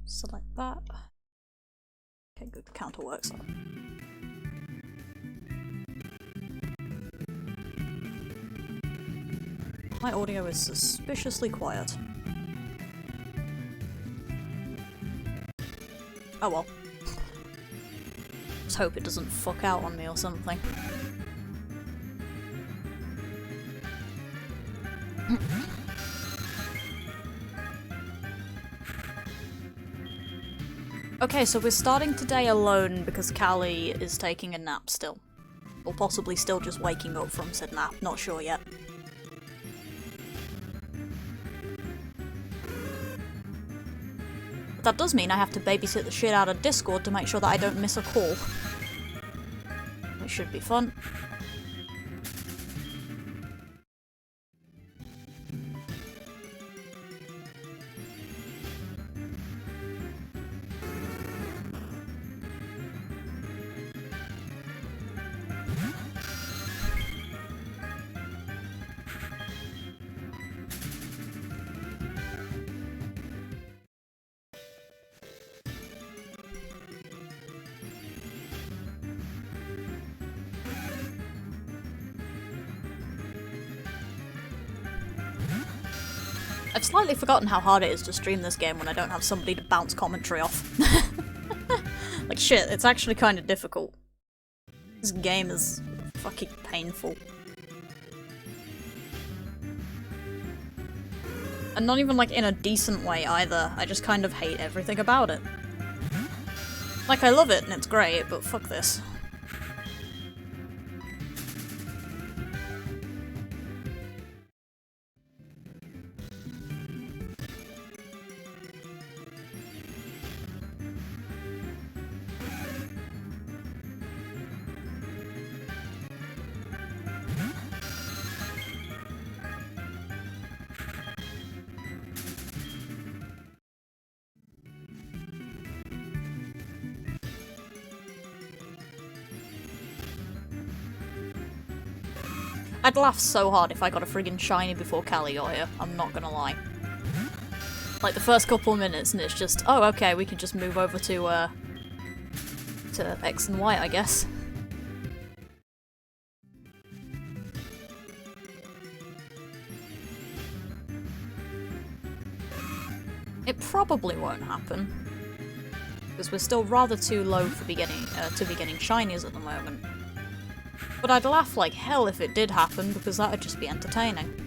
Select that. Okay, good, the counter works. My audio is suspiciously quiet. Oh well. Just hope it doesn't fuck out on me or something. Okay, so we're starting today alone because Kali is taking a nap still. Or possibly still just waking up from said nap, not sure yet. But that does mean I have to babysit the shit out of Discord to make sure that I don't miss a call. Which should be fun. I've slightly forgotten how hard it is to stream this game when I don't have somebody to bounce commentary off. Like shit, it's actually kind of difficult. This game is fucking painful. And not even like in a decent way either, I just kind of hate everything about it. Like I love it and it's great, but fuck this. I'd laugh so hard if I got a friggin' shiny before Kali got here, I'm not gonna lie. Like the first couple of minutes and it's just, oh okay, we can just move over to X and Y, I guess. It probably won't happen. Because we're still rather too low for to be getting shinies at the moment. But I'd laugh like hell if it did happen, because that would just be entertaining.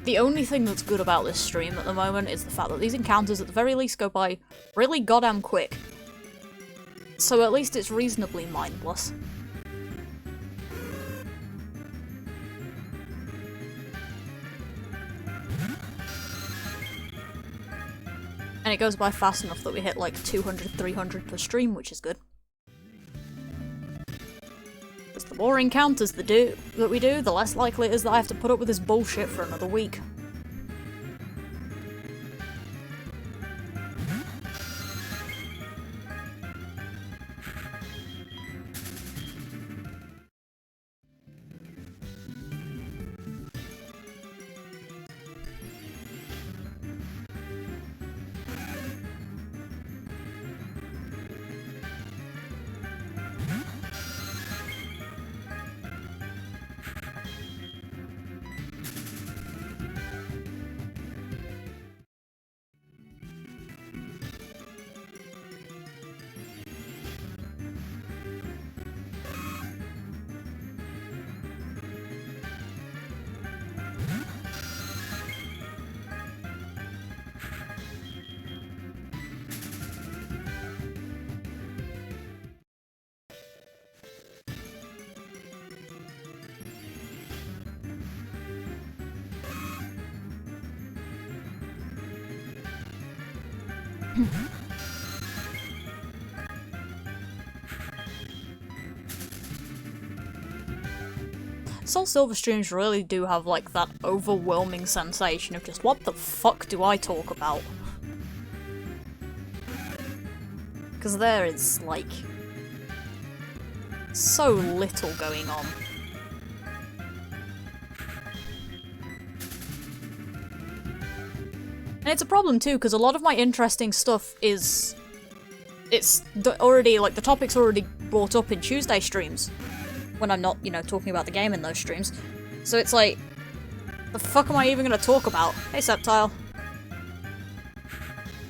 The only thing that's good about this stream at the moment is the fact that these encounters at the very least go by really goddamn quick. So at least it's reasonably mindless. And it goes by fast enough that we hit like 200, 300 per stream, which is good. Because the more encounters that we do, the less likely it is that I have to put up with this bullshit for another week. SoulSilver streams really do have like that overwhelming sensation of just what the fuck do I talk about? Because there is like so little going on. And it's a problem too, because a lot of my interesting stuff is... it's already, like, the topic's already brought up in Tuesday streams. When I'm not, you know, talking about the game in those streams. So it's like, the fuck am I even gonna talk about? Hey, Septile.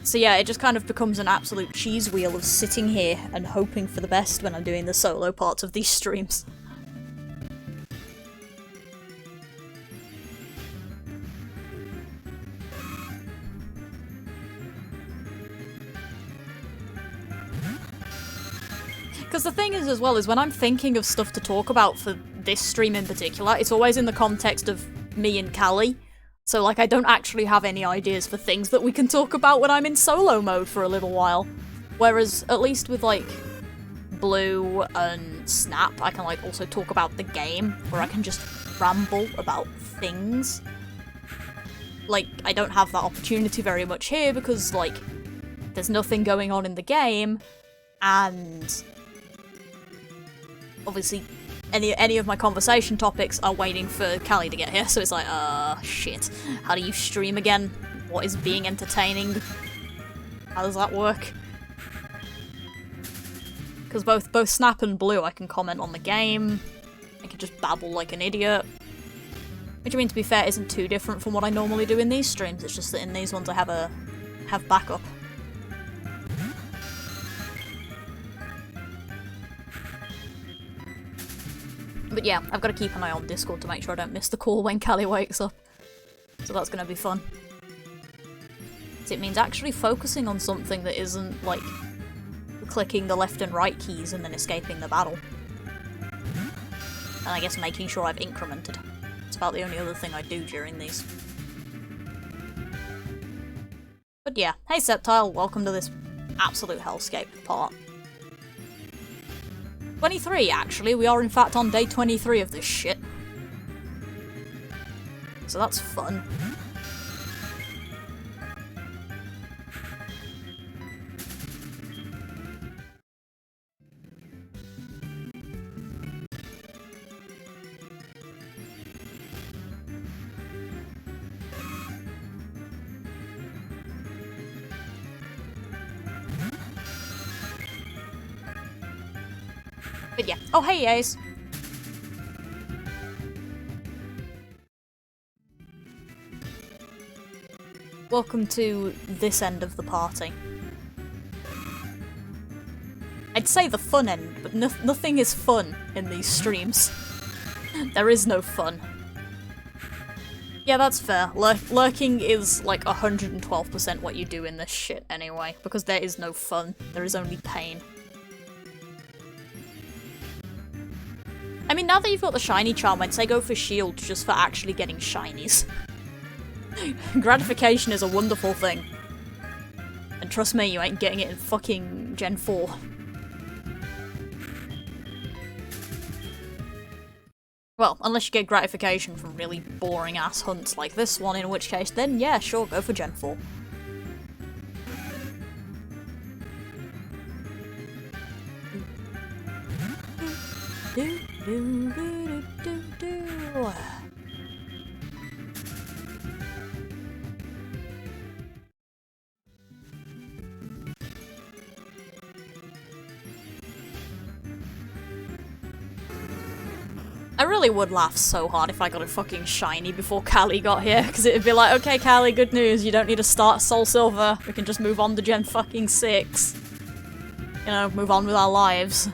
So yeah, it just kind of becomes an absolute cheese wheel of sitting here and hoping for the best when I'm doing the solo parts of these streams. Because the thing is, as well, is when I'm thinking of stuff to talk about for this stream in particular, it's always in the context of me and Kali. So, like, I don't actually have any ideas for things that we can talk about when I'm in solo mode for a little while. Whereas, at least with, like, Blue and Snap, I can, like, also talk about the game, where I can just ramble about things. Like, I don't have that opportunity very much here because, like, there's nothing going on in the game, and... obviously, any of my conversation topics are waiting for Kali to get here, so it's like, shit. How do you stream again? What is being entertaining? How does that work? Because both Snap and Blue, I can comment on the game. I can just babble like an idiot. Which, I mean, to be fair, isn't too different from what I normally do in these streams. It's just that in these ones I have backup. But yeah, I've got to keep an eye on Discord to make sure I don't miss the call when Kali wakes up. So that's going to be fun. It means actually focusing on something that isn't, like, clicking the left and right keys and then escaping the battle. And I guess making sure I've incremented. It's about the only other thing I do during these. But yeah, hey Septile, welcome to this absolute hellscape part. 23, actually. We are in fact on day 23 of this shit. So that's fun. But yeah. Oh, hey, Ace. Welcome to this end of the party. I'd say the fun end, but nothing is fun in these streams. There is no fun. Yeah, that's fair. Lurking is like 112% what you do in this shit anyway, because there is no fun. There is only pain. I mean, now that you've got the shiny charm, I'd say go for shield just for actually getting shinies. Gratification is a wonderful thing. And trust me, you ain't getting it in fucking Gen 4. Well, unless you get gratification from really boring ass hunts like this one, in which case, then yeah, sure, go for Gen 4. I really would laugh so hard if I got a fucking shiny before Kali got here, because it'd be like, okay Kali, good news, you don't need to start SoulSilver, we can just move on to Gen fucking 6. You know, move on with our lives.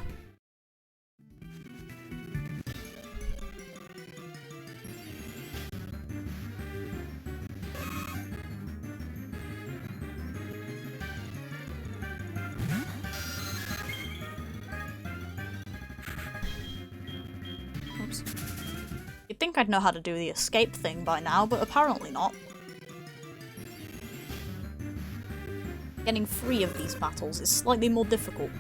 Oops. You'd think I'd know how to do the escape thing by now, but apparently not. getting free of these battles is slightly more difficult.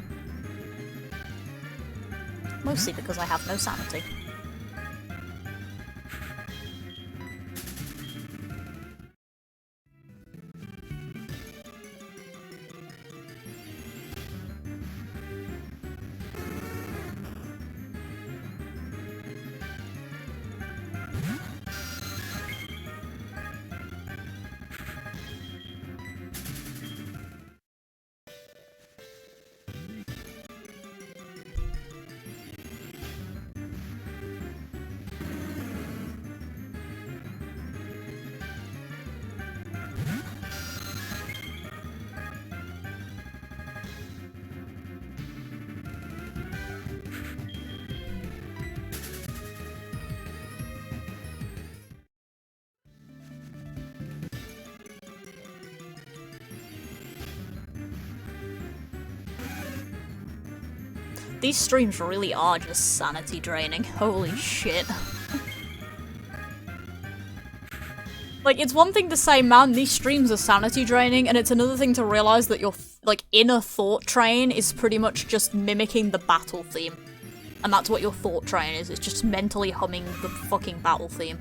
Mostly because I have no sanity. These streams really are just sanity draining. Holy shit. Like, it's one thing to say, man, these streams are sanity draining, and it's another thing to realize that your, like, inner thought train is pretty much just mimicking the battle theme. And that's what your thought train is, it's just mentally humming the fucking battle theme.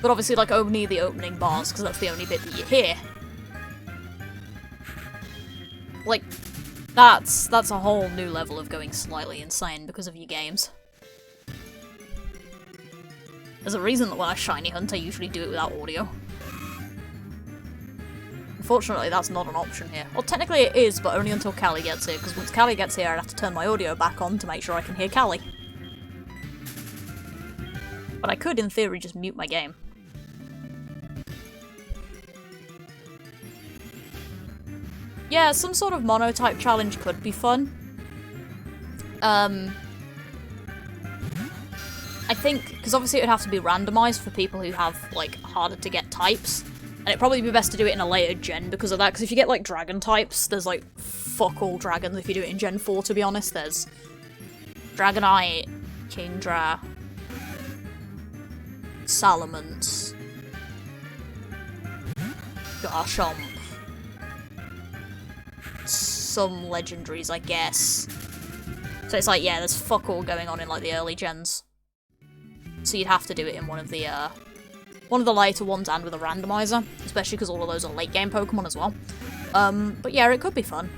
But obviously, like, only the opening bars, because that's the only bit that you hear. Like, that's a whole new level of going slightly insane because of your games. There's a reason that when I shiny hunt, I usually do it without audio. Unfortunately, that's not an option here. Well, technically it is, but only until Kali gets here, because once Kali gets here, I'd have to turn my audio back on to make sure I can hear Kali. But I could, in theory, just mute my game. Yeah, some sort of mono-type challenge could be fun. I think, because obviously it would have to be randomized for people who have, like, harder to get types. And it'd probably be best to do it in a later gen because of that, because if you get, like, dragon types, there's, like, fuck all dragons if you do it in Gen 4, to be honest. There's Dragonite, Kingdra, Salamence, Garchomp, some legendaries, I guess. So it's like, yeah, there's fuck all going on in, like, the early gens. So you'd have to do it in one of the later ones and with a randomizer, especially because all of those are late game Pokemon as well. But yeah, it could be fun.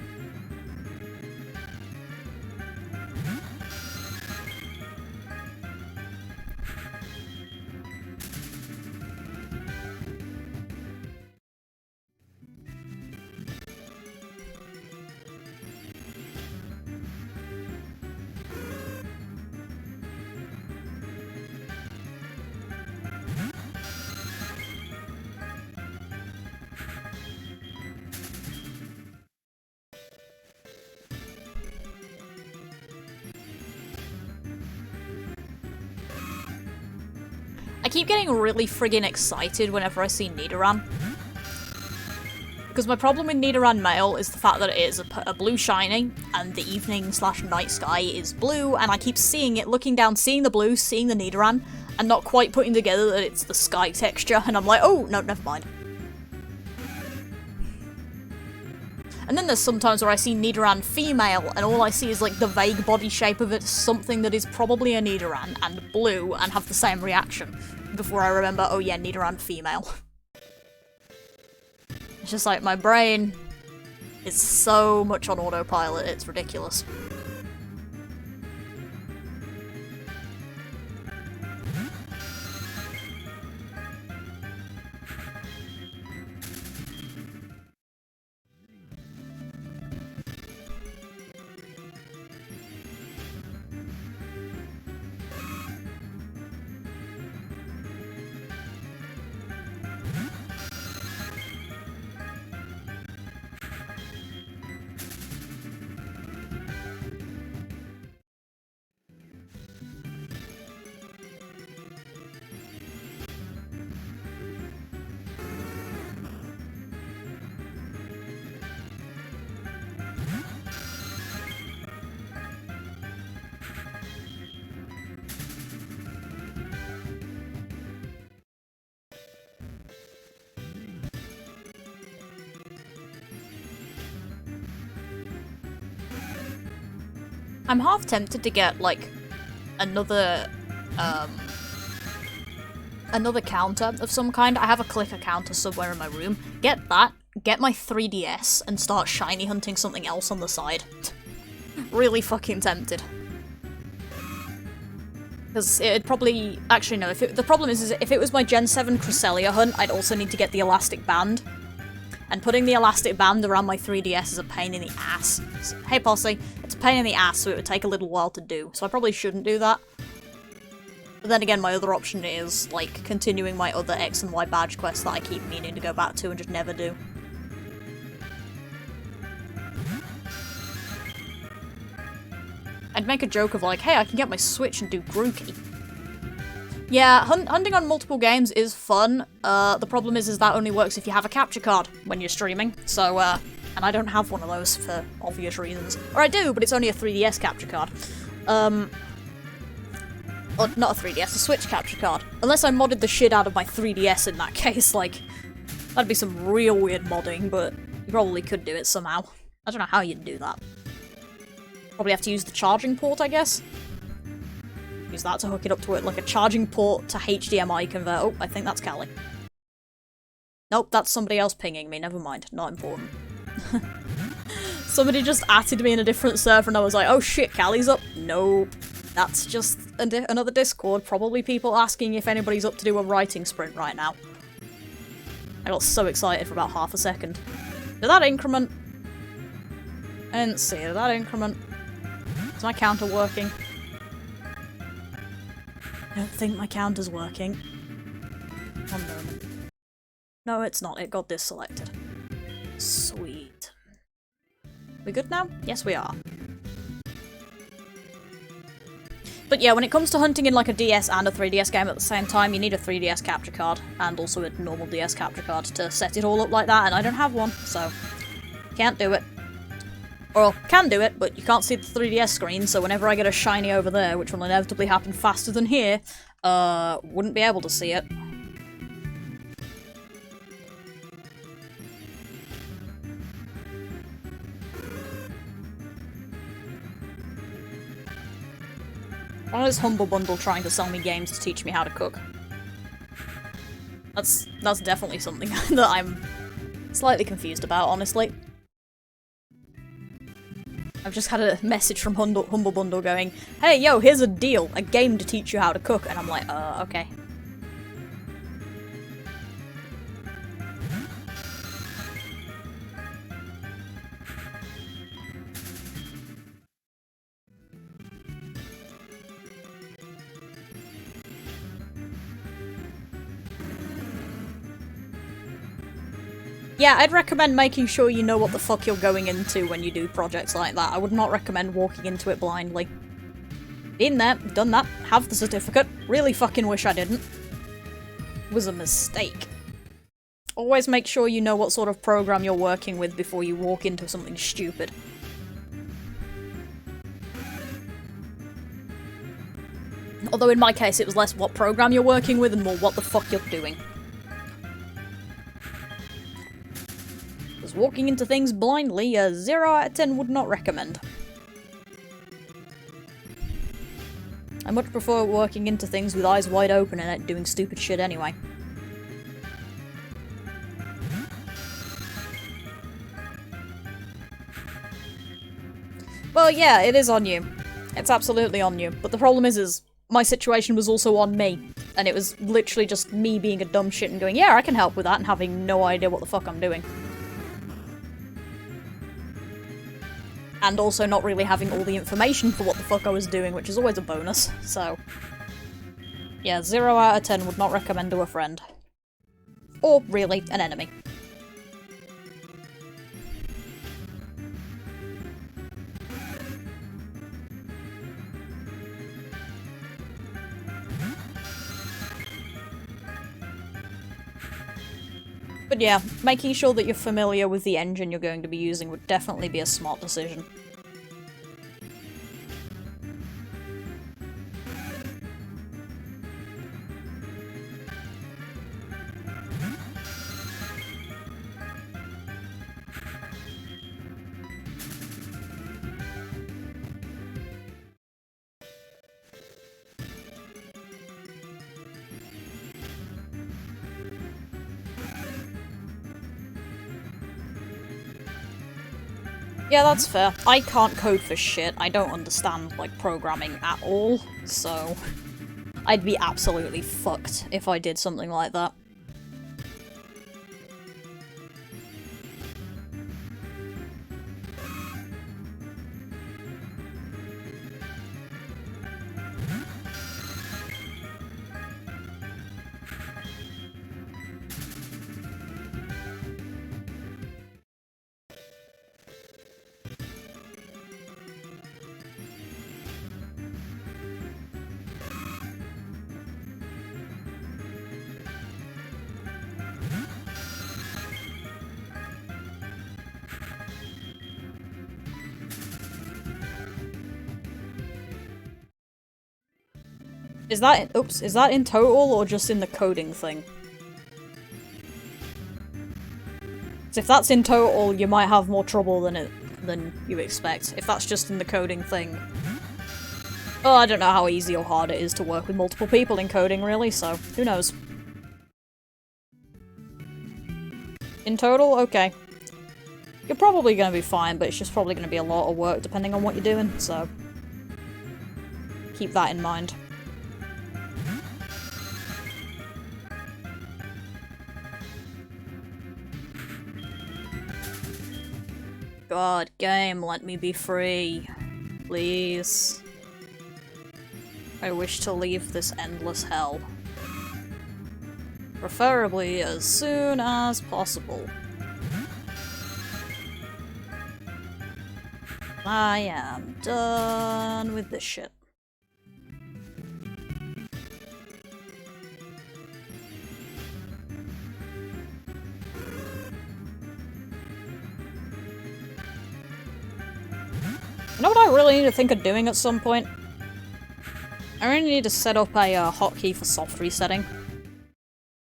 I keep getting really friggin' excited whenever I see Nidoran. Because my problem with Nidoran male is the fact that it is a blue shiny, and the evening/night sky is blue, and I keep seeing it, looking down, seeing the blue, seeing the Nidoran, and not quite putting together that it's the sky texture, and I'm like, oh, no, never mind. And then there's sometimes where I see Nidoran female, and all I see is, like, the vague body shape of it, something that is probably a Nidoran, and blue, and have the same reaction, before I remember, oh yeah, Nidoran female. It's just like, my brain is so much on autopilot, it's ridiculous. I'm half tempted to get, like, another counter of some kind. I have a clicker counter somewhere in my room. Get that, get my 3DS, and start shiny hunting something else on the side. Really fucking tempted. Because it'd probably... Actually, no. The problem is if it was my Gen 7 Cresselia hunt, I'd also need to get the elastic band. And putting the elastic band around my 3DS is a pain in the ass. Hey, Posse. It's a pain in the ass, so it would take a little while to do. So I probably shouldn't do that. But then again, my other option is, like, continuing my other X and Y badge quests that I keep meaning to go back to and just never do. I'd make a joke of like, hey, I can get my Switch and do Grookey. Yeah, hunting on multiple games is fun. The problem is that only works if you have a capture card when you're streaming. So, and I don't have one of those for obvious reasons. Or I do, but it's only a 3DS capture card. Or not a 3DS, a Switch capture card. Unless I modded the shit out of my 3DS in that case, like, that'd be some real weird modding, but you probably could do it somehow. I don't know how you'd do that. Probably have to use the charging port, I guess. Use that to hook it up to it, like a charging port to HDMI convert. Oh, I think that's Kali. Nope, that's somebody else pinging me, never mind, not important. Somebody just added me in a different server and I was like, oh shit, Kali's up? Nope. That's just another Discord, probably people asking if anybody's up to do a writing sprint right now. I got so excited for about half a second. Did that increment? I didn't see it. Did that increment? Is my counter working? I don't think my counter's working. One moment. No, it's not. It got disselected. Sweet. We good now? Yes, we are. But yeah, when it comes to hunting in like a DS and a 3DS game at the same time, you need a 3DS capture card and also a normal DS capture card to set it all up like that, and I don't have one, so can't do it. Or, can do it, but you can't see the 3DS screen, so whenever I get a shiny over there, which will inevitably happen faster than here, wouldn't be able to see it. Why is Humble Bundle trying to sell me games to teach me how to cook? That's definitely something that I'm slightly confused about, honestly. I've just had a message from Humble Bundle going, hey, yo, here's a deal, a game to teach you how to cook, and I'm like, okay. Yeah, I'd recommend making sure you know what the fuck you're going into when you do projects like that. I would not recommend walking into it blindly. Been there, done that, have the certificate. Really fucking wish I didn't. Was a mistake. Always make sure you know what sort of program you're working with before you walk into something stupid. Although in my case it was less what program you're working with and more what the fuck you're doing. Walking into things blindly, a 0 out of 10 would not recommend. I much prefer working into things with eyes wide open and doing stupid shit anyway. Well, yeah, it is on you. It's absolutely on you. But the problem is my situation was also on me. And it was literally just me being a dumb shit and going, yeah, I can help with that, and having no idea what the fuck I'm doing. And also not really having all the information for what the fuck I was doing, which is always a bonus, so... Yeah, 0 out of 10 would not recommend to a friend. Or, really, an enemy. But yeah, making sure that you're familiar with the engine you're going to be using would definitely be a smart decision. Yeah, that's fair. I can't code for shit. I don't understand, like, programming at all, so I'd be absolutely fucked if I did something like that. Is that in total or just in the coding thing? So if that's in total, you might have more trouble than you expect. If that's just in the coding thing. Oh, I don't know how easy or hard it is to work with multiple people in coding, really, so who knows. In total? Okay. You're probably gonna be fine, but it's just probably gonna be a lot of work depending on what you're doing, so keep that in mind. God, game, let me be free. Please. I wish to leave this endless hell. Preferably as soon as possible. I am done with this shit. You know what I really need to think of doing at some point? I really need to set up a hotkey for soft resetting.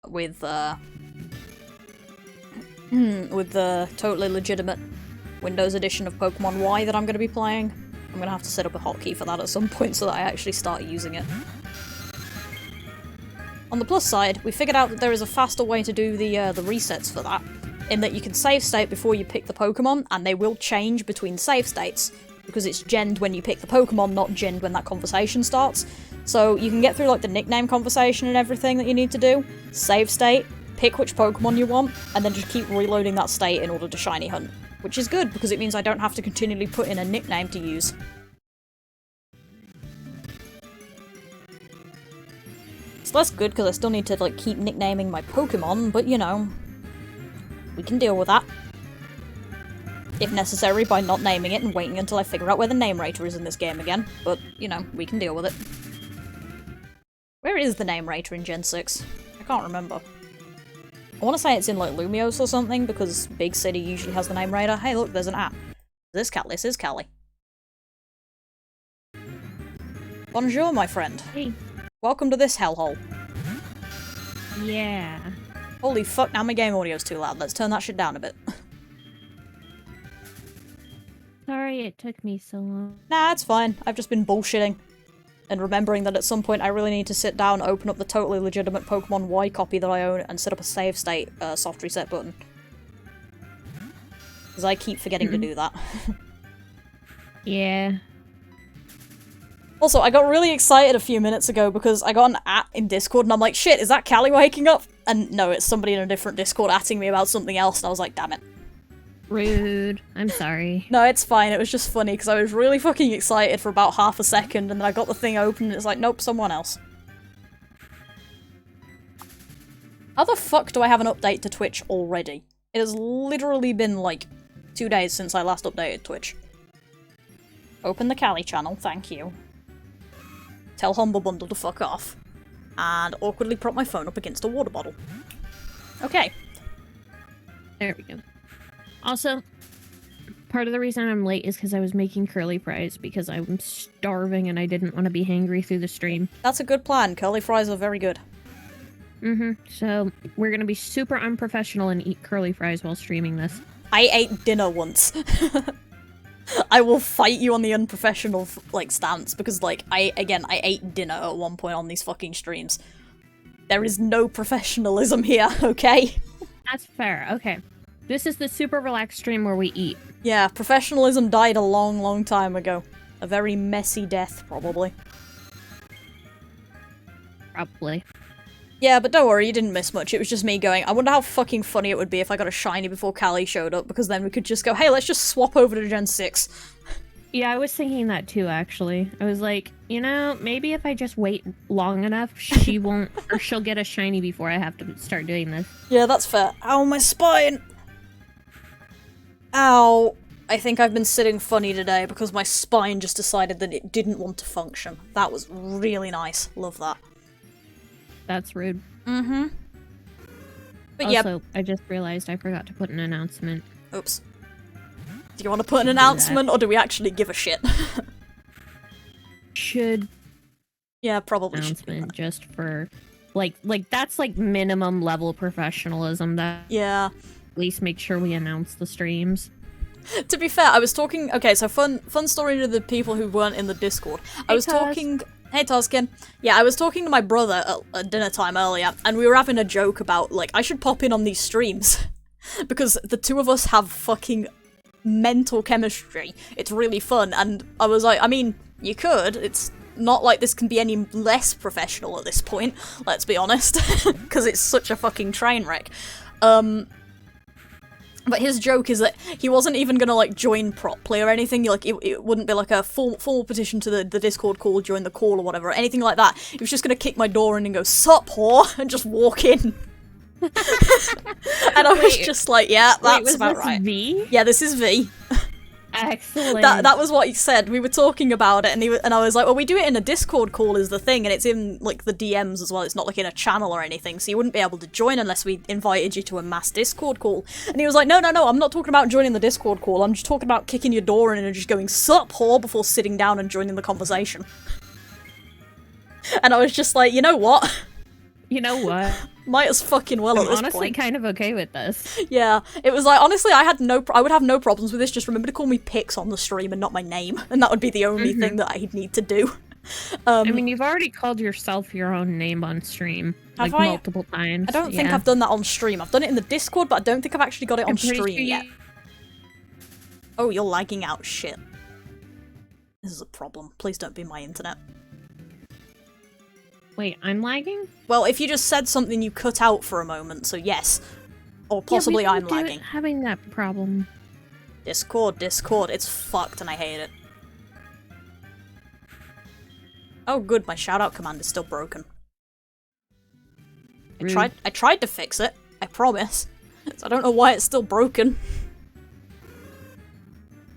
With the totally legitimate Windows edition of Pokemon Y that I'm going to be playing. I'm going to have to set up a hotkey for that at some point so that I actually start using it. On the plus side, we figured out that there is a faster way to do the resets for that, in that you can save state before you pick the Pokemon, and they will change between save states, because it's genned when you pick the Pokemon, not genned when that conversation starts. So you can get through like the nickname conversation and everything that you need to do, save state, pick which Pokemon you want, and then just keep reloading that state in order to shiny hunt. Which is good, because it means I don't have to continually put in a nickname to use. So that's good, because I still need to like keep nicknaming my Pokemon, but you know, we can deal with that. If necessary, by not naming it and waiting until I figure out where the name rater is in this game again. But, you know, we can deal with it. Where is the name rater in Gen 6? I can't remember. I want to say it's in, like, Lumiose or something, because Big City usually has the name rater. Hey, look, there's an app. This is Kali. Bonjour, my friend. Hey. Welcome to this hellhole. Yeah. Holy fuck, now my game audio's too loud. Let's turn that shit down a bit. Sorry it took me so long. Nah, it's fine. I've just been bullshitting. And remembering that at some point I really need to sit down, open up the totally legitimate Pokemon Y copy that I own, and set up a save state soft reset button. Because I keep forgetting to do that. Yeah. Also, I got really excited a few minutes ago because I got an at in Discord and I'm like, shit, is that Kali waking up? And no, it's somebody in a different Discord atting me about something else, and I was like, damn it. Rude. I'm sorry. No, it's fine. It was just funny because I was really fucking excited for about half a second and then I got the thing open and it's like, nope, someone else. How the fuck do I have an update to Twitch already? It has literally been like 2 days since I last updated Twitch. Open the Kali channel, thank you. Tell Humble Bundle to fuck off. And awkwardly prop my phone up against a water bottle. Okay. There we go. Also, part of the reason I'm late is because I was making curly fries because I'm starving and I didn't want to be hangry through the stream. That's a good plan. Curly fries are very good. So, we're gonna be super unprofessional and eat curly fries while streaming this. I ate dinner once. I will fight you on the unprofessional, like, stance, because, like, I ate dinner at one point on these fucking streams. There is no professionalism here, okay? That's fair, okay. This is the super relaxed stream where we eat. Yeah, professionalism died a long, long time ago. A very messy death, probably. Probably. Yeah, but don't worry, you didn't miss much. It was just me going, I wonder how fucking funny it would be if I got a shiny before Kali showed up, because then we could just go, hey, let's just swap over to Gen 6. Yeah, I was thinking that too, actually. I was like, you know, maybe if I just wait long enough, she won't, or she'll get a shiny before I have to start doing this. Yeah, that's fair. Ow, my spine! Ow. I think I've been sitting funny today because my spine just decided that it didn't want to function. That was really nice. Love that. That's rude. Mm-hmm. But also, I just realized I forgot to put an announcement. Oops. Do you want to put an announcement, or do we actually give a shit? Should. Yeah, probably announcement just for, like that's like minimum level professionalism. That yeah. At least make sure we announce the streams. To be fair, I was talking. Okay, so fun story to the people who weren't in the Discord. I was talking. Hey, Toskin. Yeah, I was talking to my brother at dinner time earlier, and we were having a joke about, like, I should pop in on these streams. Because the two of us have fucking mental chemistry. It's really fun, and I was like, I mean, you could. It's not like this can be any less professional at this point, let's be honest. Because it's such a fucking train wreck. But his joke is that he wasn't even gonna, like, join properly or anything. Like, it wouldn't be like a formal petition to the Discord call, join the call or whatever, or anything like that. He was just gonna kick my door in and go, "Sup, whore?" and just walk in. And I was just like, yeah, that's about right. V? Yeah, this is V. Excellent. That was what he said. We were talking about it, and I was like, well, we do it in a Discord call is the thing, and it's in, like, the DMs as well. It's not, like, in a channel or anything, so you wouldn't be able to join unless we invited you to a mass Discord call. And he was like, no, I'm not talking about joining the Discord call. I'm just talking about kicking your door in and just going, "Sup, whore," before sitting down and joining the conversation. And I was just like, you know what? You know what? Might as fucking well at this point. I'm honestly kind of okay with this. Yeah, it was like, honestly, I would have no problems with this. Just remember to call me Pix on the stream and not my name, and that would be the only thing that I'd need to do. I mean, you've already called yourself your own name on stream, like, multiple times. I don't think I've done that on stream. I've done it in the Discord, but I don't think I've actually got it on stream yet. Oh, you're lagging out, shit. This is a problem. Please don't be my internet. Wait, I'm lagging? Well, if you just said something, you cut out for a moment, so yes. Or possibly I'm lagging. Having that problem. Discord, it's fucked and I hate it. Oh good, my shoutout command is still broken. I tried to fix it, I promise. So I don't know why it's still broken.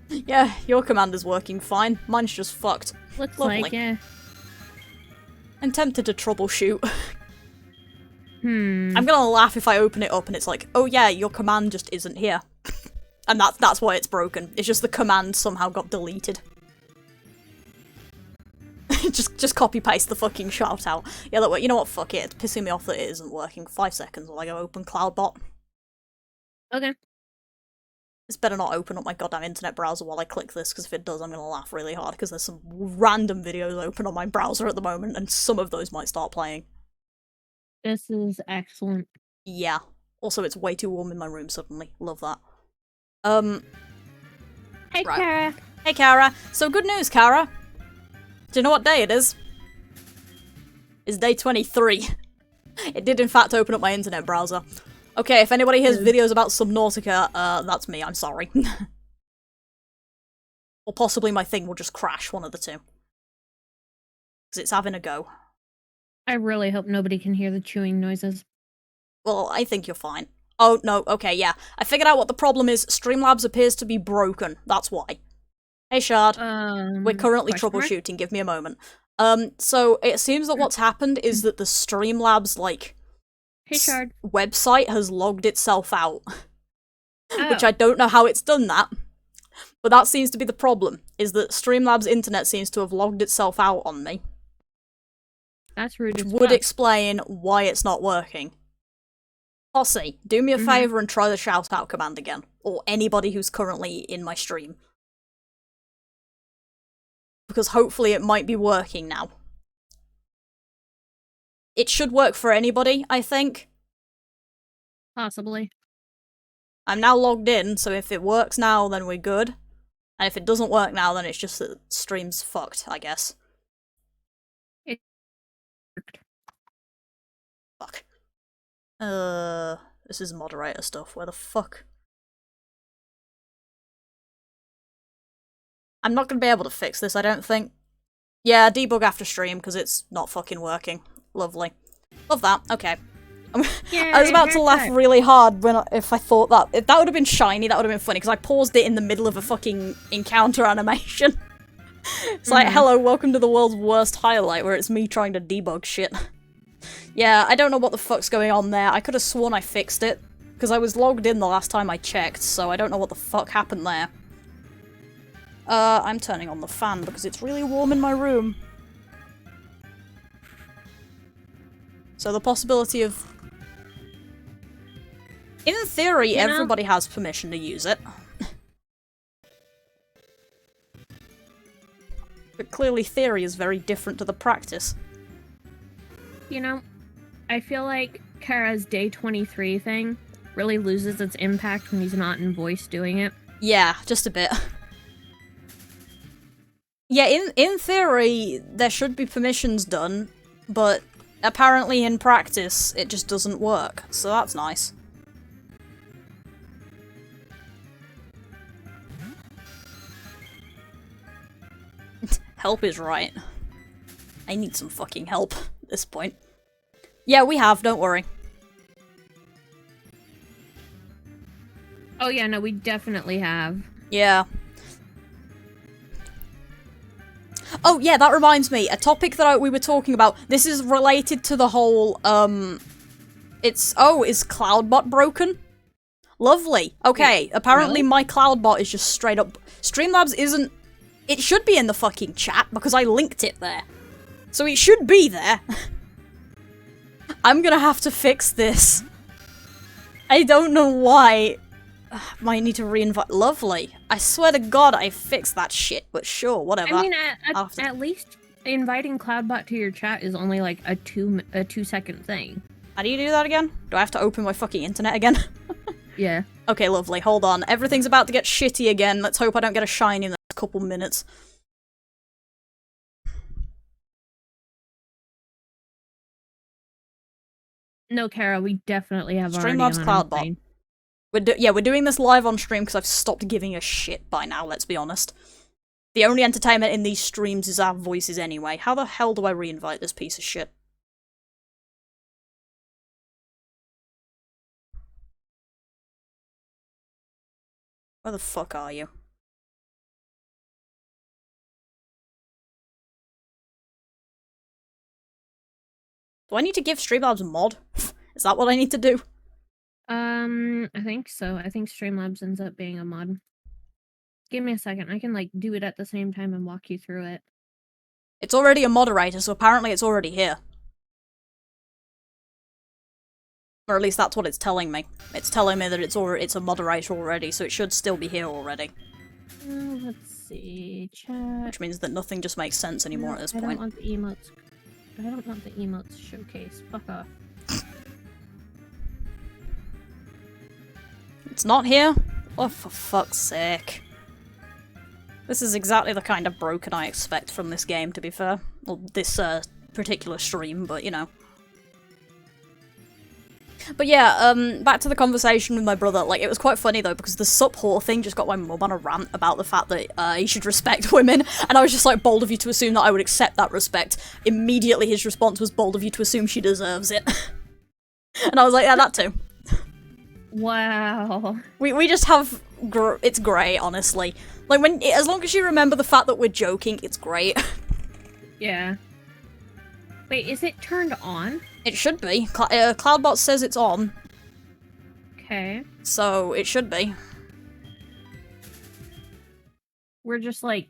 Yeah, your command is working fine. Mine's just fucked. Looks Lovely. like, yeah. I'm tempted to troubleshoot. I'm gonna laugh if I open it up and it's like, oh yeah, your command just isn't here. And that's why it's broken. It's just the command somehow got deleted. just copy paste the fucking shout out. Yeah, look, you know what, fuck it. It's pissing me off that it isn't working. 5 seconds while I go open CloudBot. Okay. This better not open up my goddamn internet browser while I click this, because if it does, I'm gonna laugh really hard, because there's some random videos open on my browser at the moment, and some of those might start playing. This is excellent. Yeah. Also, it's way too warm in my room suddenly. Love that. Hey, right. Kara. Hey, Kara. So, good news, Kara. Do you know what day it is? It's day 23. It did, in fact, open up my internet browser. Okay, if anybody hears videos about Subnautica, that's me, I'm sorry. Or possibly my thing will just crash, one of the two. Because it's having a go. I really hope nobody can hear the chewing noises. Well, I think you're fine. Oh, no, okay, yeah. I figured out what the problem is. Streamlabs appears to be broken, that's why. Hey, Shard. We're currently troubleshooting, give me a moment. So, it seems that what's happened is that the Streamlabs, like, hey, Shard. Website has logged itself out. Which I don't know how it's done that. But that seems to be the problem, is that Streamlabs internet seems to have logged itself out on me. That's rude. Which would explain why it's not working. Posse, do me a favour and try the shout-out command again. Or anybody who's currently in my stream. Because hopefully it might be working now. It should work for anybody, I think. Possibly. I'm now logged in, so if it works now, then we're good. And if it doesn't work now, then it's just that the stream's fucked, I guess. It worked. Fuck. This is moderator stuff. Where the fuck? I'm not gonna be able to fix this, I don't think. Yeah, debug after stream, because it's not fucking working. Lovely. Love that. Okay. Yeah, I was about to laugh really hard if I thought that. If that would have been shiny, that would have been funny, because I paused it in the middle of a fucking encounter animation. It's like, hello, welcome to the world's worst highlight, where it's me trying to debug shit. Yeah, I don't know what the fuck's going on there. I could have sworn I fixed it, because I was logged in the last time I checked, so I don't know what the fuck happened there. I'm turning on the fan, because it's really warm in my room. So the possibility of... In theory, everybody has permission to use it. But clearly theory is very different to the practice. You know, I feel like Kara's day 23 thing really loses its impact when he's not in voice doing it. Yeah, just a bit. Yeah, in theory, there should be permissions done, but apparently in practice, it just doesn't work, so that's nice. Help is right. I need some fucking help at this point. Yeah, we have, don't worry. Oh yeah, no, we definitely have. Yeah. Oh yeah, that reminds me, a topic that we were talking about, this is related to the whole, is Cloudbot broken? Lovely. Okay, apparently my Cloudbot is just straight up... Streamlabs isn't... It should be in the fucking chat, because I linked it there. So it should be there. I'm gonna have to fix this. I don't know why. Might need to reinvite. Lovely. I swear to God I fixed that shit, but sure, whatever. I mean, at least inviting Cloudbot to your chat is only like a 2-second thing. How do you do that again? Do I have to open my fucking internet again? Yeah. Okay, lovely. Hold on. Everything's about to get shitty again. Let's hope I don't get a shiny in the next couple minutes. No, Kara, we definitely have Streamlabs Cloudbot. We're doing this live on stream because I've stopped giving a shit by now, let's be honest. The only entertainment in these streams is our voices anyway. How the hell do I reinvite this piece of shit? Where the fuck are you? Do I need to give Streamlabs a mod? Is that what I need to do? I think so. I think Streamlabs ends up being a mod. Give me a second. I can, like, do it at the same time and walk you through it. It's already a moderator, so apparently it's already here. Or at least that's what it's telling me. It's telling me that it's a moderator already, so it should still be here already. Let's see. Chat. Which means that nothing just makes sense anymore at this point. I don't want the emotes. I don't want the emotes showcase. Fuck off. It's not here? Oh, for fuck's sake. This is exactly the kind of broken I expect from this game, to be fair. Well, this particular stream, but you know. But yeah, back to the conversation with my brother. Like, it was quite funny though, because the sup whore thing just got my mum on a rant about the fact that he should respect women, and I was just like, bold of you to assume that I would accept that respect. Immediately his response was, bold of you to assume she deserves it. And I was like, yeah, that too. Wow. We just have... it's great, honestly. Like, as long as you remember the fact that we're joking, it's great. Yeah. Wait, is it turned on? It should be. Cloudbot says it's on. Okay. So, it should be. We're just like...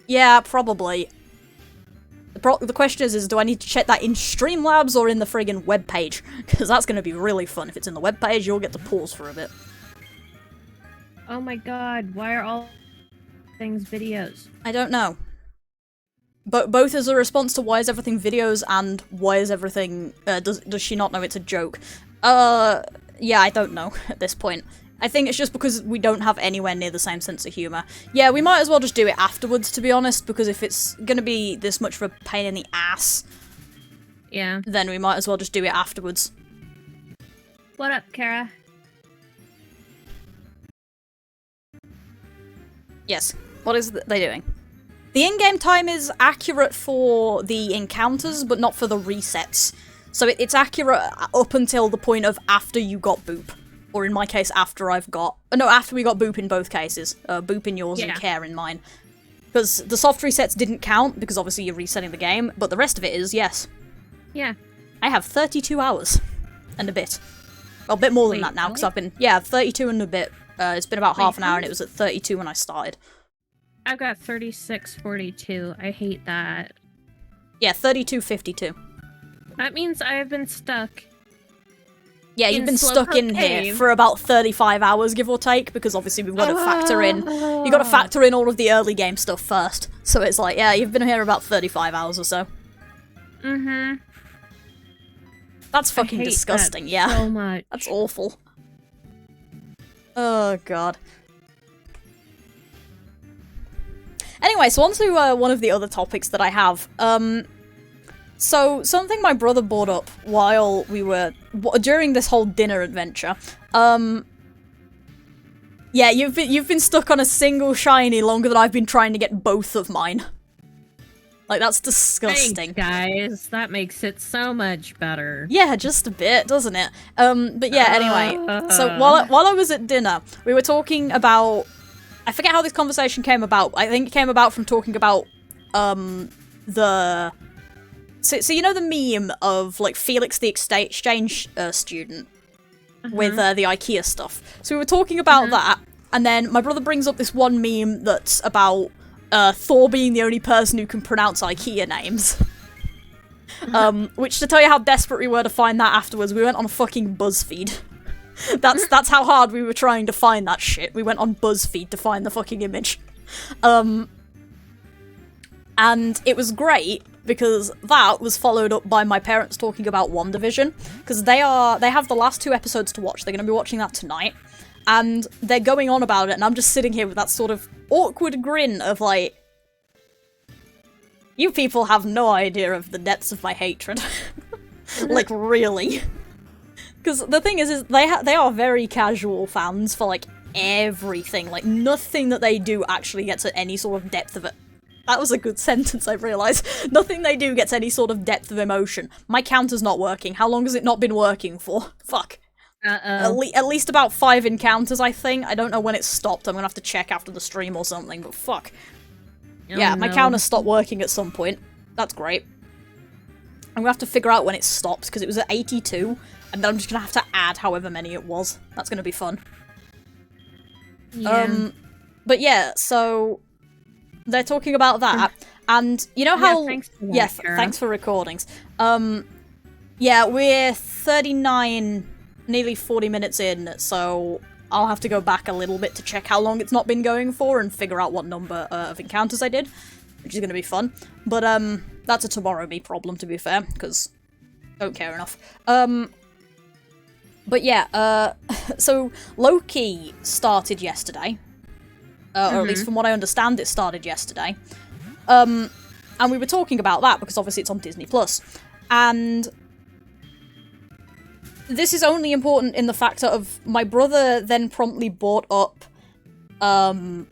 Yeah, probably. The question is do I need to check that in Streamlabs or in the friggin' webpage? Because that's going to be really fun. If it's in the webpage, you'll get to pause for a bit. Oh my god, why are all things videos? I don't know. But both as a response to why is everything videos and why is everything... does she not know it's a joke? Yeah, I don't know at this point. I think it's just because we don't have anywhere near the same sense of humour. Yeah, we might as well just do it afterwards, to be honest, because if it's gonna be this much of a pain in the ass, Yeah. then we might as well just do it afterwards. What up, Kara? Yes. What is they doing? The in-game time is accurate for the encounters, but not for the resets. So it's accurate up until the point of after you got Boop. Or in my case, after I've got... No, after we got Boop in both cases. Boop in yours and Care in mine. Because the soft resets didn't count, because obviously you're resetting the game, but the rest of it is, yes. Yeah. I have 32 hours. And a bit. Well, a bit more than that now, because I've been... Yeah, 32 and a bit. It's been about half an hour, and it was at 32 when I started. I've got 36:42. I hate that. Yeah, 32:52. That means I have been stuck. Yeah, you've been stuck in here for about 35 hours, give or take, because obviously we've got to factor in... You've got to factor in all of the early game stuff first. So it's like, yeah, you've been here about 35 hours or so. Mm-hmm. That's fucking disgusting, yeah. So much. That's awful. Oh, God. Anyway, so on to one of the other topics that I have. So, something my brother brought up while we were... during this whole dinner adventure. Yeah, you've been stuck on a single shiny longer than I've been trying to get both of mine. Like, that's disgusting. Thanks, guys. That makes it so much better. Yeah, just a bit, doesn't it? But yeah, anyway. So, while I was at dinner, we were talking about... I forget how this conversation came about. I think it came about from talking about, the... So you know the meme of, like, Felix the exchange student with the IKEA stuff? So we were talking about that, and then my brother brings up this one meme that's about Thor being the only person who can pronounce IKEA names. Which, to tell you how desperate we were to find that afterwards, we went on fucking BuzzFeed. That's how hard we were trying to find that shit. We went on BuzzFeed to find the fucking image. And it was great, because that was followed up by my parents talking about WandaVision, because they have the last 2 episodes to watch. They're going to be watching that tonight, and they're going on about it, and I'm just sitting here with that sort of awkward grin of like, you people have no idea of the depths of my hatred. Like, really. Because the thing is they are very casual fans for, like, everything. Like, nothing that they do actually gets at any sort of depth of it. That was a good sentence, I realised. Nothing they do gets any sort of depth of emotion. My counter's not working. How long has it not been working for? Fuck. Uh-oh. At least about 5 encounters, I think. I don't know when it stopped. I'm gonna have to check after the stream or something, but fuck. Oh, yeah, my no. counter stopped working at some point. That's great. I'm gonna have to figure out when it stopped, because it was at 82, and then I'm just gonna have to add however many it was. That's gonna be fun. Yeah. But yeah, so... They're talking about that, and you know how... Yeah, thanks for that, Kara. Thanks for recordings. Yeah, we're 39, nearly 40 minutes in, so I'll have to go back a little bit to check how long it's not been going for and figure out what number of encounters I did, which is going to be fun. But, that's a tomorrow me problem, to be fair, because don't care enough. But yeah, so Loki started yesterday. Or at least from what I understand, it started yesterday. And we were talking about that because obviously it's on Disney+. And this is only important in the factor of my brother then promptly brought up that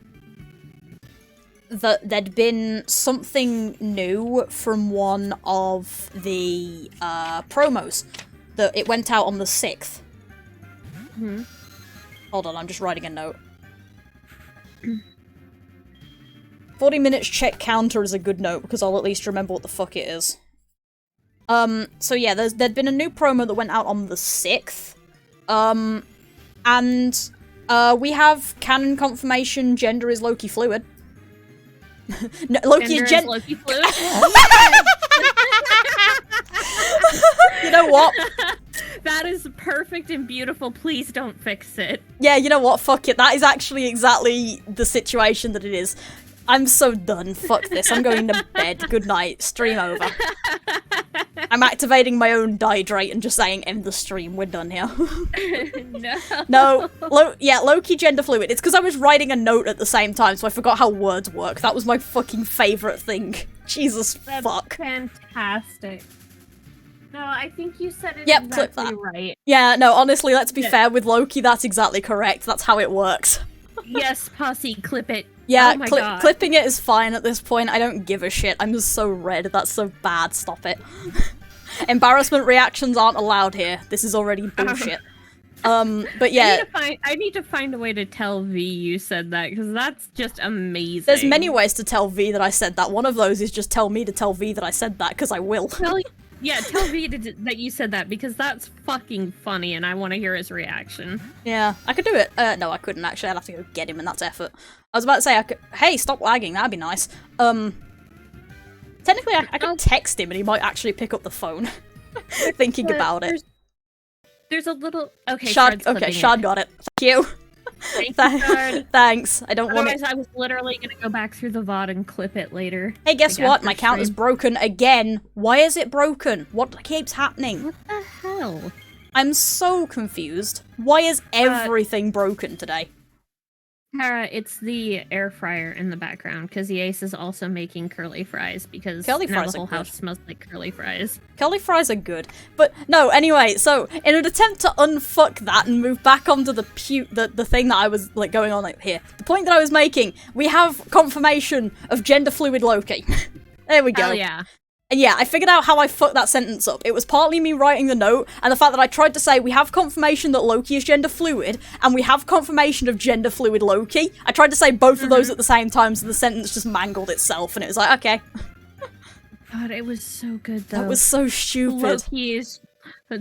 there'd been something new from one of the promos. That it went out on the 6th. Hold on, I'm just writing a note. 40 minutes check counter is a good note, because I'll at least remember what the fuck it is. So yeah, there'd been a new promo that went out on the 6th. And we have canon confirmation gender is Loki fluid. No, Loki is Loki fluid? You know what? That is perfect and beautiful. Please don't fix it. Yeah, you know what? Fuck it. That is actually exactly the situation that it is. I'm so done. Fuck this. I'm going to bed. Good night. Stream over. I'm activating my own dihydrate and just saying end the stream, we're done here. No. No, Loki gender fluid. It's because I was writing a note at the same time, so I forgot how words work. That was my fucking favourite thing. Jesus fuck. Fantastic. No, I think you said it Yep, exactly right. Yeah, no, honestly, let's be fair, with Loki, that's exactly correct. That's how it works. Yes, Posse, clip it. Yeah, oh my God. clipping it is fine at this point. I don't give a shit. I'm just so red. That's so bad. Stop it. Embarrassment reactions aren't allowed here. This is already bullshit. But yeah. I need to find a way to tell V you said that, because that's just amazing. There's many ways to tell V that I said that. One of those is just tell me to tell V that I said that, because I will. Tell V that you said that, because that's fucking funny, and I want to hear his reaction. Yeah, I could do it. No, I couldn't, actually. I'd have to go get him, and that's effort. I was about to say, I could. Hey, stop lagging. That'd be nice. Technically, I could text him, and he might actually pick up the phone. Thinking about it. There's a little... Okay, Shard got it. Thank you. Thanks. I don't want it. I was literally gonna go back through the VOD and clip it later. Hey, guess what? My count is broken again. Why is it broken? What keeps happening? What the hell? I'm so confused. Why is everything broken today? Kara, it's the air fryer in the background, because the Ace is also making curly fries, because curly now fries the whole are house good. smells like curly fries. Curly fries are good. But no, anyway, so in an attempt to unfuck that and move back onto the thing that I was like going on here, the point that I was making, we have confirmation of gender fluid Loki. There we go. Hell yeah. And yeah, I figured out how I fucked that sentence up. It was partly me writing the note, and the fact that I tried to say, we have confirmation that Loki is gender fluid, and we have confirmation of gender fluid Loki. I tried to say both of those at the same time, so the sentence just mangled itself, and it was like, okay. God, it was so good, though. That was so stupid. Loki is...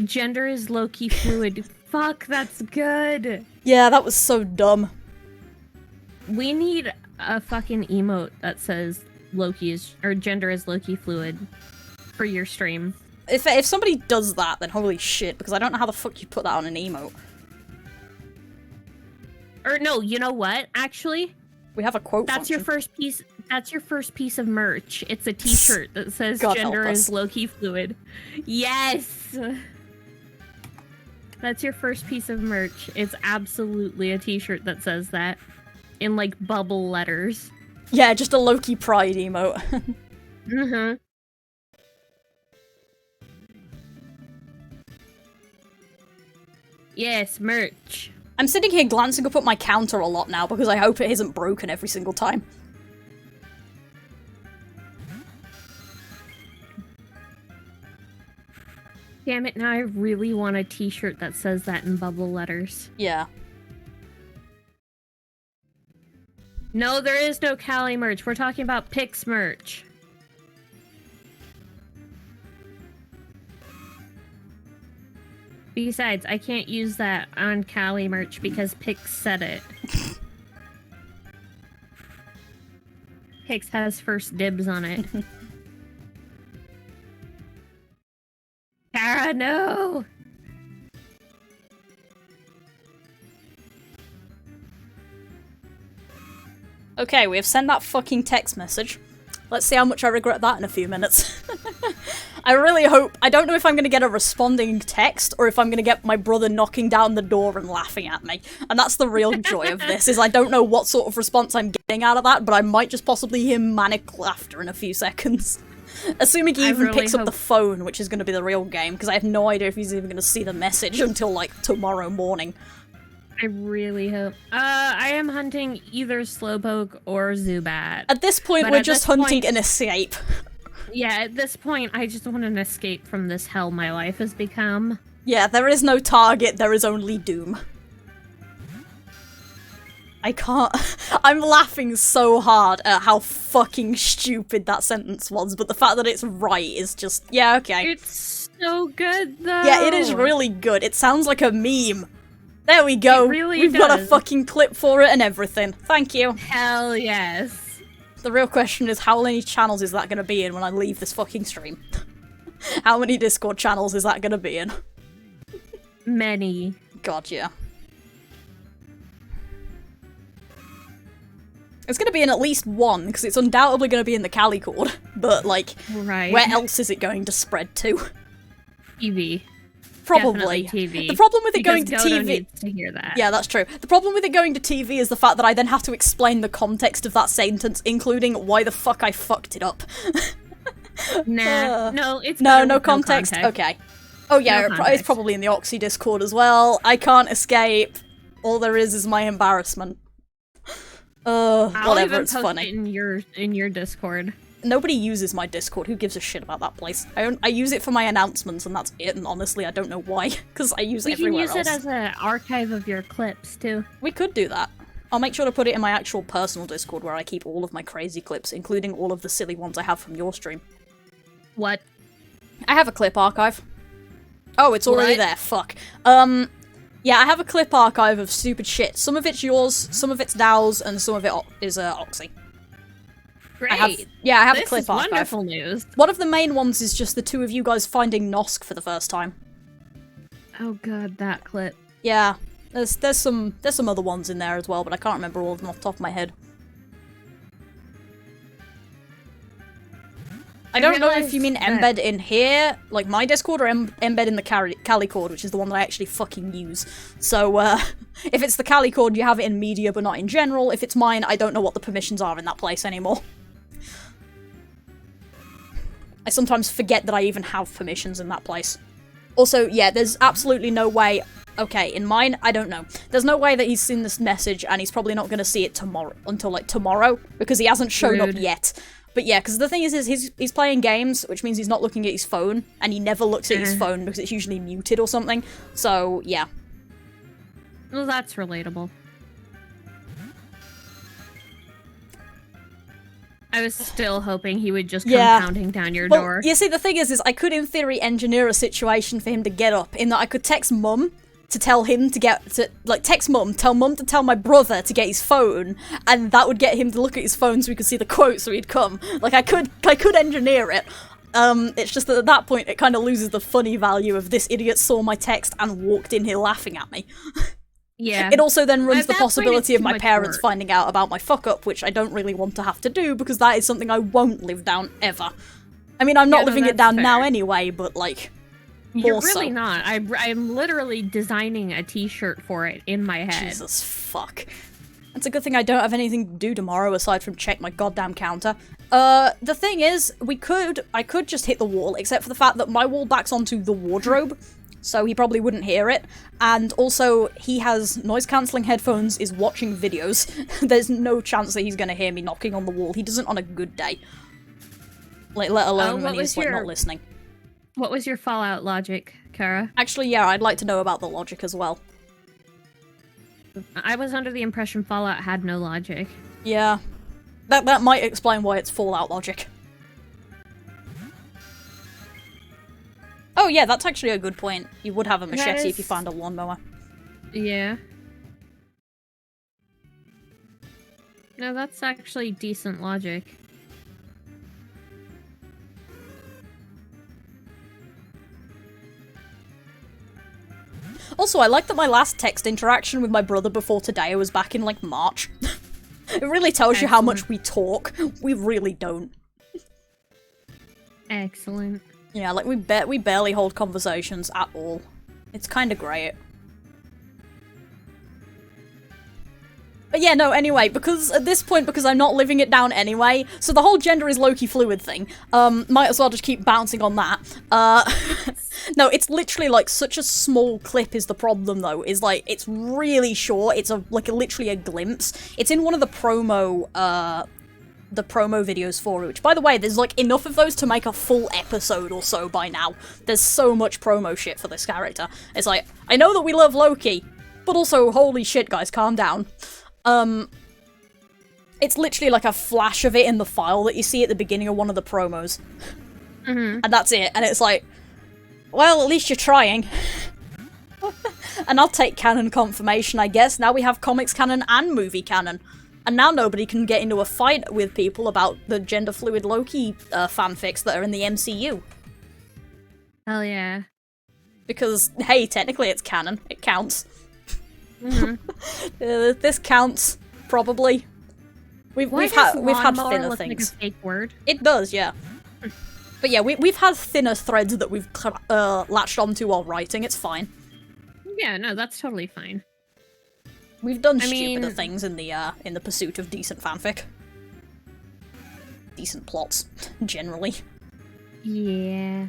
Gender is Loki fluid. Fuck, that's good. Yeah, that was so dumb. We need a fucking emote that says Loki is... or gender is Loki fluid for your stream. If somebody does that, then holy shit, because I don't know how the fuck you put that on an emote. Or no, you know what? Actually, we have a quote function. Your first piece. That's your first piece of merch. It's a T-shirt that says God "Gender help us. is Loki fluid." Yes, that's your first piece of merch. It's absolutely a T-shirt that says that in like bubble letters. Yeah, just a Loki pride emote. Mm-hmm. Yes, merch. I'm sitting here glancing up at my counter a lot now because I hope it isn't broken every single time. Damn it, now I really want a T-shirt that says that in bubble letters. Yeah. No, there is no Kali merch. We're talking about Pix merch. Besides, I can't use that on Kali merch because Pix said it. Pix has first dibs on it. Kara, no! Okay, we have sent that fucking text message. Let's see how much I regret that in a few minutes. I really hope... I don't know if I'm going to get a responding text or if I'm going to get my brother knocking down the door and laughing at me. And that's the real joy of this, is I don't know what sort of response I'm getting out of that, but I might just possibly hear manic laughter in a few seconds. Assuming he even picks up the phone, which is going to be the real game, because I have no idea if he's even going to see the message until, like, tomorrow morning. I really hope. I am hunting either Slowpoke or Zubat. At this point, we're just hunting an escape. Yeah, at this point, I just want an escape from this hell my life has become. Yeah, there is no target, there is only doom. I can't- I'm laughing so hard at how fucking stupid that sentence was, but the fact that it's right is just- yeah, okay. It's so good, though! Yeah, it is really good. It sounds like a meme. There we go. It really We've does. got a fucking clip for it and everything. Thank you. Hell yes. The real question is, how many channels is that going to be in when I leave this fucking stream? How many Discord channels is that going to be in? Many. God, yeah. It's going to be in at least one, because it's undoubtedly going to be in the Calicord. But, like, right. where else is it going to spread to? TV. Probably. TV. The problem with it Because going to Godo TV... needs to hear that. Yeah, that's true. The problem with it going to TV is the fact that I then have to explain the context of that sentence, including why the fuck I fucked it up. Nah, no, it's no context? Okay. Oh yeah, No it's probably in the Oxy Discord as well. I can't escape. All there is my embarrassment. Whatever, it's funny. It in your Discord. Nobody uses my Discord. Who gives a shit about that place? I use it for my announcements, and that's it. And honestly, I don't know why, because I use it everywhere else. We can use it as an archive of your clips too. We could do that. I'll make sure to put it in my actual personal Discord where I keep all of my crazy clips, including all of the silly ones I have from your stream. What? I have a clip archive. Oh, it's already there. Fuck. Yeah, I have a clip archive of stupid shit. Some of it's yours, some of it's Dow's, and some of it is Oxy. Great. I have a clip archive. Wonderful news. One of the main ones is just the two of you guys finding Nosk for the first time. Oh god, that clip. Yeah, there's some other ones in there as well, but I can't remember all of them off the top of my head. I don't know if you mean embed in here, like my Discord, or embed in the KaliCord, which is the one that I actually fucking use. So, if it's the KaliCord, you have it in media, but not in general. If it's mine, I don't know what the permissions are in that place anymore. I sometimes forget that I even have permissions in that place. Also, yeah, there's absolutely no way... Okay, in mine, I don't know. There's no way that he's seen this message, and he's probably not going to see it tomorrow, until, like, tomorrow, because he hasn't shown up yet. But yeah, because the thing is he's playing games, which means he's not looking at his phone, and he never looks at his phone because it's usually muted or something. So, yeah. Well, that's relatable. I was still hoping he would just come pounding down your door. You see, the thing is I could, in theory, engineer a situation for him to get up, in that I could text Mum to tell him to text Mum, tell Mum to tell my brother to get his phone, and that would get him to look at his phone so we could see the quote so he'd come. Like, I could engineer it. It's just that at that point it kind of loses the funny value of this idiot saw my text and walked in here laughing at me. Yeah. It also then runs the possibility of my parents finding out about my fuck-up, which I don't really want to have to do, because that is something I won't live down ever. I mean, I'm not living it down now anyway, but, like, You're really not. I'm literally designing a t-shirt for it in my head. Jesus fuck. It's a good thing I don't have anything to do tomorrow aside from check my goddamn counter. The thing is, I could just hit the wall, except for the fact that my wall backs onto the wardrobe, so he probably wouldn't hear it. And also, he has noise-cancelling headphones, is watching videos. There's no chance that he's gonna hear me knocking on the wall. He doesn't on a good day. Like, let alone when he's, like, not listening. What was your Fallout logic, Kara? Actually, yeah, I'd like to know about the logic as well. I was under the impression Fallout had no logic. Yeah. That might explain why it's Fallout logic. Oh yeah, that's actually a good point. You would have a machete if you found a lawnmower. Yeah. No, that's actually decent logic. Also, I like that my last text interaction with my brother before today was back in, like, March. It really tells you how much we talk. We really don't. Excellent. Yeah, like, we barely hold conversations at all. It's kind of great. But yeah, no, anyway, because at this point, because I'm not living it down anyway, so the whole gender is Loki fluid thing, might as well just keep bouncing on that. No, it's literally, like, such a small clip is the problem, though, is, like, it's really short, it's, literally a glimpse. It's in one of the promo videos for it, which, by the way, there's, like, enough of those to make a full episode or so by now. There's so much promo shit for this character. It's like, I know that we love Loki, but also, holy shit, guys, calm down. It's literally like a flash of it in the file that you see at the beginning of one of the promos. Mm-hmm. And that's it, and it's like, well, at least you're trying. And I'll take canon confirmation, I guess. Now we have comics canon and movie canon. And now nobody can get into a fight with people about the gender-fluid Loki fanfics that are in the MCU. Hell yeah. Because, hey, technically it's canon. It counts. Mm-hmm. This counts, probably. We've had thinner things. Like a fake word? It does, yeah. But yeah, we've had thinner threads that we've latched onto while writing. It's fine. Yeah, no, that's totally fine. We've done stupider things in the pursuit of decent fanfic. Decent plots, generally. Yeah.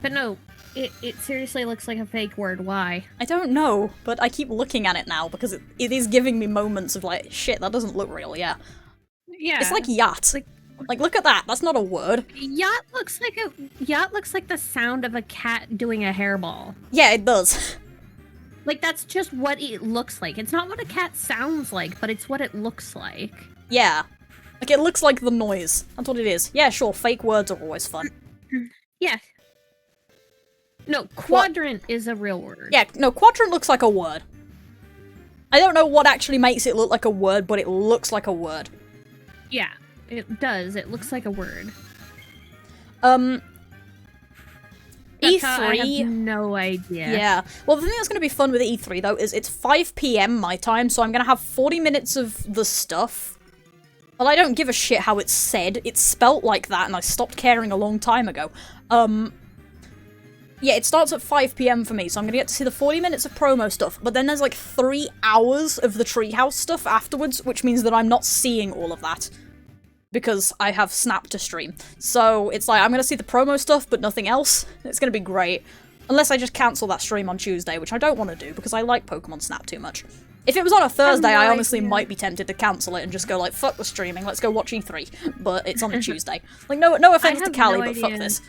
But no, it seriously looks like a fake word. Why? I don't know, but I keep looking at it now because it is giving me moments of like, shit, that doesn't look real, yeah. Yeah. It's like yacht. Like look at that, that's not a word. Yacht looks like the sound of a cat doing a hairball. Yeah, it does. Like, that's just what it looks like. It's not what a cat sounds like, but it's what it looks like. Yeah. Like, it looks like the noise. That's what it is. Yeah, sure, fake words are always fun. Yeah. No, quadrant is a real word. Yeah, no, quadrant looks like a word. I don't know what actually makes it look like a word, but it looks like a word. Yeah, it does. It looks like a word. E3... I have no idea. Yeah. Well, the thing that's going to be fun with E3, though, is it's 5 PM my time, so I'm going to have 40 minutes of the stuff. Well, I don't give a shit how it's said. It's spelt like that, and I stopped caring a long time ago. Yeah, it starts at 5 PM for me, so I'm going to get to see the 40 minutes of promo stuff, but then there's like 3 hours of the treehouse stuff afterwards, which means that I'm not seeing all of that. Because I have Snap to stream. So it's like, I'm gonna see the promo stuff, but nothing else. It's gonna be great. Unless I just cancel that stream on Tuesday, which I don't want to do, because I like Pokemon Snap too much. If it was on a Thursday, I honestly might be tempted to cancel it and just go like, fuck the streaming, let's go watch E3. But it's on a Tuesday. Like, no offense to Kali, but fuck this.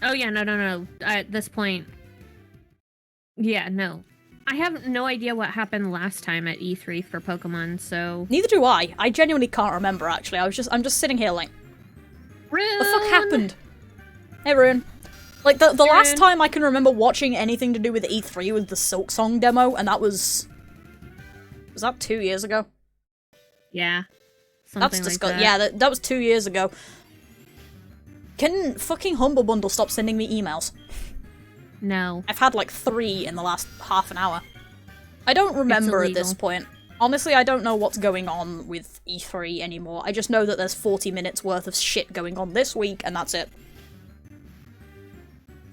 Oh yeah, no. At this point... Yeah, no. I have no idea what happened last time at E3 for Pokemon, so... Neither do I. I genuinely can't remember, actually. I'm just sitting here like... Rune! The fuck happened? Hey, Rune. Like, the last time I can remember watching anything to do with E3 was the Silk Song demo, and that was... Was that 2 years ago? Yeah. That's disgusting. Yeah, that was 2 years ago. Can fucking Humble Bundle stop sending me emails? No. I've had like 3 in the last half an hour. I don't remember at this point. Honestly, I don't know what's going on with E3 anymore. I just know that there's 40 minutes worth of shit going on this week, and that's it.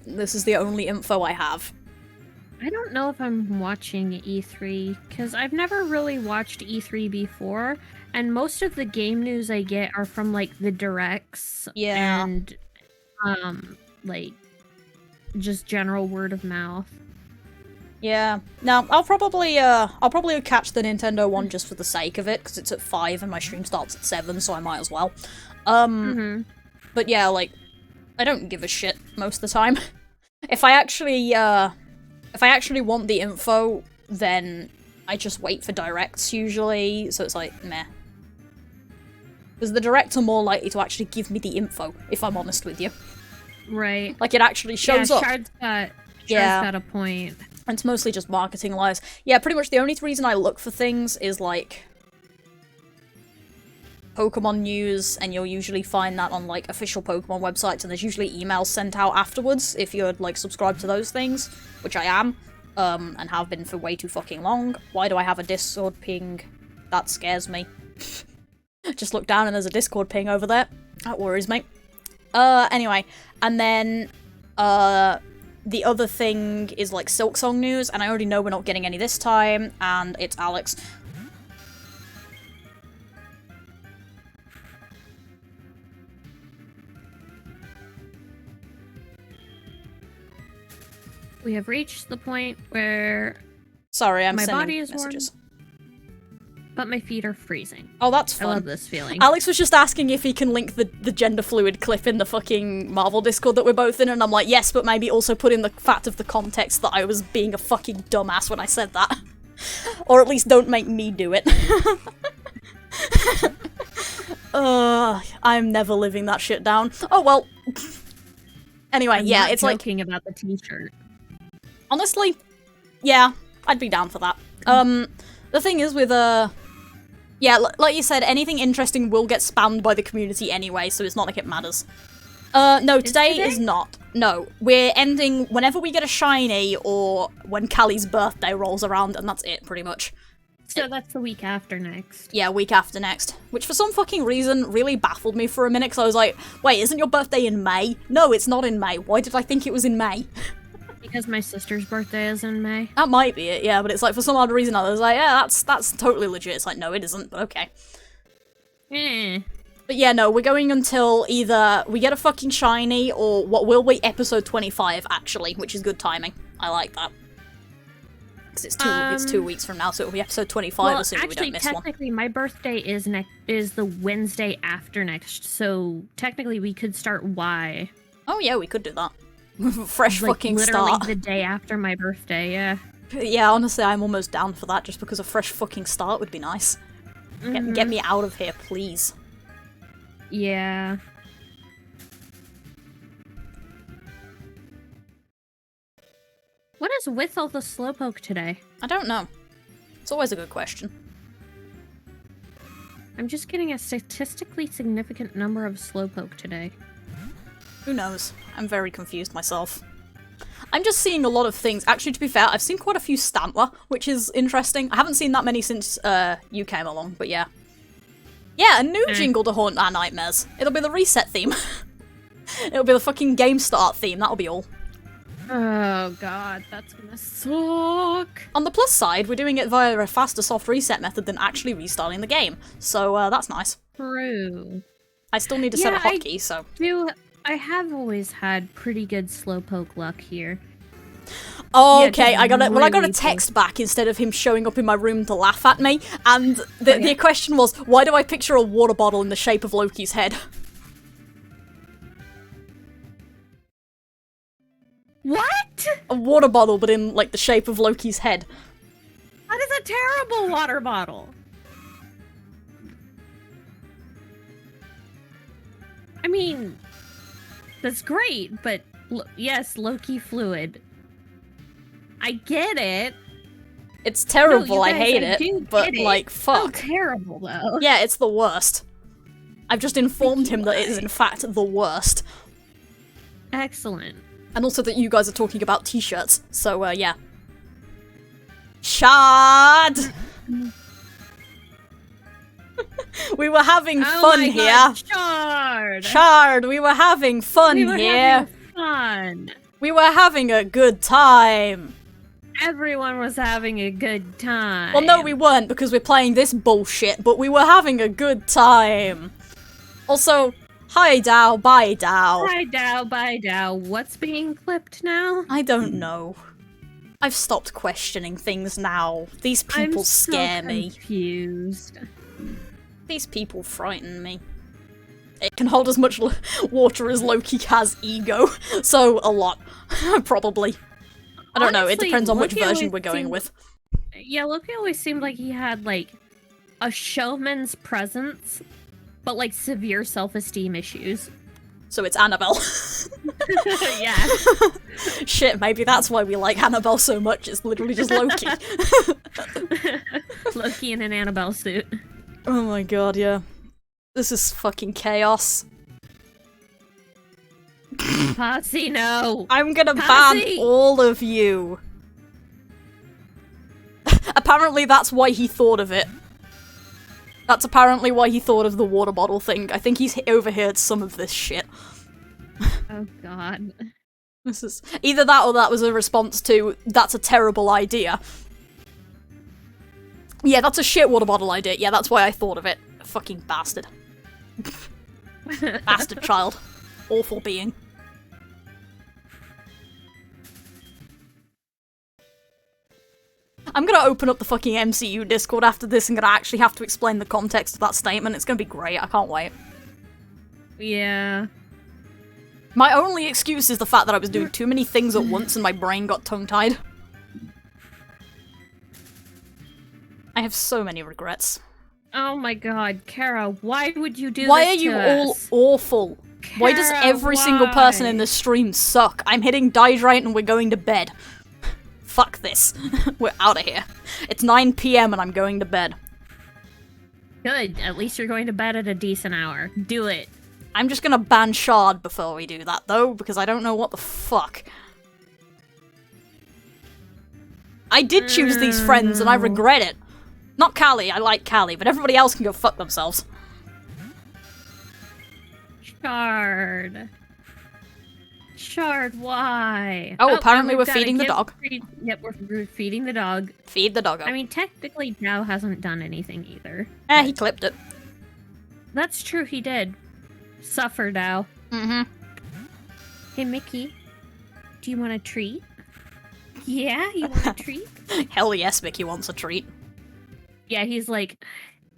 This is the only info I have. I don't know if I'm watching E3, because I've never really watched E3 before, and most of the game news I get are from, like, the directs. Yeah. And, like... just general word of mouth. Yeah. Now, I'll probably catch the Nintendo one just for the sake of it, because it's at 5 and my stream starts at 7, so I might as well. But yeah, like, I don't give a shit most of the time. If I actually want the info, then I just wait for directs, usually, so it's like, meh. Because the directs are more likely to actually give me the info, if I'm honest with you. Right. Like, it actually shows up. Shard's got a point. And it's mostly just marketing lies. Yeah, pretty much the only reason I look for things is, like, Pokemon news, and you'll usually find that on, like, official Pokemon websites, and there's usually emails sent out afterwards if you're, like, subscribed to those things, which I am, and have been for way too fucking long. Why do I have a Discord ping? That scares me. Just look down and there's a Discord ping over there. That worries me. Anyway, and then, the other thing is, like, Silk Song news, and I already know we're not getting any this time, and it's Alex. We have reached the point where... Sorry, I'm my sending body is messages. Warm, but my feet are freezing. Oh, that's fun. I love this feeling. Alex was just asking if he can link the gender fluid clip in the fucking Marvel Discord that we're both in, and I'm like, yes, but maybe also put in the fact of the context that I was being a fucking dumbass when I said that. Or at least don't make me do it. I'm never living that shit down. Oh, well. Anyway, I'm yeah, not it's like... joking about the t-shirt. Honestly, yeah, I'd be down for that. The thing is with, yeah, like you said, anything interesting will get spammed by the community anyway, so it's not like it matters. No, today is not. No, we're ending whenever we get a shiny or when Kali's birthday rolls around, and that's it, pretty much. So that's the week after next. Yeah, week after next. Which for some fucking reason really baffled me for a minute, because I was like, wait, isn't your birthday in May? No, it's not in May. Why did I think it was in May? Because my sister's birthday is in May. That might be it, yeah, but it's like, for some odd reason I was like, yeah, that's totally legit. It's like, no, it isn't, but okay. But yeah, no, we're going until either we get a fucking shiny, or what will be episode 25, actually, which is good timing. I like that. Because it's 2 weeks from now, so it'll be episode 25 as soon as we don't miss one. Technically, my birthday is the Wednesday after next, so technically we could start Y. Oh yeah, we could do that. Fresh like, fucking literally start. the day after my birthday, yeah. Yeah, honestly, I'm almost down for that, just because a fresh fucking start would be nice. Get me out of here, please. Yeah. What is with all the slowpoke today? I don't know. It's always a good question. I'm just getting a statistically significant number of slowpoke today. Who knows? I'm very confused myself. I'm just seeing a lot of things. Actually, to be fair, I've seen quite a few Stantler, which is interesting. I haven't seen that many since you came along, but yeah. Yeah, a new jingle to haunt our nightmares. It'll be the reset theme. It'll be the fucking game start theme, that'll be all. Oh god, that's gonna suck. On the plus side, we're doing it via a faster soft reset method than actually restarting the game, so that's nice. True. I still need to set a hotkey, so... I have always had pretty good slowpoke luck here. Oh, Yeah, okay, I got a really text back instead of him showing up in my room to laugh at me, and the question was, why do I picture a water bottle in the shape of Loki's head? What? A water bottle, but in, like, the shape of Loki's head. That is a terrible water bottle. I mean, that's great, but yes, Loki fluid. I get it. It's terrible, No, I you guys, hate I do it, but, get it. like, It's fuck. so terrible, though. Yeah, it's the worst. I've just informed him that it is, in fact, the worst. Excellent. And also that you guys are talking about t-shirts, so, yeah. Shard! We were having fun my here. God, Shard! Shard, we were having fun We were here. having fun. We were having a good time. Everyone was having a good time. Well, no, we weren't, because we're playing this bullshit, but we were having a good time. Also, hi Dow, bye Dow. Hi, Dow, bye, Dow. What's being clipped now? I don't know. I've stopped questioning things now. These people scare me. I'm so confused. These people frighten me. It can hold as much water as Loki has ego, so a lot, probably. I don't know, it Honestly, depends on which Loki version always we're going seemed- with. Yeah, Loki always seemed like he had, like, a showman's presence, but, like, severe self-esteem issues. So it's Annabelle. Yeah. Shit, maybe that's why we like Annabelle so much, it's literally just Loki. Loki in an Annabelle suit. Oh my god, yeah. This is fucking chaos. Potsy, no! I'm gonna Posse! ban all of you. Apparently that's why he thought of it. That's apparently why he thought of the water bottle thing. I think he's overheard some of this shit. Oh god. This is either that or that was a response to, that's a terrible idea. Yeah, that's a shit water bottle idea. Yeah, that's why I thought of it. Fucking bastard. Bastard child. Awful being. I'm gonna open up the fucking MCU Discord after this and gonna actually have to explain the context of that statement. It's gonna be great. I can't wait. Yeah. My only excuse is the fact that I was doing too many things at once and my brain got tongue-tied. I have so many regrets. Oh my god, Kara, why would you do Why this are you to all us? awful? Why does Kara, every single person why? in this stream suck? I'm hitting Dihydrate and we're going to bed. Fuck this. We're out of here. It's 9 PM and I'm going to bed. Good, at least you're going to bed at a decent hour. Do it. I'm just gonna ban Shard before we do that, though, because I don't know what the fuck. I did choose these friends and I regret it. Not Kali, I like Kali, but everybody else can go fuck themselves. Shard. Shard, why? Oh, apparently and we're we've got feeding the a dog. Yep, we're feeding the dog. Feed the doggo. I mean, technically, Dow hasn't done anything either. He clipped it. That's true, he did. Suffer, Dow. Mm-hmm. Hey, Mickey. Do you want a treat? Yeah, you want a treat? Hell yes, Mickey wants a treat. Yeah, he's like...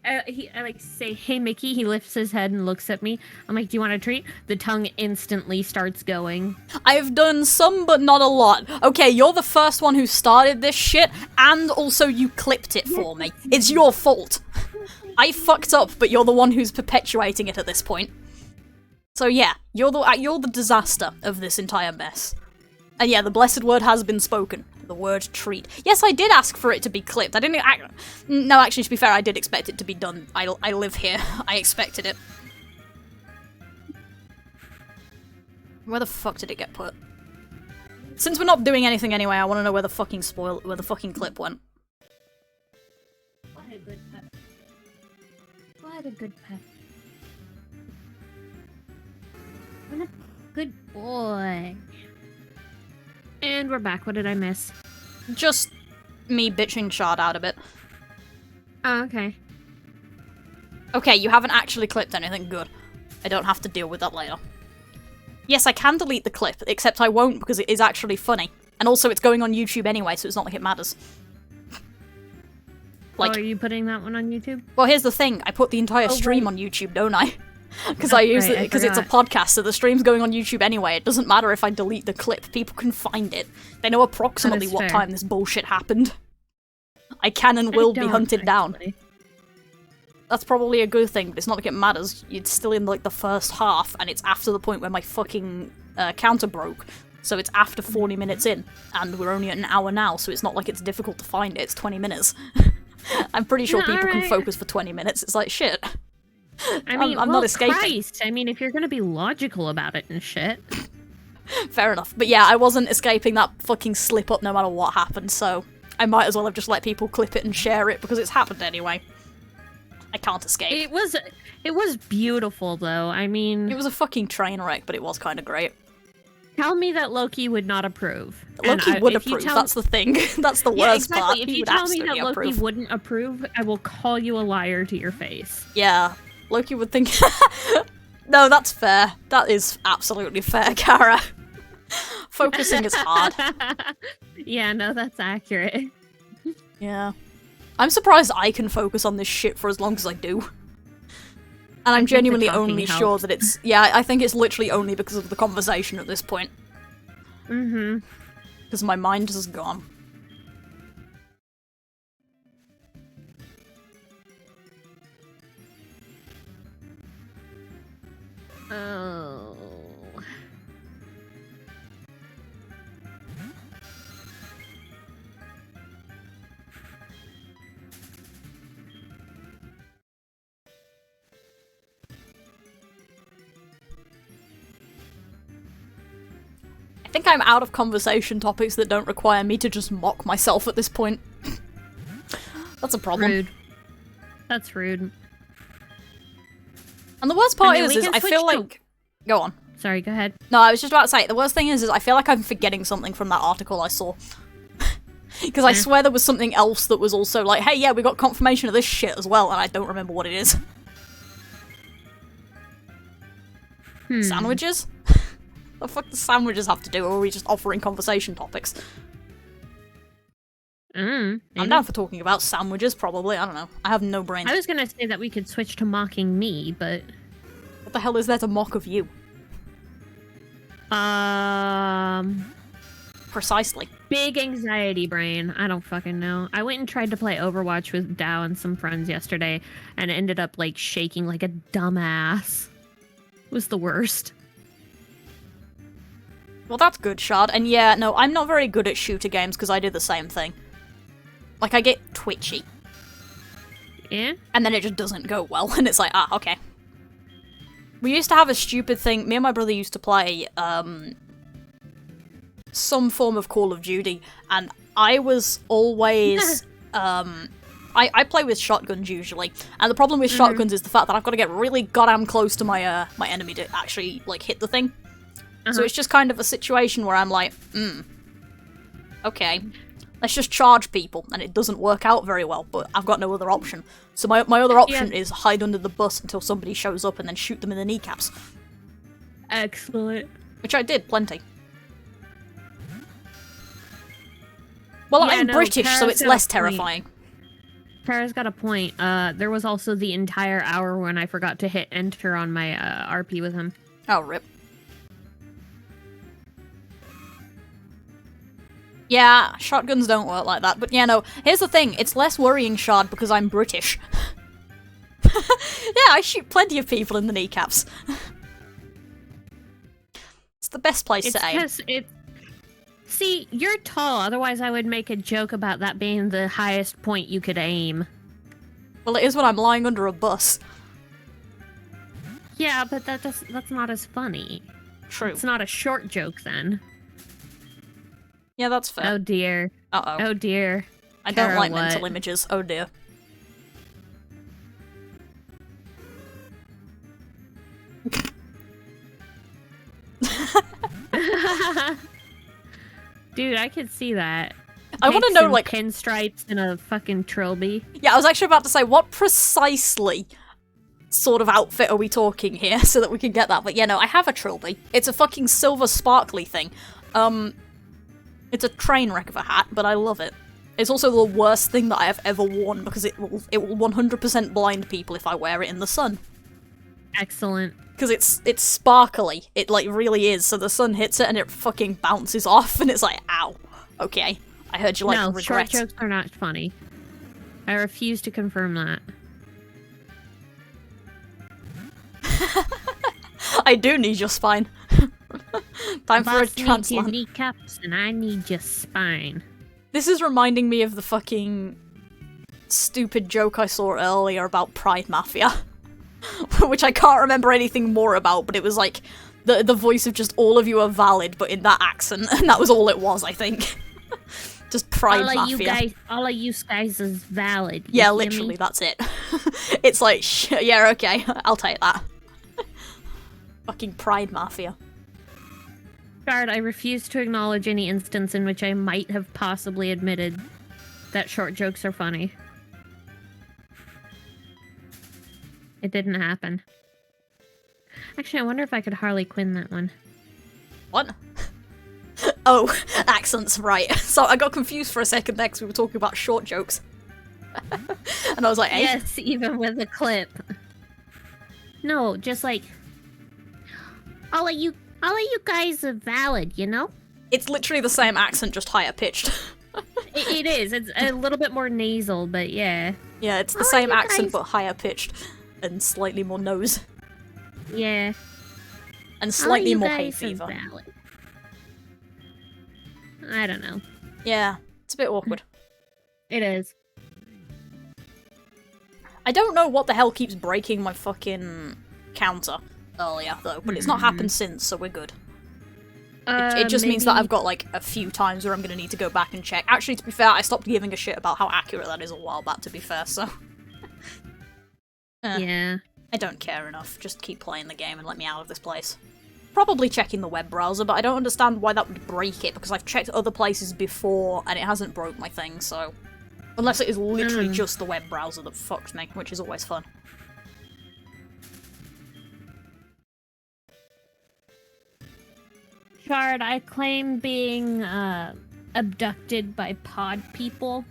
I like say, hey, Mickey. He lifts his head and looks at me. I'm like, do you want a treat? The tongue instantly starts going. I've done some, but not a lot. Okay, you're the first one who started this shit, and also you clipped it for me. It's your fault. I fucked up, but you're the one who's perpetuating it at this point. So yeah, you're the disaster of this entire mess. And yeah, the blessed word has been spoken. The word treat. Yes, I did ask for it to be clipped. I didn't... No, actually, to be fair, I did expect it to be done. I live here. I expected it. Where the fuck did it get put? Since we're not doing anything anyway, I want to know where the fucking clip went. What a good pet. What a good pet. What a good boy. And we're back. What did I miss? Just me bitching Shard out a bit. Oh, okay. Okay, you haven't actually clipped anything good. I don't have to deal with that later. Yes, I can delete the clip, except I won't because it is actually funny. And also it's going on YouTube anyway, so it's not like it matters. Like, oh, are you putting that one on YouTube? Well, here's the thing. I put the entire stream on YouTube, don't I? Because I use it because it's a podcast, so the stream's going on YouTube anyway. It doesn't matter if I delete the clip. People can find it. They know approximately what time this bullshit happened. I can and will be hunted down. That's probably a good thing, but it's not like it matters. It's still in like the first half, and it's after the point where my fucking counter broke. So it's after 40 minutes in, and we're only at an hour now, so it's not like it's difficult to find it. It's 20 minutes. I'm pretty sure people can focus for 20 minutes. It's like, shit. I mean, I'm not escaping. Christ. I mean, if you're gonna be logical about it and shit. Fair enough. But yeah, I wasn't escaping that fucking slip up no matter what happened, so I might as well have just let people clip it and share it because it's happened anyway. I can't escape. It was beautiful though. I mean, it was a fucking train wreck, but it was kind of great. Tell me that Loki would not approve. Loki would approve. That's the thing. That's the worst part. If you tell me that Loki wouldn't approve, I will call you a liar to your face. Yeah. Loki would think... No, that's fair. That is absolutely fair, Kara. Focusing is hard. Yeah, no, that's accurate. Yeah. I'm surprised I can focus on this shit for as long as I do. And I'm genuinely only sure that it's... Yeah, I think it's literally only because of the conversation at this point. Mm-hmm. Because my mind is gone. Oh. I think I'm out of conversation topics that don't require me to just mock myself at this point. That's a problem. Rude. That's rude. And the worst part is I feel like... Go on. Sorry, go ahead. No, I was just about to say, the worst thing is I feel like I'm forgetting something from that article I saw. Because I swear there was something else that was also like, hey, yeah, we got confirmation of this shit as well, and I don't remember what it is. Sandwiches? The fuck do sandwiches have to do, or are we just offering conversation topics? I'm down for talking about sandwiches, probably. I don't know. I have no brains. I was gonna say that we could switch to mocking me, but... What the hell is there to mock of you? Precisely. Big anxiety brain. I don't fucking know. I went and tried to play Overwatch with Dow and some friends yesterday, and ended up, like, shaking like a dumbass. It was the worst. Well, that's good, Shard. And yeah, no, I'm not very good at shooter games because I do the same thing. Like, I get twitchy. Yeah? And then it just doesn't go well, and it's like, ah, okay. We used to have a stupid thing. Me and my brother used to play, some form of Call of Duty, and I was always, I play with shotguns usually, and the problem with shotguns is the fact that I've got to get really goddamn close to my my enemy to actually like hit the thing. So it's just kind of a situation where I'm like, okay, let's just charge people, and it doesn't work out very well, but I've got no other option. So my other option is hide under the bus until somebody shows up and then shoot them in the kneecaps. Excellent. Which I did plenty. Well, Yeah, I'm no, British, so Kara's it's got a less point. terrifying. Kara's got a point. There was also the entire hour when I forgot to hit enter on my RP with him. Oh, rip. Yeah, shotguns don't work like that, but yeah, no, here's the thing, it's less worrying, Shard, because I'm British. Yeah, I shoot plenty of people in the kneecaps. It's the best place to aim. See, you're tall, otherwise I would make a joke about that being the highest point you could aim. Well, it is when I'm lying under a bus. Yeah, but that's not as funny. True. It's not a short joke then. Yeah, that's fair. Oh dear. Uh-oh. Oh dear. I don't Kara, like what? mental images. Oh dear. Dude, I could see that. I want to Pics know, and like... pinstripes and a fucking trilby. Yeah, I was actually about to say, what precisely sort of outfit are we talking here so that we can get that? But yeah, no, I have a trilby. It's a fucking silver sparkly thing. It's a train wreck of a hat, but I love it. It's also the worst thing that I have ever worn because it will 100% blind people if I wear it in the sun. Excellent. Because it's sparkly. It, like, really is. So the sun hits it and it fucking bounces off and it's like, ow. Okay. I heard you like no, regret. short jokes are not funny. I refuse to confirm that. I do need your spine. Time for a Boss needs your transplant. kneecaps and I need your spine. This is reminding me of the fucking stupid joke I saw earlier about Pride Mafia. Which I can't remember anything more about, but it was like the voice of just all of you are valid, but in that accent, and that was all it was, I think. Just Pride Mafia. All of you guys is valid. You Yeah, hear literally, me? that's it. It's like, yeah, okay, I'll take that. Fucking Pride Mafia. Guard, I refuse to acknowledge any instance in which I might have possibly admitted that short jokes are funny. It didn't happen. Actually, I wonder if I could Harley Quinn that one. What? Oh, accents, right. So I got confused for a second there because we were talking about short jokes. And I was like, hey? Yes, even with the clip. No, just like all of you guys are valid, you know? It's literally the same accent, just higher pitched. It is. It's a little bit more nasal, but yeah. Yeah, it's the All same you accent guys- but higher pitched. And slightly more nose. Yeah. And slightly All more you hay guys are fever. valid. I don't know. Yeah, it's a bit awkward. It is. I don't know what the hell keeps breaking my fucking counter earlier, though, but it's not happened since, so we're good. It just means that I've got, like, a few times where I'm gonna need to go back and check. Actually, to be fair, I stopped giving a shit about how accurate that is a while back, to be fair, so... Yeah. I don't care enough. Just keep playing the game and let me out of this place. Probably checking the web browser, but I don't understand why that would break it, because I've checked other places before, and it hasn't broke my thing, so... Unless it is literally just the web browser that fucks me, which is always fun. Shard, I claim being abducted by pod people.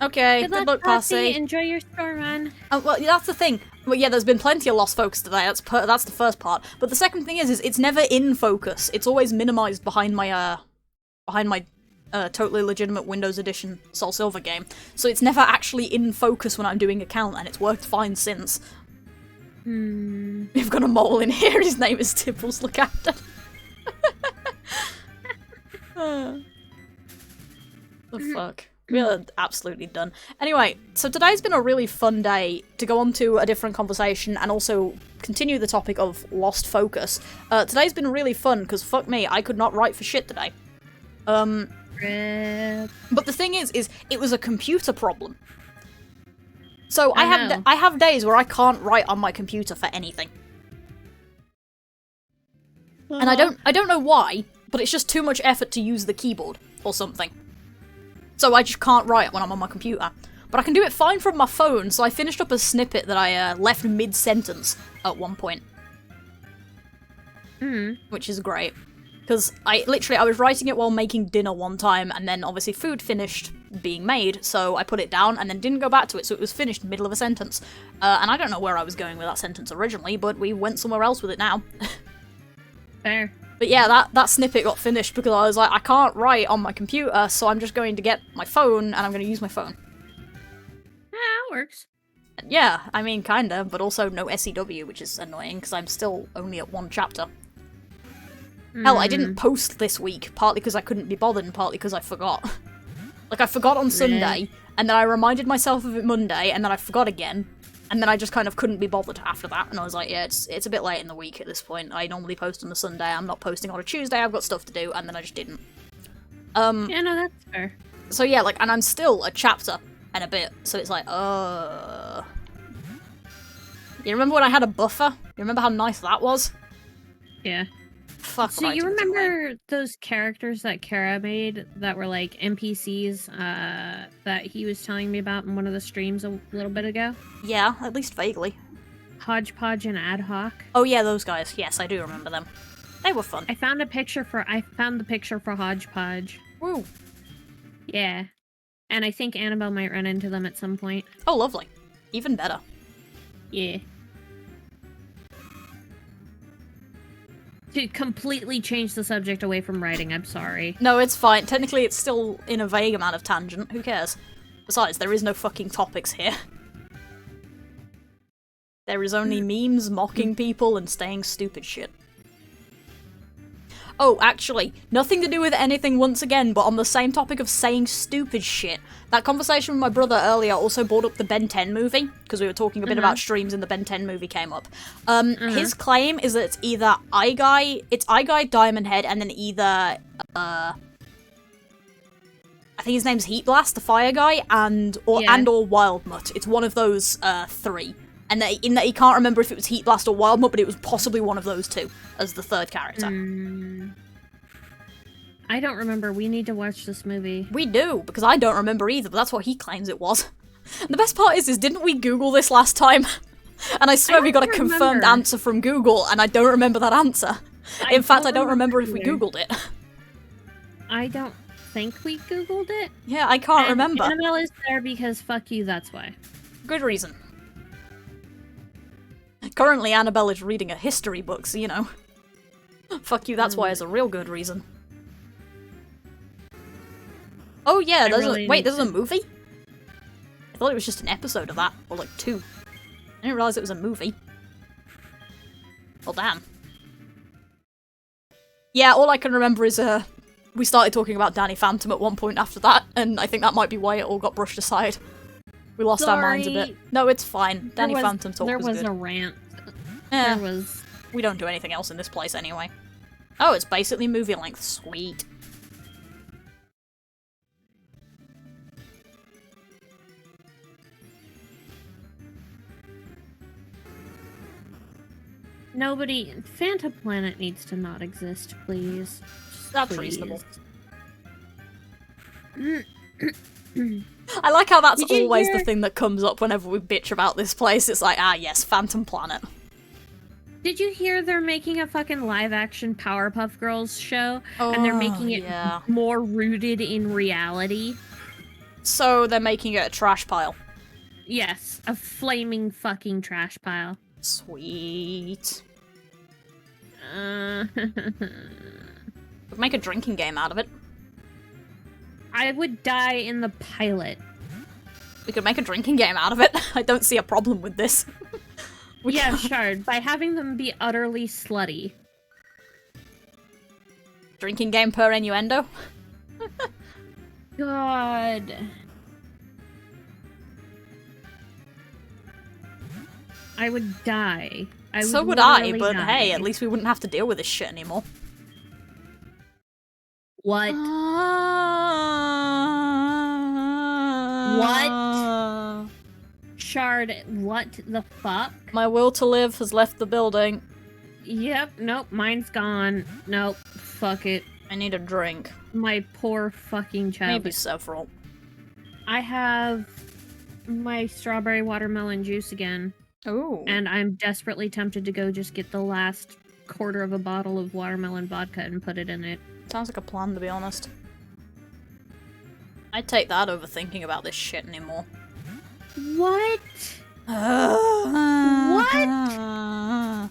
Okay, good luck, Posse. Enjoy your store, man. Oh, well, that's the thing. Well, yeah, there's been plenty of lost focus today. That's the first part. But the second thing is it's never in focus. It's always minimized behind my totally legitimate Windows Edition SoulSilver game. So it's never actually in focus when I'm doing a count, and it's worked fine since. We've got a mole in here. His name is Tipples. Look after. The fuck. We are absolutely done. Anyway, so today's been a really fun day to go on to a different conversation and also continue the topic of lost focus. Today's been really fun because fuck me, I could not write for shit today. Rip. But the thing is it was a computer problem. So I know. have days where I can't write on my computer for anything. And I don't know why, but it's just too much effort to use the keyboard or something. So I just can't write when I'm on my computer. But I can do it fine from my phone, so I finished up a snippet that I left mid-sentence at one point. Which is great. Because I was writing it while making dinner one time, and then obviously food finished being made, so I put it down and then didn't go back to it, so it was finished middle of a sentence. And I don't know where I was going with that sentence originally, but we went somewhere else with it now. Fair. But yeah, that snippet got finished because I was like, I can't write on my computer, so I'm just going to get my phone, and I'm going to use my phone. Yeah, it works. And yeah, I mean, kinda, but also no SEW, which is annoying, because I'm still only at one chapter. Hell, I didn't post this week, partly because I couldn't be bothered, and partly because I forgot. Like, I forgot on Sunday, and then I reminded myself of it Monday, and then I forgot again, and then I just kind of couldn't be bothered after that, and I was like, yeah, it's a bit late in the week at this point. I normally post on a Sunday, I'm not posting on a Tuesday, I've got stuff to do, and then I just didn't. Yeah, no, that's fair. So yeah, like, and I'm still a chapter and a bit, so it's like, You remember when I had a buffer? You remember how nice that was? Yeah. Fuck. So you remember those characters that Kara made that were like NPCs that he was telling me about in one of the streams a little bit ago? Yeah, at least vaguely. Hodgepodge and Ad Hoc. Oh yeah, those guys. Yes, I do remember them. They were fun. I found the picture for Hodgepodge. Woo. Yeah. And I think Annabelle might run into them at some point. Oh, lovely. Even better. Yeah. To completely change the subject away from writing, I'm sorry. No, it's fine. Technically, it's still in a vague amount of tangent. Who cares? Besides, there is no fucking topics here. There is only memes mocking people and saying stupid shit. Oh, actually, nothing to do with anything once again, but on the same topic of saying stupid shit. That conversation with my brother earlier also brought up the Ben 10 movie, because we were talking a bit about streams and the Ben 10 movie came up. His claim is that it's either iGuy, Diamond Head, and then either, I think his name's Heat Blast, the fire guy, or Wild Mutt. It's one of those, three. And in that he can't remember if it was Heat Blast or Wild Mutt, but it was possibly one of those two as the third character. I don't remember. We need to watch this movie. We do, because I don't remember either, but that's what he claims it was. And the best part is didn't we Google this last time? And I swear we got a confirmed answer from Google, and I don't remember that answer. In fact, I don't remember if we Googled it. I don't think we Googled it. Yeah, I can't remember. Annabelle is there because fuck you, that's why. Good reason. Currently, Annabelle is reading a history book, so you know. Fuck you, that's why is a real good reason. Oh yeah, there's a movie? I thought it was just an episode of that, or like 2. I didn't realize it was a movie. Well, damn. Yeah, all I can remember is, we started talking about Danny Phantom at one point after that, and I think that might be why it all got brushed aside. We lost our minds a bit. No, it's fine. Danny Phantom talk was good. There was a rant. Eh, there was... We don't do anything else in this place anyway. Oh, it's basically movie length. Sweet. Nobody... Phantom Planet needs to not exist, please. That's reasonable. I like how that's always the thing that comes up whenever we bitch about this place. It's like, ah yes, Phantom Planet. Did you hear they're making a fucking live-action Powerpuff Girls show? And they're making it more rooted in reality? So they're making it a trash pile? Yes, a flaming fucking trash pile. Sweet. Make a drinking game out of it. I would die in the pilot. We could make a drinking game out of it. I don't see a problem with this. Yeah, sure. By having them be utterly slutty. Drinking game per innuendo? God. I would die. So would I, but hey, at least we wouldn't have to deal with this shit anymore. What? What? Shard, what the fuck? My will to live has left the building. Yep, nope, mine's gone. Nope, fuck it. I need a drink. My poor fucking child. Maybe several. I have my strawberry watermelon juice again. Ooh. And I'm desperately tempted to go just get the last quarter of a bottle of watermelon vodka and put it in it. Sounds like a plan, to be honest. I'd take that over thinking about this shit anymore. What? What?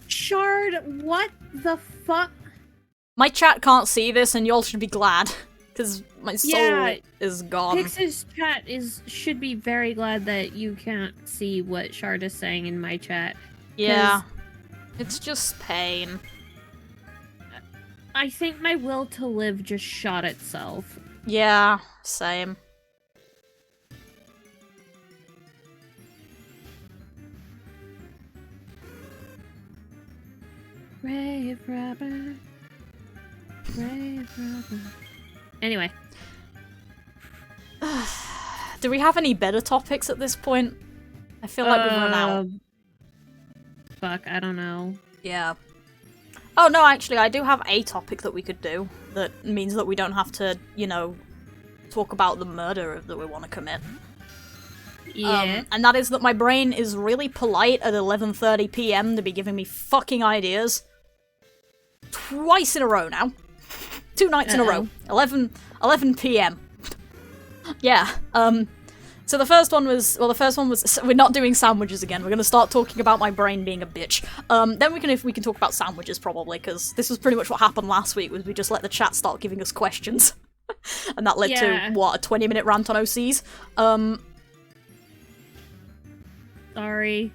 Shard, what the fuck? My chat can't see this, and y'all should be glad, because my soul is gone. Pix's chat should be very glad that you can't see what Shard is saying in my chat. Yeah. It's just pain. I think my will to live just shot itself. Yeah, same. Rave rubber. Rave rubber. Anyway. Do we have any better topics at this point? I feel like we've run out. Fuck, I don't know. Yeah. Oh no, actually, I do have a topic that we could do that means that we don't have to, you know, talk about the murder that we want to commit. Yeah. And that is that my brain is really polite at 11:30 PM to be giving me fucking ideas. Twice in a row now. 2 nights in a row. 11 PM. Yeah. So the first one was, we're not doing sandwiches again. We're gonna start talking about my brain being a bitch. Then we can talk about sandwiches probably, because this was pretty much what happened last week, was we just let the chat start giving us questions. And that led to, what, a 20-minute rant on OCs? Sorry.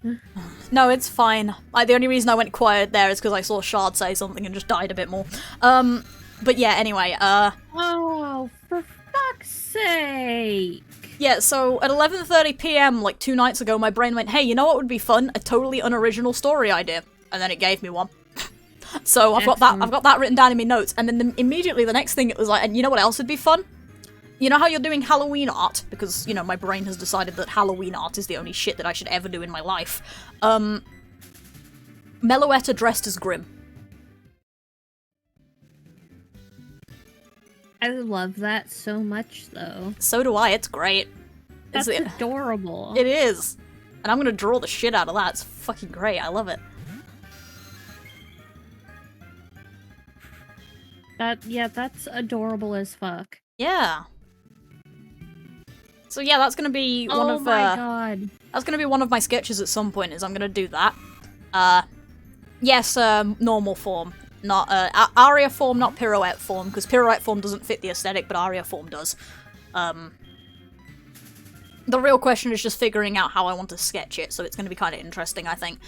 No, it's fine. The only reason I went quiet there is because I saw Shard say something and just died a bit more. But yeah, anyway, Oh, for fuck's sake! Yeah, so at 11:30 PM, like 2 nights ago, my brain went, hey, you know what would be fun? A totally unoriginal story idea. And then it gave me one. So I've got that written down in my notes, and then immediately the next thing it was like, and you know what else would be fun? You know how you're doing Halloween art? Because, you know, my brain has decided that Halloween art is the only shit that I should ever do in my life. Meloetta dressed as Grimm. I love that so much, though. So do I, it's great. That's adorable. It is. And I'm gonna draw the shit out of that, it's fucking great, I love it. That's adorable as fuck. Yeah. So yeah, that's gonna be one of my god. That's gonna be one of my sketches at some point, is I'm gonna do that. Yes, normal form. Not, aria form, not pirouette form, because pirouette form doesn't fit the aesthetic, but aria form does. The real question is just figuring out how I want to sketch it, so it's gonna be kind of interesting, I think.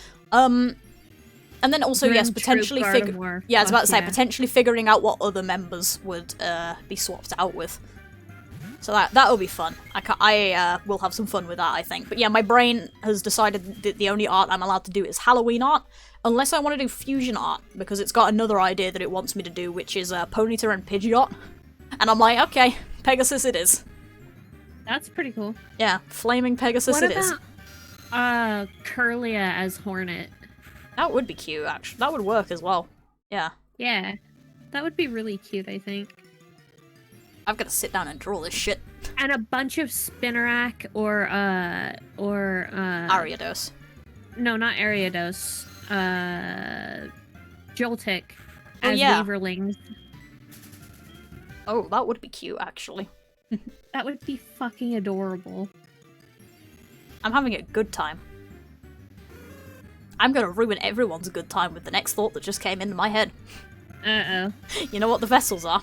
And then also, yes, potentially I was about to say, potentially figuring out what other members would, be swapped out with. So that'll be fun. I will have some fun with that, I think. But yeah, my brain has decided that the only art I'm allowed to do is Halloween art, unless I want to do fusion art, because it's got another idea that it wants me to do, which is Ponyta and Pidgeot. And I'm like, okay, Pegasus it is. That's pretty cool. Yeah, Flaming Pegasus it is. What about Curlia as Hornet? That would be cute, actually. That would work as well. Yeah. Yeah. That would be really cute, I think. I've got to sit down and draw this shit. And a bunch of Spinarak or Ariados. No, not Ariados. Joltik as Weaverlings. Oh, that would be cute, actually. That would be fucking adorable. I'm having a good time. I'm gonna ruin everyone's good time with the next thought that just came into my head. Uh-oh. You know what the vessels are?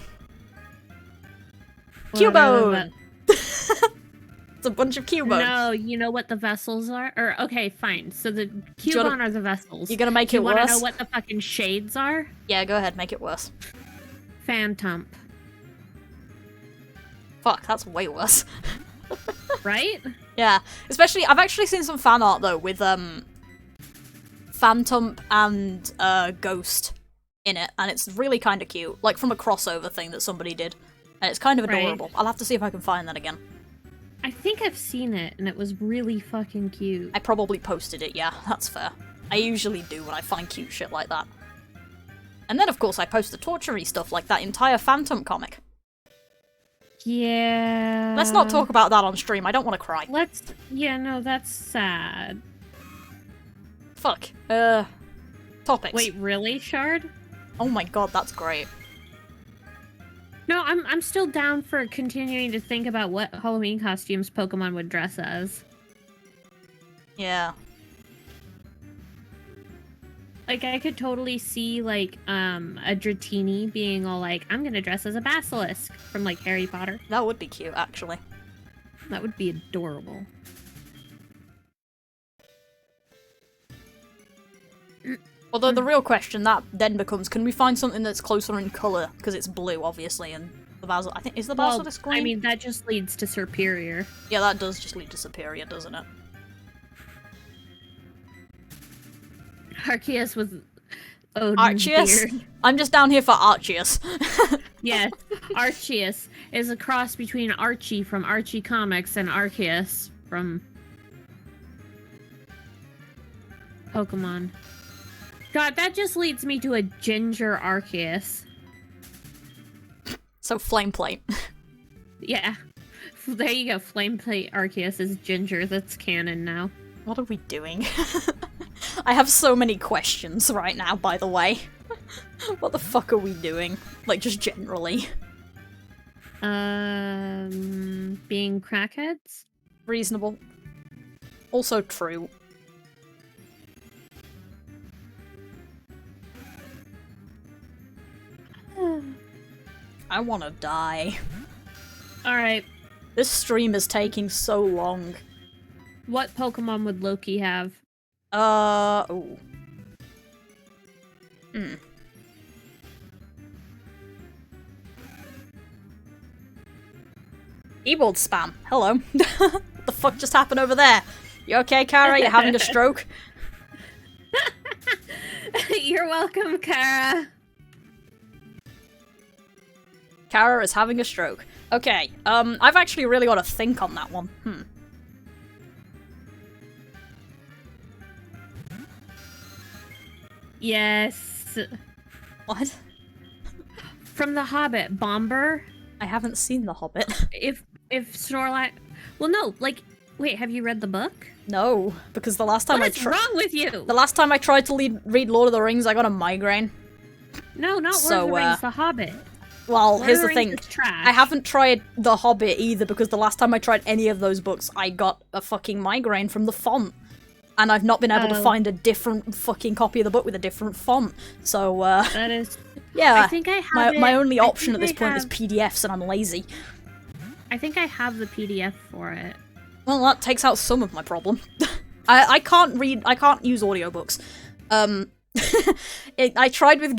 Cubone! It's a bunch of Cubones. No, you know what the vessels are? Or, okay, fine. So the Cubone are the vessels. You're gonna make it worse? You wanna know what the fucking shades are? Yeah, go ahead, make it worse. Phantom. Fuck, that's way worse. Right? Yeah. Especially, I've actually seen some fan art, though, with, Phantom and, Ghost in it, and it's really kind of cute. Like, from a crossover thing that somebody did. And it's kind of adorable. Right. I'll have to see if I can find that again. I think I've seen it, and it was really fucking cute. I probably posted it, yeah, that's fair. I usually do when I find cute shit like that. And then, of course, I post the torture-y stuff like that entire Phantom comic. Yeah. Let's not talk about that on stream, I don't want to cry. Yeah, no, that's sad. Fuck. Topics. Wait, really, Shard? Oh my god, that's great. No, I'm still down for continuing to think about what Halloween costumes Pokemon would dress as. Yeah. Like, I could totally see, like, a Dratini being all like, I'm gonna dress as a basilisk from, like, Harry Potter. That would be cute, actually. That would be adorable. Although the real question that then becomes, can we find something that's closer in colour? Because it's blue, obviously, and the basilisk... I think, is the basilisk green? I mean, that just leads to Superior. Yeah, that does just lead to Superior, doesn't it? Arceus with Odin's Arceus? beard. I'm just down here for Arceus. Yes, Arceus is a cross between Archie from Archie Comics and Arceus from Pokemon. God, that just leads me to a ginger Arceus. So, Flame Plate. Yeah. There you go, Flameplate Arceus is ginger. That's canon now. What are we doing? I have so many questions right now, by the way. What the fuck are we doing? Like, just generally. Being crackheads? Reasonable. Also true. I wanna die. Alright, This stream is taking so long. what Pokemon would Loki have? Oh. Keyboard spam. Hello. What the fuck just happened over there? You okay, Kara? You having a stroke? You're welcome, Kara. Kara is having a stroke. Okay, I've actually really got to think on that one. Yes. What? From The Hobbit, Bomber. I haven't seen The Hobbit. If Snorlax... Well, no, like... Wait, have you read the book? No, because the last time What is wrong with you? The last time I tried to read Lord of the Rings, I got a migraine. No, not So, Lord of the Rings, The Hobbit. Well, Lord here's of the the thing. Rings is trash. I haven't tried The Hobbit either, because the last time I tried any of those books, I got a fucking migraine from the font. And I've not been able to find a different fucking copy of the book with a different font. So, That is... yeah, I think I have my it. only I option at think this point is PDFs, and I'm lazy. I think I have the PDF for it. Well, that takes out some of my problem. I can't use audiobooks. I tried with,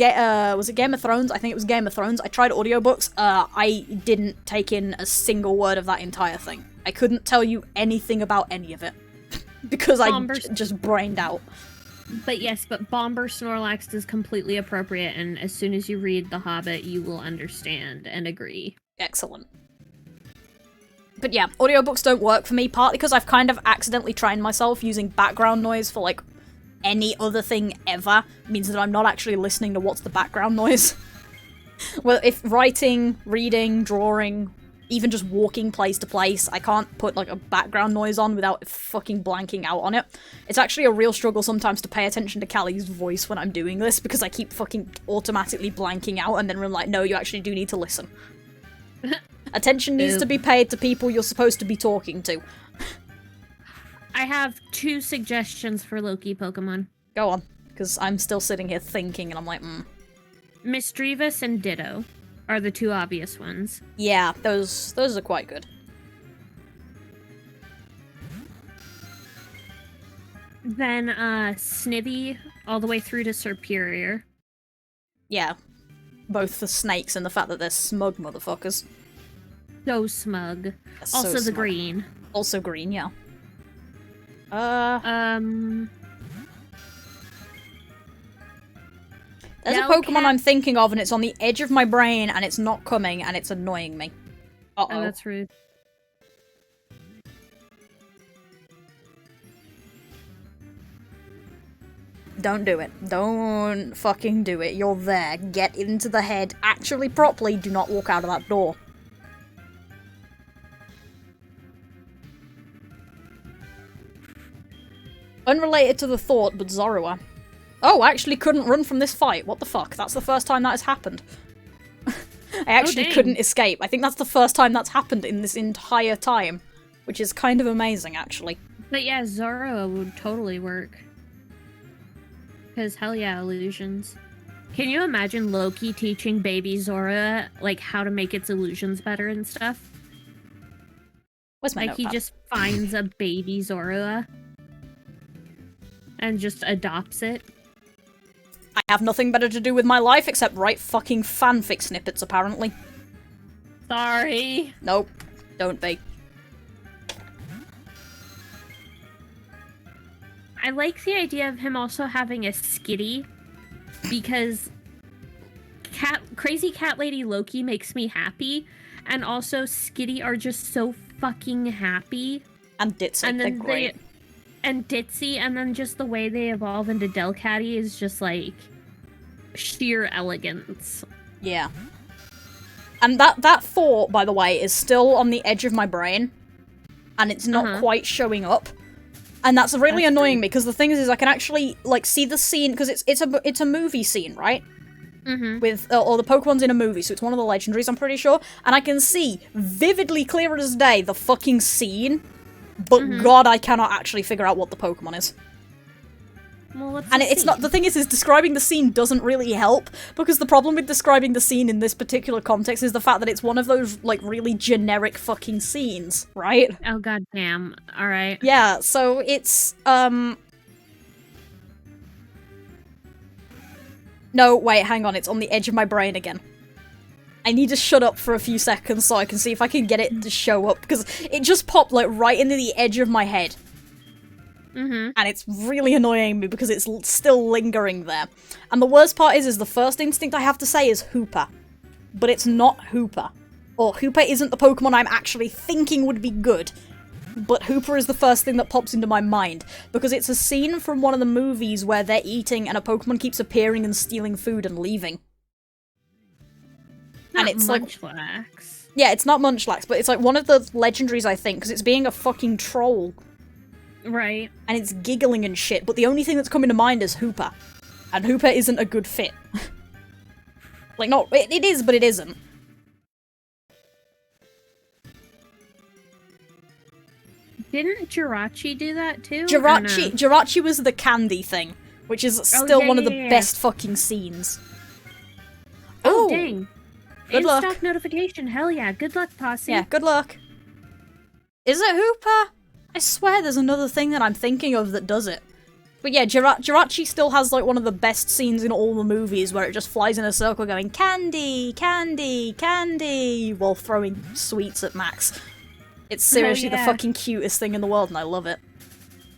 was it Game of Thrones? I think it was Game of Thrones. I tried audiobooks. I didn't take in a single word of that entire thing. I couldn't tell you anything about any of it. Because I just brained out. But yes, but Bomber Snorlax is completely appropriate, and as soon as you read The Hobbit, you will understand and agree. Excellent. But yeah, audiobooks don't work for me, partly because I've kind of accidentally trained myself using background noise for, like, any other thing ever. It means that I'm not actually listening to what's the background noise. Well, if writing, reading, drawing, even just walking place to place, I can't put, like, a background noise on without fucking blanking out on it. It's actually a real struggle sometimes to pay attention to Callie's voice when I'm doing this, because I keep fucking automatically blanking out, and then I'm like, no, you actually do need to listen. Attention needs to be paid to people you're supposed to be talking to. I have 2 suggestions for Loki Pokemon. Go on, because I'm still sitting here thinking, and I'm like, Misdreavus and Ditto are the 2 obvious ones. Yeah, those are quite good. Then, Snivy, all the way through to Superior. Yeah. Both the snakes and the fact that they're smug motherfuckers. So smug. They're Also so the smug. green. Also green, yeah. There's a Pokemon I'm thinking of, and it's on the edge of my brain, and it's not coming, and it's annoying me. Uh-oh. Oh, that's rude. Don't do it. Don't fucking do it. You're there. Get into the head. Actually, properly, do not walk out of that door. Unrelated to the thought, but Zorua. Oh, I actually couldn't run from this fight. What the fuck? That's the first time that has happened. I actually couldn't escape. I think that's the first time that's happened in this entire time. Which is kind of amazing, actually. But yeah, Zorua would totally work. Because hell yeah, illusions. Can you imagine Loki teaching baby Zorua, like, how to make its illusions better and stuff? Where's my notepad? He just finds a baby Zorua and just adopts it. I have nothing better to do with my life except write fucking fanfic snippets, apparently. Sorry. Nope. Don't be. I like the idea of him also having a skitty, because crazy cat lady Loki makes me happy, and also skitty are just so fucking happy. And ditzy, and then they're great. And ditzy, and then just the way they evolve into Delcatty is just like sheer elegance. Yeah. And that thought, by the way, is still on the edge of my brain, and it's not quite showing up. And that's really annoying me, because the thing is I can actually, like, see the scene, because it's a movie scene, right? With, or the Pokemon's in a movie, so it's one of the legendaries, I'm pretty sure, and I can see, vividly clear as day, the fucking scene, but god, I cannot actually figure out what the Pokemon is. Well, and it's not, the thing is describing the scene doesn't really help, because the problem with describing the scene in this particular context is the fact that it's one of those, like, really generic fucking scenes, right? Oh, goddamn. Alright. Yeah, so it's, No, wait, hang on, it's on the edge of my brain again. I need to shut up for a few seconds so I can see if I can get it to show up, because it just popped, like, right into the edge of my head. And it's really annoying me because it's still lingering there. And the worst part is the first instinct I have to say is Hooper. But it's not Hooper. Or Hooper isn't the Pokemon I'm actually thinking would be good. But Hooper is the first thing that pops into my mind. Because it's a scene from one of the movies where they're eating and a Pokemon keeps appearing and stealing food and leaving. Not and it's Munchlax. like... Yeah, it's not Munchlax, but it's like one of the legendaries, I think, because it's being a fucking troll. Right. And it's giggling and shit, but the only thing that's coming to mind is Hooper. And Hooper isn't a good fit. Like, not- it is, but it isn't. Didn't Jirachi do that too? Jirachi was the candy thing, which is still one of the best fucking scenes. Oh, dang. Good luck. In-stock notification, hell yeah. Good luck, posse. Yeah, good luck. Is it Hooper? I swear there's another thing that I'm thinking of that does it. But yeah, Jirachi still has, like, one of the best scenes in all the movies where it just flies in a circle going, candy, candy, candy, while throwing sweets at Max. It's seriously the fucking cutest thing in the world, and I love it.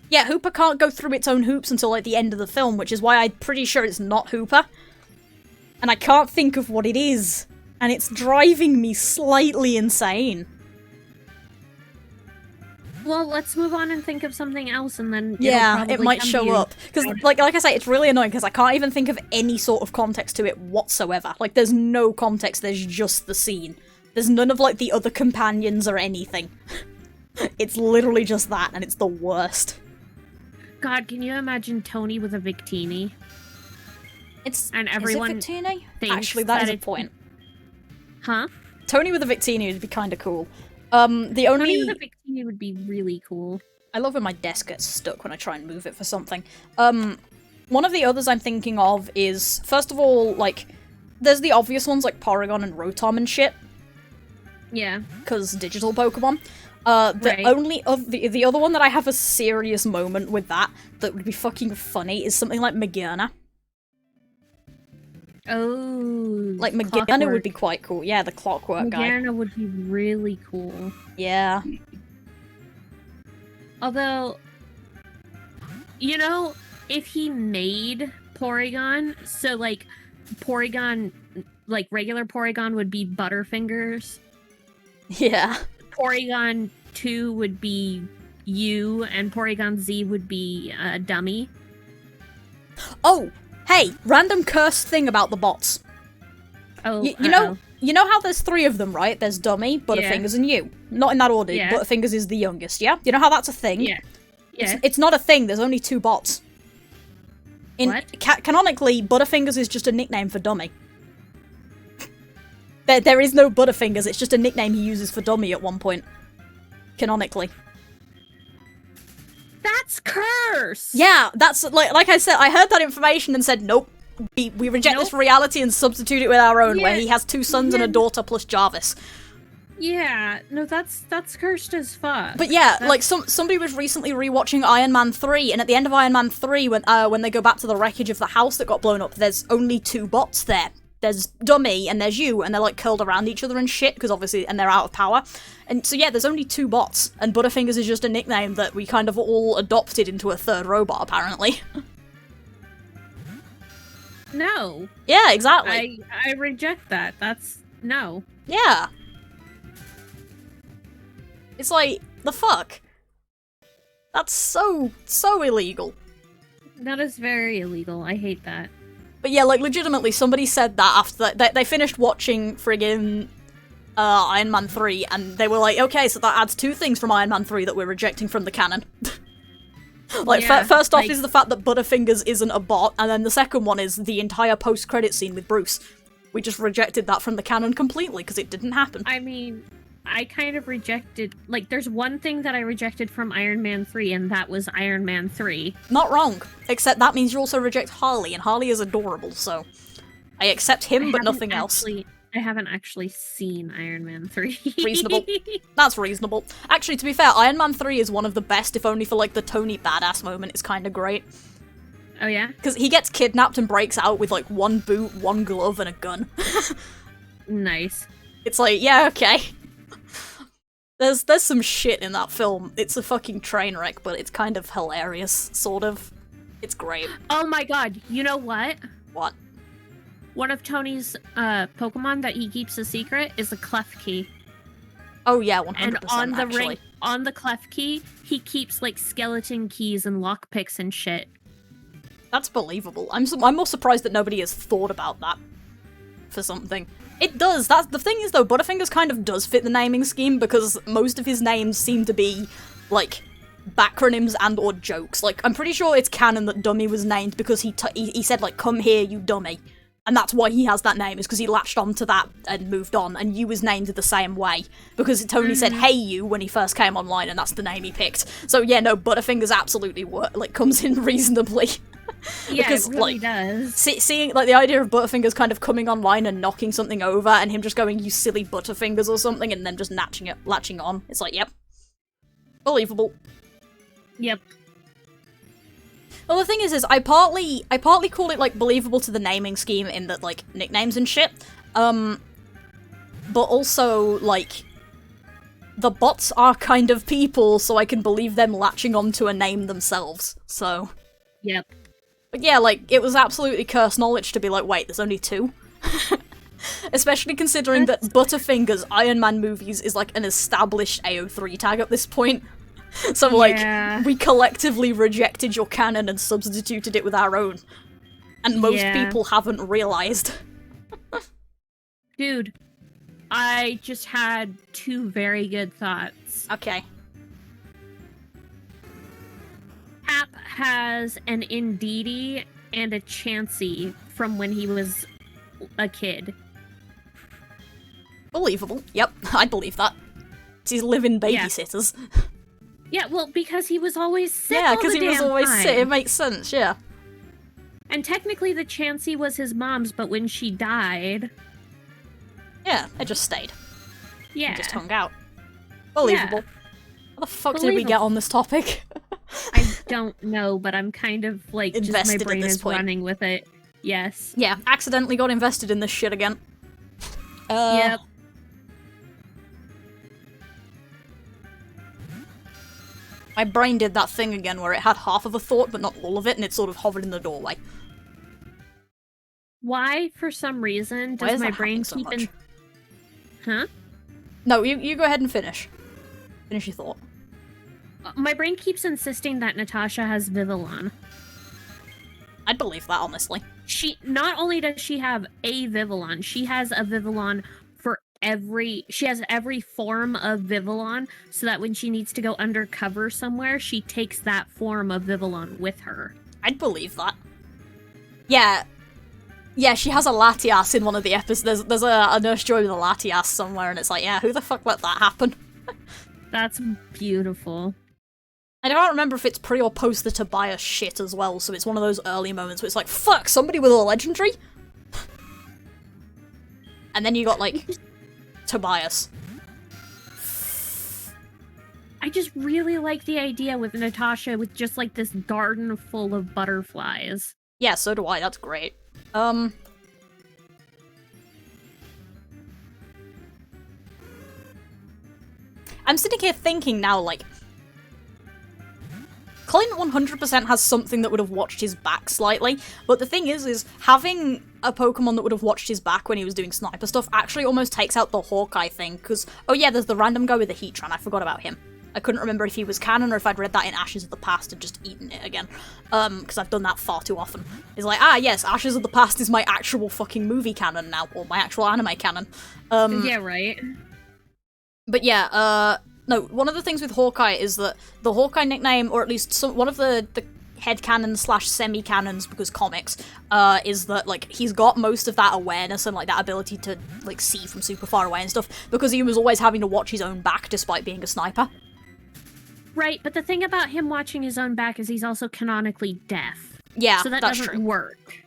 Yeah, Hooper can't go through its own hoops until, like, the end of the film, which is why I'm pretty sure it's not Hooper. And I can't think of what it is. And it's driving me slightly insane. Well, let's move on and think of something else, and then it might show up. Because, like I say, it's really annoying because I can't even think of any sort of context to it whatsoever. Like, there's no context, there's just the scene. There's none of, like, the other companions or anything. It's literally just that, and it's the worst. God, can you imagine Tony with a Victini? And everyone is it Victini? Thinks actually, that is a point. Huh? Tony with a Victini would be kind of cool. Tony with a Victini would be really cool. I love when my desk gets stuck when I try and move it for something. One of the others I'm thinking of is, first of all, like, there's the obvious ones like Porygon and Rotom and shit. Yeah. Because digital Pokemon. The other one that I have a serious moment with that would be fucking funny is something like Magearna. Oh, like Magearna would be quite cool. Yeah, the clockwork guy. Magearna would be really cool. Yeah. Although, you know, if he made Porygon, so like Porygon, like regular Porygon would be Butterfingers. Yeah. Porygon 2 would be you, and Porygon Z would be Dummy. Oh, hey, random cursed thing about the bots. Oh, You know how there's 3 of them, right? There's Dummy, Butterfingers, and you. Not in that order. Yeah. Butterfingers is the youngest, yeah? You know how that's a thing? Yeah. Yeah. It's not a thing, there's only 2 bots. What? Canonically, Butterfingers is just a nickname for Dummy. There is no Butterfingers, it's just a nickname he uses for Dummy at one point. Canonically. That's cursed! Yeah, that's, like I said, I heard that information and said, nope. We reject this reality and substitute it with our own, where he has 2 sons and a daughter plus Jarvis. Yeah, no, that's cursed as fuck. But yeah, like somebody was recently rewatching Iron Man 3, and at the end of Iron Man 3, when they go back to the wreckage of the house that got blown up, there's only 2 bots there. There's Dummy and there's you, and they're like curled around each other and shit, because obviously, and they're out of power. And so yeah, there's only 2 bots, and Butterfingers is just a nickname that we kind of all adopted into a 3rd robot, apparently. No. Yeah, exactly. I reject that. That's no. Yeah. It's like, the fuck? That's so illegal. That is very illegal. I hate that. But yeah, like, legitimately, somebody said that after they finished watching friggin' Iron Man 3, and they were like, okay, so that adds 2 things from Iron Man 3 that we're rejecting from the canon. Like, yeah, first off is the fact that Butterfingers isn't a bot, and then the second one is the entire post-credit scene with Bruce. We just rejected that from the canon completely, because it didn't happen. I mean, I kind of rejected, like, there's one thing that I rejected from Iron Man 3, and that was Iron Man 3. Not wrong, except that means you also reject Harley, and Harley is adorable, so I accept him, but nothing else. I haven't actually seen Iron Man 3. Reasonable. That's reasonable. Actually, to be fair, Iron Man 3 is one of the best, if only for, like, the Tony badass moment. It's kind of great. Oh, yeah? Because he gets kidnapped and breaks out with, like, 1 boot, 1 glove, and a gun. Nice. It's like, yeah, okay. There's some shit in that film. It's a fucking train wreck, but it's kind of hilarious, sort of. It's great. Oh my god, you know what? What? One of Tony's Pokemon that he keeps a secret is a clef key. Oh yeah, 100% And on the actually. on the clef key, he keeps like skeleton keys and lockpicks and shit. That's believable. I'm more surprised that nobody has thought about that for something. It does. That's the thing is though, Butterfingers kind of does fit the naming scheme because most of his names seem to be like backronyms and or jokes. Like I'm pretty sure it's canon that Dummy was named because he said like "Come here, you dummy." And that's why he has that name, is because he latched onto that and moved on, and you was named the same way, because Tony said, hey you, when he first came online, and that's the name he picked. So yeah, no, Butterfingers absolutely comes in reasonably. Yeah, because, it really like, does. Seeing, like, the idea of Butterfingers kind of coming online and knocking something over, and him just going, you silly Butterfingers or something, and then just latching on, it's like, yep. Believable. Yep. Well, the thing is I partly call it, like, believable to the naming scheme in that, like, nicknames and shit, but also, like, the bots are kind of people, so I can believe them latching onto a name themselves, so... Yep. But yeah, like, it was absolutely cursed knowledge to be like, wait, there's only 2? Especially considering that Butterfingers Iron Man movies is, like, an established AO3 tag at this point. So, like, we collectively rejected your canon and substituted it with our own. And most people haven't realized. Dude, I just had 2 very good thoughts. Okay. Hap has an Indeedee and a Chansey from when he was a kid. Believable. Yep, I'd believe that. He's living babysitters. Yeah, well, because he was always sick. Yeah, because he was always time. sick. It makes sense, yeah. And technically the Chansey was his mom's, but when she died... Yeah, it just stayed. Yeah. It just hung out. Believable. Yeah. How the fuck did we get on this topic? I don't know, but I'm kind of, like, invested just my brain at this is point. running with it. Yes. Yeah, accidentally got invested in this shit again. Yep. My brain did that thing again where it had half of a thought but not all of it, and it sort of hovered in the doorway. Why, for some reason, does my brain so keep much? Huh? No, you go ahead and finish. Finish your thought. My brain keeps insisting that Natasha has Vivillon. I'd believe that, honestly. She not only does she have a Vivillon, she has a Vivillon for she has every form of Vivillon, so that when she needs to go undercover somewhere, she takes that form of Vivillon with her. I'd believe that. Yeah. Yeah, she has a Latias in one of the episodes. There's a Nurse Joy with a Latias somewhere, and it's like, yeah, who the fuck let that happen? That's beautiful. I don't remember if it's pre or post the Tobias shit as well, so it's one of those early moments where it's like, fuck, somebody with a legendary? And then you got, like, Tobias. I just really like the idea with Natasha with just, like, this garden full of butterflies. Yeah, so do I, that's great. I'm sitting here thinking now, like, Clint 100% has something that would have watched his back slightly, but the thing is having a Pokemon that would have watched his back when he was doing sniper stuff actually almost takes out the Hawkeye thing, because, oh yeah, there's the random guy with the Heatran, I forgot about him. I couldn't remember if he was canon or if I'd read that in Ashes of the Past and just eaten it again, because I've done that far too often. It's like, ah yes, Ashes of the Past is my actual fucking movie canon now, or my actual anime canon. Yeah, right. But yeah, no, one of the things with Hawkeye is that the Hawkeye nickname, or at least one of the headcanon / semi-canons, because comics, is that, like, he's got most of that awareness and, like, that ability to, like, see from super far away and stuff, because he was always having to watch his own back despite being a sniper. Right, but the thing about him watching his own back is he's also canonically deaf. Yeah, so that that's doesn't true. work.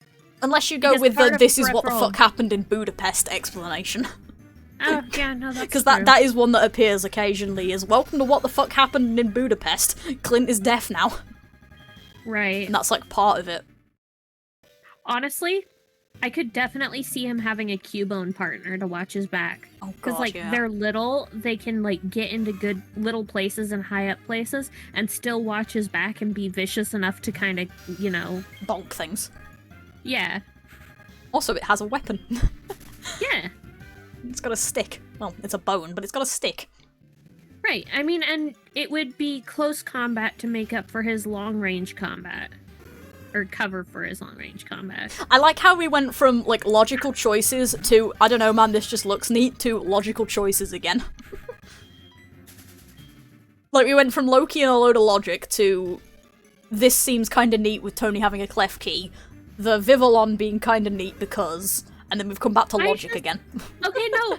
Unless you go Because with part the of this is what the peripheral- fuck happened in Budapest explanation. Oh, yeah, no, that's Because true. that is one that appears occasionally, is welcome to what the fuck happened in Budapest. Clint is deaf now. Right. And that's, like, part of it. Honestly, I could definitely see him having a Cubone partner to watch his back. Oh Because, god, like, yeah. they're little, they can, like, get into good little places and high up places, and still watch his back and be vicious enough to kind of, you know... Bonk things. Yeah. Also, it has a weapon. Yeah. It's got a stick. Well, it's a bone, but it's got a stick. Right. I mean, and it would be close combat to make up for his long-range combat. Or cover for his long-range combat. I like how we went from, like, logical choices to, I don't know, man, this just looks neat, to logical choices again. Like, we went from Loki and a load of logic to, this seems kinda neat with Tony having a clef key, the Vivillon being kinda neat because... And then we've come back to logic again. Okay, no,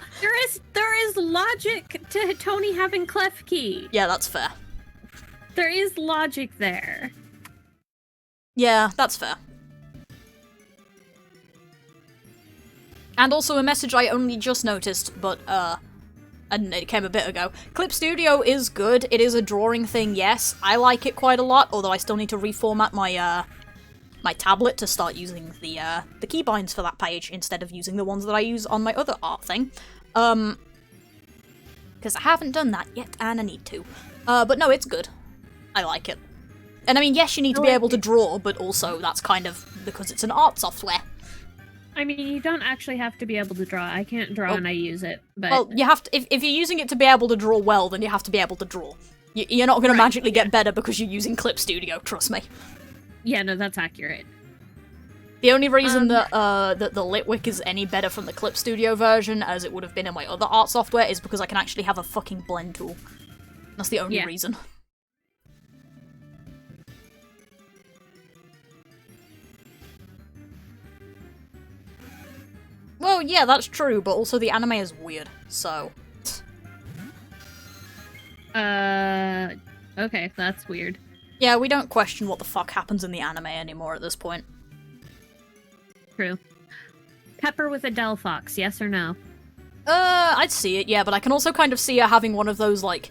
there is logic to Tony having clef key. Yeah, that's fair. There is logic there. Yeah, that's fair. And also a message I only just noticed, but, and it came a bit ago. Clip Studio is good. It is a drawing thing, yes. I like it quite a lot, although I still need to reformat my, my tablet to start using the keybinds for that page instead of using the ones that I use on my other art thing. Because I haven't done that yet, and I need to. But no, it's good. I like it. And I mean, yes, you need to be able to draw, but also that's kind of because it's an art software. I mean, you don't actually have to be able to draw. I can't draw and I use it, but... Well, you have to, if you're using it to be able to draw well, then you have to be able to draw. You're not going to magically get better because you're using Clip Studio, trust me. Yeah, no, that's accurate. The only reason that the Litwick is any better from the Clip Studio version, as it would have been in my other art software, is because I can actually have a fucking blend tool. That's the only reason. Well, yeah, that's true, but also the anime is weird, so... Okay, that's weird. Yeah, we don't question what the fuck happens in the anime anymore at this point. True. Pepper with a Delphox, yes or no? I'd see it, yeah, but I can also kind of see her having one of those, like,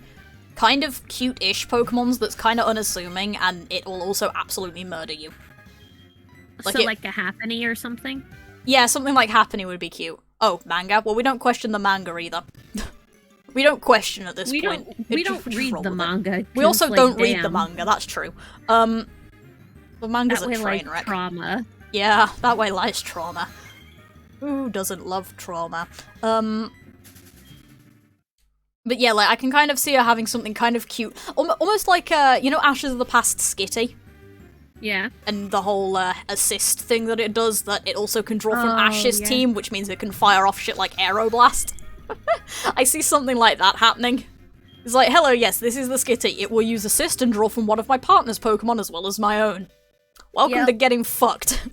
kind of cute-ish Pokemons that's kind of unassuming, and it will also absolutely murder you. Like so, like a Happiny or something? Yeah, something like Happiny would be cute. Oh, manga? Well, we don't question the manga either. We don't question at this point. We don't read the manga. We also don't read the manga, that's true. The manga's a train wreck. Trauma. Yeah, that way lies trauma. Who doesn't love trauma? But yeah, like, I can kind of see her having something kind of cute. Almost like, you know Ashes of the Past Skitty? Yeah. And the whole assist thing that it does, that it also can draw from Ash's yeah. team, which means it can fire off shit like Aeroblast. I see something like that happening. It's like, hello, yes, this is the Skitty. It will use assist and draw from one of my partner's Pokemon as well as my own. Welcome to getting fucked.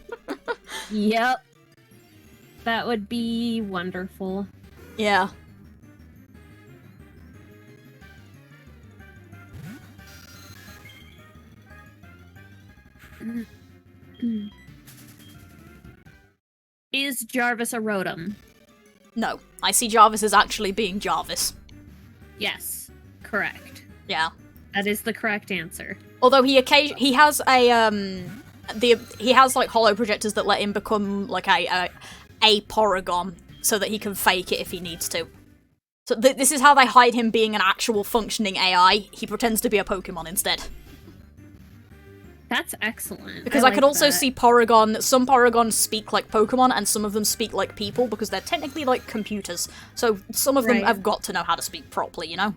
Yep. That would be wonderful. Yeah. Is Jarvis a Rotom? No. I see Jarvis as actually being Jarvis. Yes. Correct. Yeah. That is the correct answer. Although he has a he has like holo projectors that let him become like a Porygon so that he can fake it if he needs to. So this is how they hide him being an actual functioning AI. He pretends to be a Pokemon instead. That's excellent. Because I could also see Porygon, some Porygons speak like Pokemon and some of them speak like people because they're technically like computers. So some of them have got to know how to speak properly, you know?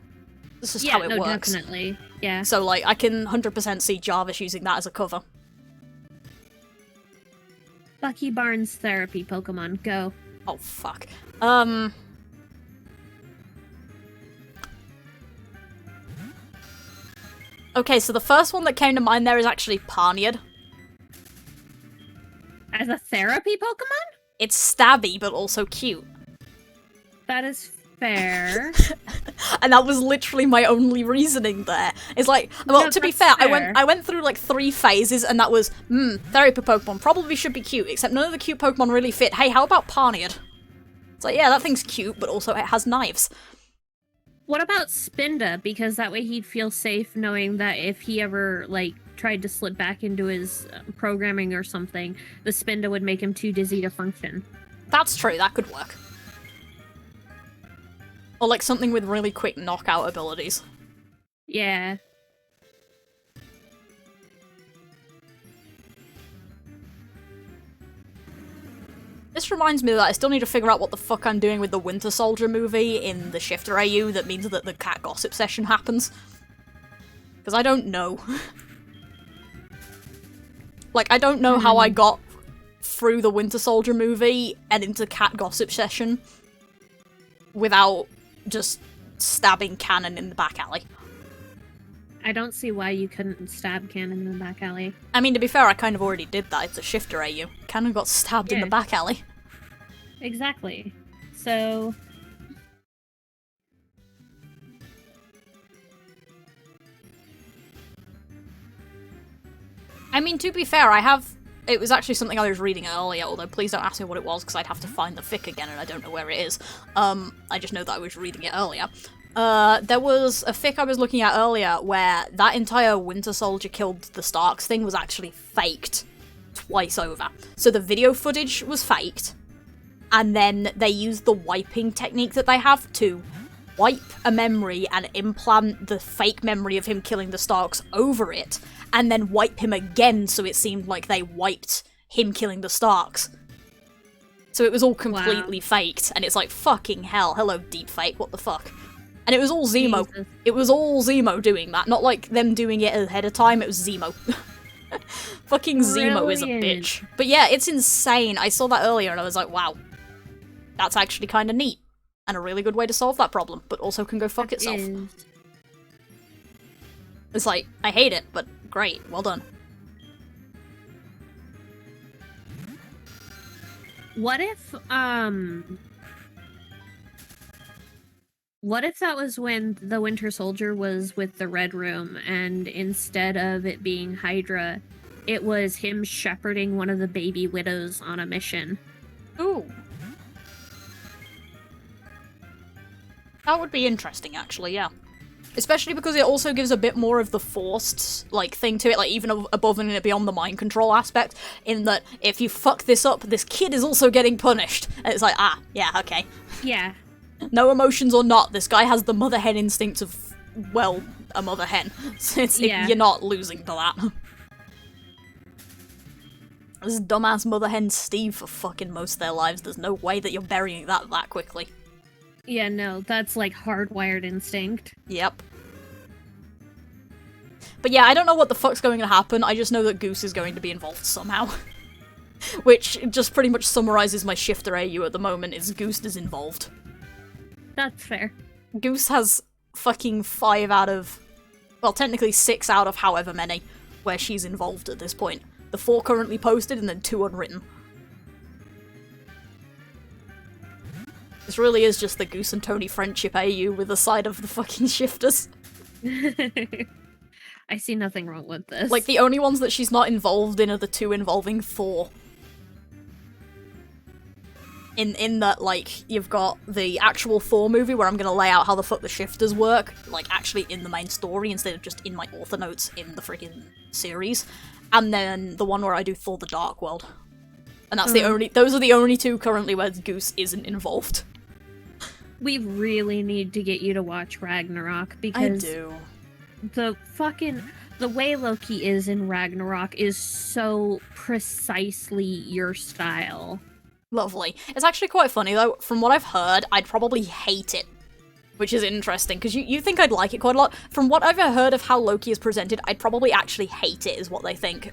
This is how it works. Definitely. Yeah. So like I can 100% see Jarvis using that as a cover. Bucky Barnes therapy Pokemon, go. Oh fuck. Okay, so the first one that came to mind there is actually Parniard. As a therapy Pokemon? It's stabby, but also cute. That is fair. And that was literally my only reasoning there. It's like, well, No, to be that's fair, fair. I went through like 3 phases, and that was, therapy Pokemon probably should be cute, except none of the cute Pokemon really fit. Hey, how about Parniard? It's like, yeah, that thing's cute, but also it has knives. What about Spinda? Because that way he'd feel safe knowing that if he ever, like, tried to slip back into his programming or something, the Spinda would make him too dizzy to function. That's true, that could work. Or like something with really quick knockout abilities. Yeah. This reminds me that I still need to figure out what the fuck I'm doing with the Winter Soldier movie in the Shifter AU that means that the cat gossip session happens. Because I don't know. Like, I don't know how I got through the Winter Soldier movie and into cat gossip session without just stabbing Cannon in the back alley. I don't see why you couldn't stab Cannon in the back alley. I mean, to be fair, I kind of already did that. It's a Shifter AU. Cannon got stabbed in the back alley. Exactly. So... I mean, to be fair, it was actually something I was reading earlier, although please don't ask me what it was, because I'd have to find the fic again, and I don't know where it is. I just know that I was reading it earlier. There was a fic I was looking at earlier where that entire Winter Soldier killed the Starks thing was actually faked twice over. So the video footage was faked, and then they used the wiping technique that they have to wipe a memory and implant the fake memory of him killing the Starks over it, and then wipe him again so it seemed like they wiped him killing the Starks. So it was all completely faked, and it's like, fucking hell, hello deepfake, what the fuck? And it was all Zemo. Jesus. It was all Zemo doing that, not like them doing it ahead of time, it was Zemo. Fucking Zemo is a Brilliant. bitch. But yeah, it's insane. I saw that earlier and I was like, wow, that's actually kind of neat. And a really good way to solve that problem, but also can go fuck itself. It's like, I hate it, but great, well done. What if that was when the Winter Soldier was with the Red Room, and instead of it being Hydra, it was him shepherding one of the baby widows on a mission? Ooh. That would be interesting, actually, yeah. Especially because it also gives a bit more of the forced, like, thing to it, like, even above and beyond the mind control aspect, in that if you fuck this up, this kid is also getting punished. And it's like, ah, yeah, okay. Yeah. No emotions or not, this guy has the mother hen instinct of, well, a mother hen. So you're not losing to that. This dumbass mother hen Steve for fucking most of their lives, there's no way that you're burying that quickly. Yeah, no, that's like hardwired instinct. Yep. But yeah, I don't know what the fuck's going to happen, I just know that Goose is going to be involved somehow. Which just pretty much summarizes my Shifter AU at the moment, is Goose is involved. That's fair. Goose has fucking 5 out of... well, technically 6 out of however many where she's involved at this point. The 4 currently posted and then 2 unwritten. This really is just the Goose and Tony friendship AU with a side of the fucking Shifters. I see nothing wrong with this. Like, the only ones that she's not involved in are the 2 involving Thor. In that, like, you've got the actual Thor movie where I'm gonna lay out how the fuck the Shifters work, like, actually in the main story instead of just in my author notes in the freaking series. And then the one where I do Thor the Dark World. And that's those are the only 2 currently where Goose isn't involved. We really need to get you to watch Ragnarok, because... I do. The way Loki is in Ragnarok is so precisely your style. Lovely. It's actually quite funny, though. From what I've heard, I'd probably hate it. Which is interesting, because you think I'd like it quite a lot. From what I've heard of how Loki is presented, I'd probably actually hate it, is what they think.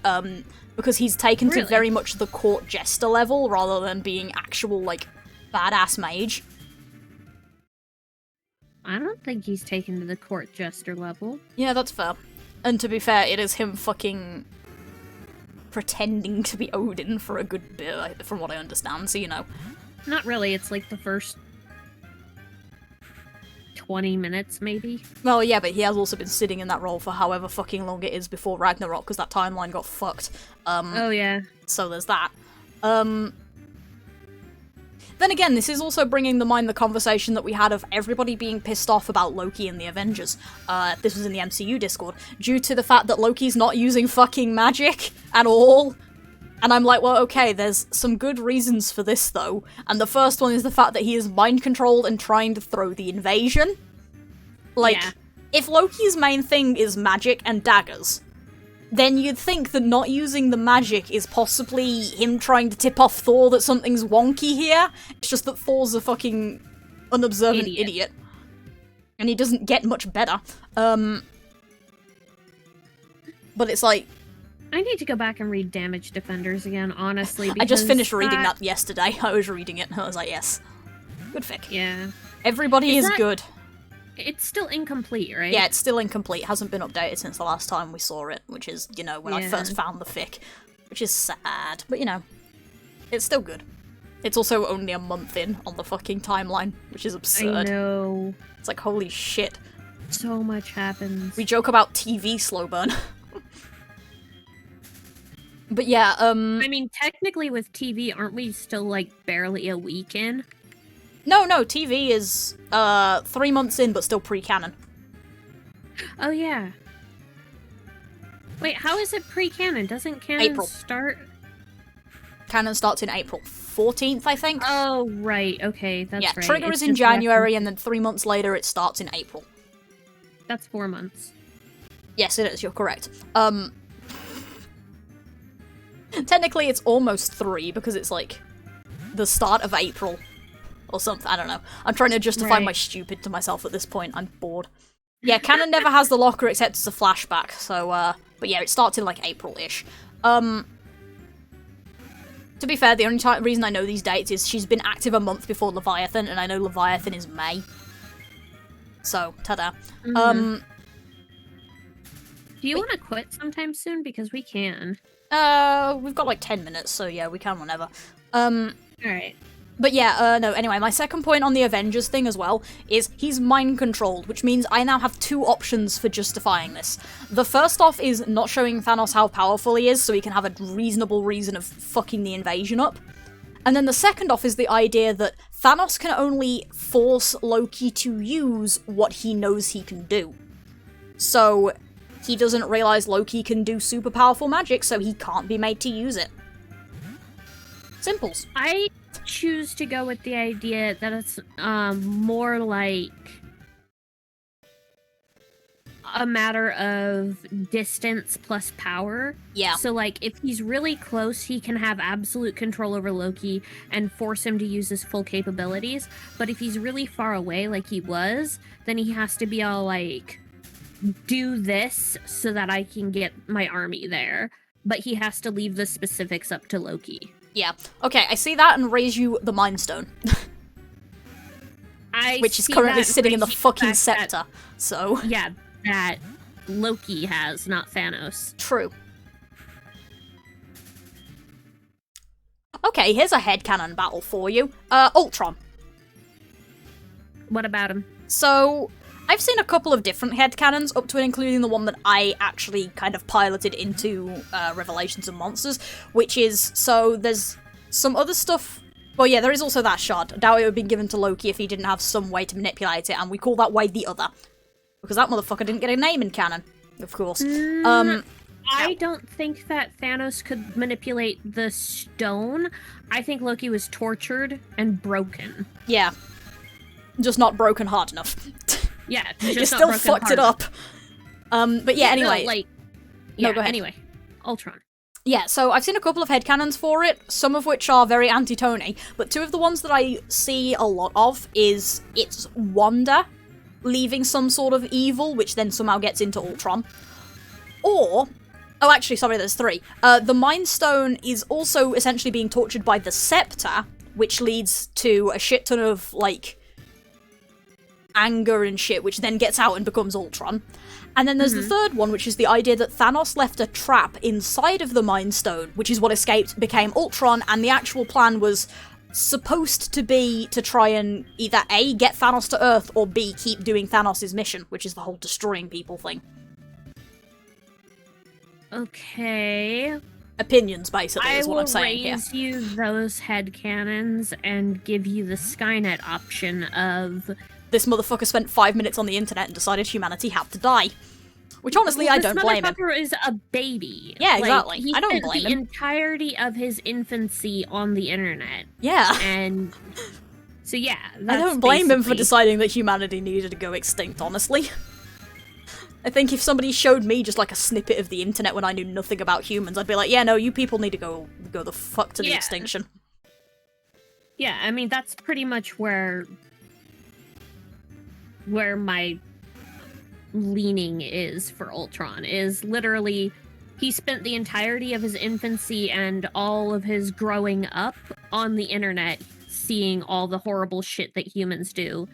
Because he's taken to very much the court jester level, rather than being actual, like, badass mage. I don't think he's taken to the court jester level. Yeah, that's fair. And to be fair, it is him fucking pretending to be Odin for a good bit, from what I understand, so you know. Not really, it's like the first 20 minutes, maybe? Well, yeah, but he has also been sitting in that role for however fucking long it is before Ragnarok, because that timeline got fucked. Oh, yeah. So there's that. Then again, this is also bringing to mind the conversation that we had of everybody being pissed off about Loki and the Avengers. This was in the MCU Discord, due to the fact that Loki's not using fucking magic at all. And I'm like, well, okay, there's some good reasons for this, though. And the first one is the fact that he is mind-controlled and trying to throw the invasion. Like, yeah. If Loki's main thing is magic and daggers, then you'd think that not using the magic is possibly him trying to tip off Thor that something's wonky here. It's just that Thor's a fucking unobservant idiot. And he doesn't get much better. But it's like... I need to go back and read Damage Defenders again, honestly, because I just finished reading that yesterday. I was reading it, and I was like, yes. Good fic. Yeah. Everybody is good. It's still incomplete, right? Yeah, it's still incomplete. It hasn't been updated since the last time we saw it, which is, you know, when I first found the fic. Which is sad, but you know, it's still good. It's also only a month in on the fucking timeline, which is absurd. I know. It's like, holy shit. So much happens. We joke about TV slow burn. But yeah, I mean, technically with TV, aren't we still, like, barely a week in? No, TV is, 3 months in, but still pre-canon. Oh, yeah. Wait, how is it pre-canon? Doesn't canon start? Canon starts in April 14th, I think. Oh, right. Okay, that's right. Yeah, Trigger is in January, and then 3 months later it starts in April. That's 4 months. Yes, it is. You're correct. Technically, it's almost 3, because it's, like, the start of April. Or something, I don't know. I'm trying to justify my stupid to myself at this point. I'm bored. Yeah, canon never has the locker except as a flashback, so, but yeah, it starts in, like, April-ish. To be fair, the only reason I know these dates is she's been active a month before Leviathan, and I know Leviathan is May. So, ta-da. Mm-hmm. Do you want to quit sometime soon? Because we can. We've got, like, 10 minutes, so yeah, we can whenever. Alright. But yeah, no, anyway, my second point on the Avengers thing as well is he's mind-controlled, which means I now have 2 options for justifying this. The first off is not showing Thanos how powerful he is, so he can have a reasonable reason of fucking the invasion up. And then the second off is the idea that Thanos can only force Loki to use what he knows he can do. So, he doesn't realize Loki can do super powerful magic, so he can't be made to use it. Simples. I choose to go with the idea that it's more like a matter of distance plus power. Yeah. So, like, if he's really close, he can have absolute control over Loki and force him to use his full capabilities. But if he's really far away, like he was, then he has to be all, like, do this so that I can get my army there. But he has to leave the specifics up to Loki. Yeah. Okay, I see that and raise you the Mind Stone. Which is currently sitting in the fucking scepter, so... Yeah, that Loki has, not Thanos. True. Okay, here's a headcanon battle for you. Ultron. What about him? So, I've seen a couple of different headcanons, up to and including the one that I actually kind of piloted into Revelations of Monsters, which is, so there's some other stuff. Well, yeah, there is also that shard. I doubt it would have been given to Loki if he didn't have some way to manipulate it, and we call that way the Other. Because that motherfucker didn't get a name in canon, of course. I don't think that Thanos could manipulate the stone. I think Loki was tortured and broken. Yeah. Just not broken hard enough. Yeah, you still fucked it up. But yeah, anyway. No, go ahead. Anyway, Ultron. Yeah, so I've seen a couple of headcanons for it, some of which are very anti-Tony, but two of the ones that I see a lot of is it's Wanda leaving some sort of evil, which then somehow gets into Ultron. Or... Oh, actually, sorry, there's three. The Mind Stone is also essentially being tortured by the Scepter, which leads to a shit ton of, like, anger and shit, which then gets out and becomes Ultron. And then there's the third one, which is the idea that Thanos left a trap inside of the Mind Stone, which is what escaped, became Ultron, and the actual plan was supposed to be to try and either A, get Thanos to Earth, or B, keep doing Thanos' mission, which is the whole destroying people thing. Okay. Opinions, basically, is what I'm saying here. I will raise you those headcanons and give you the Skynet option of... This motherfucker spent 5 minutes on the internet and decided humanity had to die. Which, honestly, I don't blame him. This motherfucker is a baby. Yeah, exactly. He I don't blame him. the entirety of his infancy on the internet. Yeah. And... So, yeah, I don't blame him for deciding that humanity needed to go extinct, honestly. I think if somebody showed me just like a snippet of the internet when I knew nothing about humans, I'd be like, yeah, no, you people need to go the fuck to the extinction. Yeah, I mean, that's pretty much where my leaning is for Ultron, is literally he spent the entirety of his infancy and all of his growing up on the internet seeing all the horrible shit that humans do.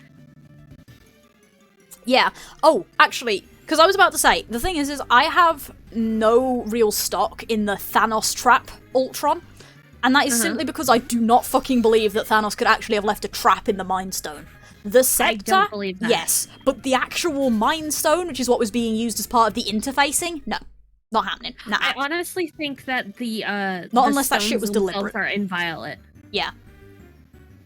Yeah. Oh, actually... Because I was about to say, the thing is I have no real stock in the Thanos trap Ultron, and that is simply because I do not fucking believe that Thanos could actually have left a trap in the Mind Stone. The Scepter, I don't believe that. Yes, but the actual Mind Stone, which is what was being used as part of the interfacing, no. Not happening. Nah. I honestly think that not unless that shit was deliberate. Are inviolate. Yeah.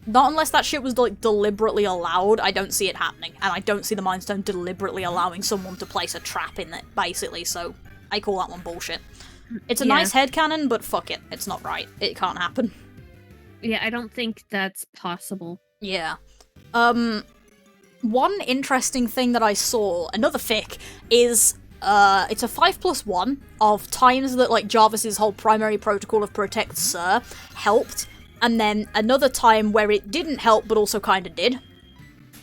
Not unless that shit was, like, deliberately allowed, I don't see it happening. And I don't see the Mind Stone deliberately allowing someone to place a trap in it, basically, so I call that one bullshit. It's a nice headcanon, but fuck it. It's not right. It can't happen. Yeah, I don't think that's possible. Yeah. One interesting thing that I saw, another fic, is, it's a 5+1 of times that, like, Jarvis's whole primary protocol of Protect Sir helped, and then another time where it didn't help but also kind of did.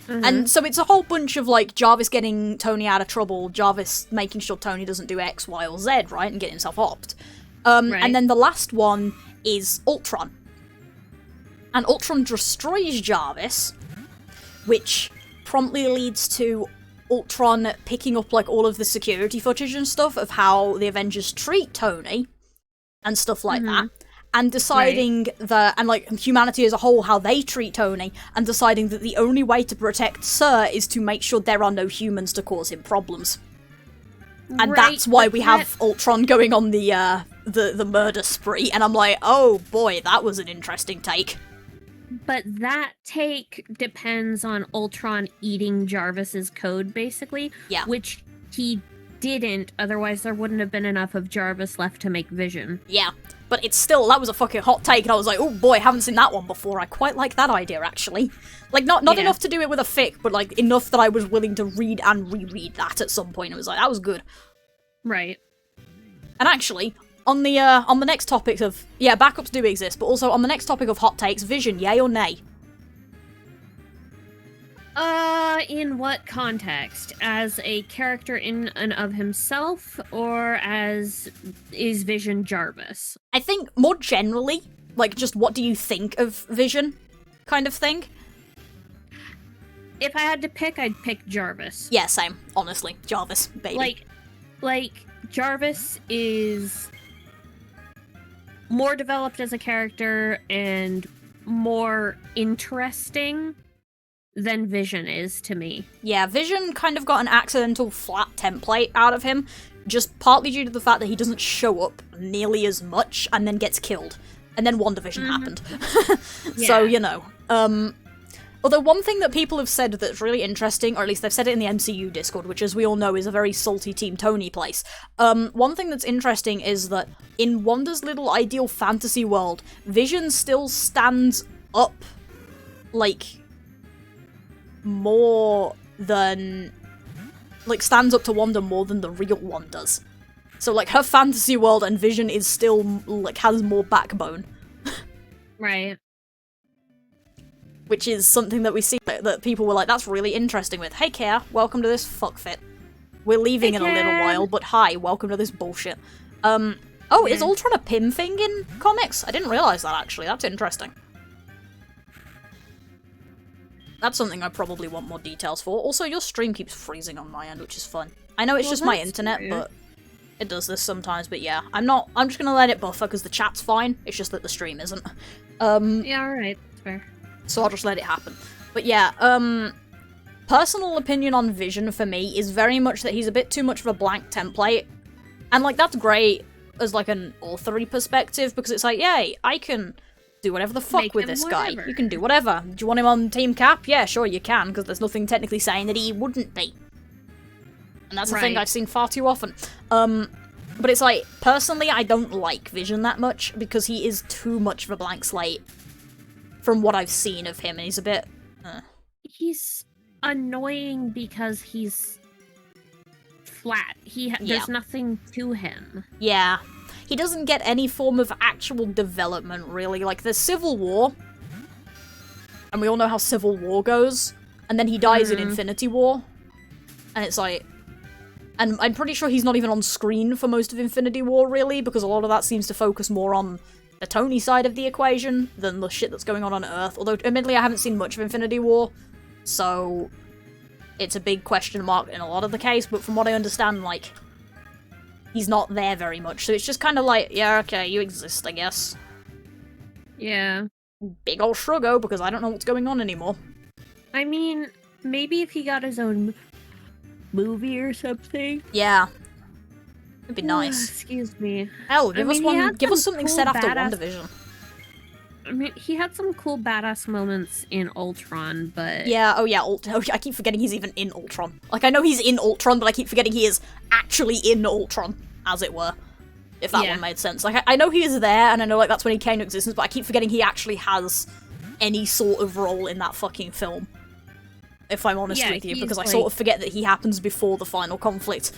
And so it's a whole bunch of, like, Jarvis getting Tony out of trouble, Jarvis making sure Tony doesn't do X, Y, or Z, right, and getting himself opt. And then the last one is Ultron. And Ultron destroys Jarvis, which promptly leads to Ultron picking up, like, all of the security footage and stuff of how the Avengers treat Tony, and stuff like that. And deciding that, and like humanity as a whole, how they treat Tony, and deciding that the only way to protect Sir is to make sure there are no humans to cause him problems. And that's why we have Ultron going on the murder spree, and I'm like, oh boy, that was an interesting take. But that take depends on Ultron eating Jarvis's code, basically. Yeah. Which he didn't, otherwise there wouldn't have been enough of Jarvis left to make Vision. Yeah. But it's still, that was a fucking hot take, and I was like, oh boy, haven't seen that one before. I quite like that idea, actually. Like, not enough to do it with a fic, but like, enough that I was willing to read and reread that at some point. It was like, that was good. Right. And actually, on the next topic of, yeah, backups do exist, but also on the next topic of hot takes, Vision, yay or nay? In what context? As a character in and of himself, or as is Vision Jarvis? I think more generally, like, just what do you think of Vision kind of thing? If I had to pick, I'd pick Jarvis. Yeah, same. Honestly. Jarvis, baby. Like, Jarvis is more developed as a character and more interesting than Vision is to me. Yeah, Vision kind of got an accidental flat template out of him, just partly due to the fact that he doesn't show up nearly as much and then gets killed. And then WandaVision happened. So, you know. Although one thing that people have said that's really interesting, or at least they've said it in the MCU Discord, which as we all know is a very salty Team Tony place, one thing that's interesting is that in Wanda's little ideal fantasy world, Vision still stands up, like, more than... like, stands up to Wanda more than the real one does. So, like, her fantasy world and Vision is still, like, has more backbone. Right. Which is something that we see that people were like, that's really interesting with. Hey, Care, welcome to this fuckfit. We're leaving in a little while, but hi, welcome to this bullshit. Is Ultron a Pym thing in comics? I didn't realize that, actually. That's interesting. That's something I probably want more details for. Also, your stream keeps freezing on my end, which is fun. I know it's just my internet, but it does this sometimes, but yeah. I'm just gonna let it buffer, because the chat's fine. It's just that the stream isn't. Yeah, alright. That's fair. So I'll just let it happen. But yeah, personal opinion on Vision for me is very much that he's a bit too much of a blank template. And, like, that's great as, like, an authory perspective, because it's like, yay, I can do whatever the fuck with this guy. You can do whatever. Do you want him on Team Cap? Yeah, sure you can, because there's nothing technically saying that he wouldn't be. And that's a thing I've seen far too often. But it's like, personally, I don't like Vision that much, because he is too much of a blank slate from what I've seen of him, and he's a bit... He's annoying because he's flat. There's nothing to him. Yeah. He doesn't get any form of actual development, really. Like, there's Civil War, and we all know how Civil War goes, and then he dies in Infinity War, and it's like... And I'm pretty sure he's not even on screen for most of Infinity War, really, because a lot of that seems to focus more on the Tony side of the equation than the shit that's going on Earth. Although, admittedly, I haven't seen much of Infinity War, so it's a big question mark in a lot of the case, but from what I understand, like, he's not there very much, so it's just kind of like, yeah, okay, you exist, I guess. Yeah. Big ol' shruggo, because I don't know what's going on anymore. I mean, maybe if he got his own movie or something. Yeah. It'd be nice. Excuse me. Hell, give us something cool set after WandaVision. I mean, he had some cool badass moments in Ultron, but... Yeah, I keep forgetting he's even in Ultron. Like, I know he's in Ultron, but I keep forgetting he is actually in Ultron, as it were. If that one made sense. Like, I know he is there, and I know, like, that's when he came to existence, but I keep forgetting he actually has any sort of role in that fucking film. If I'm honest with you, because I sort of forget that he happens before the final conflict.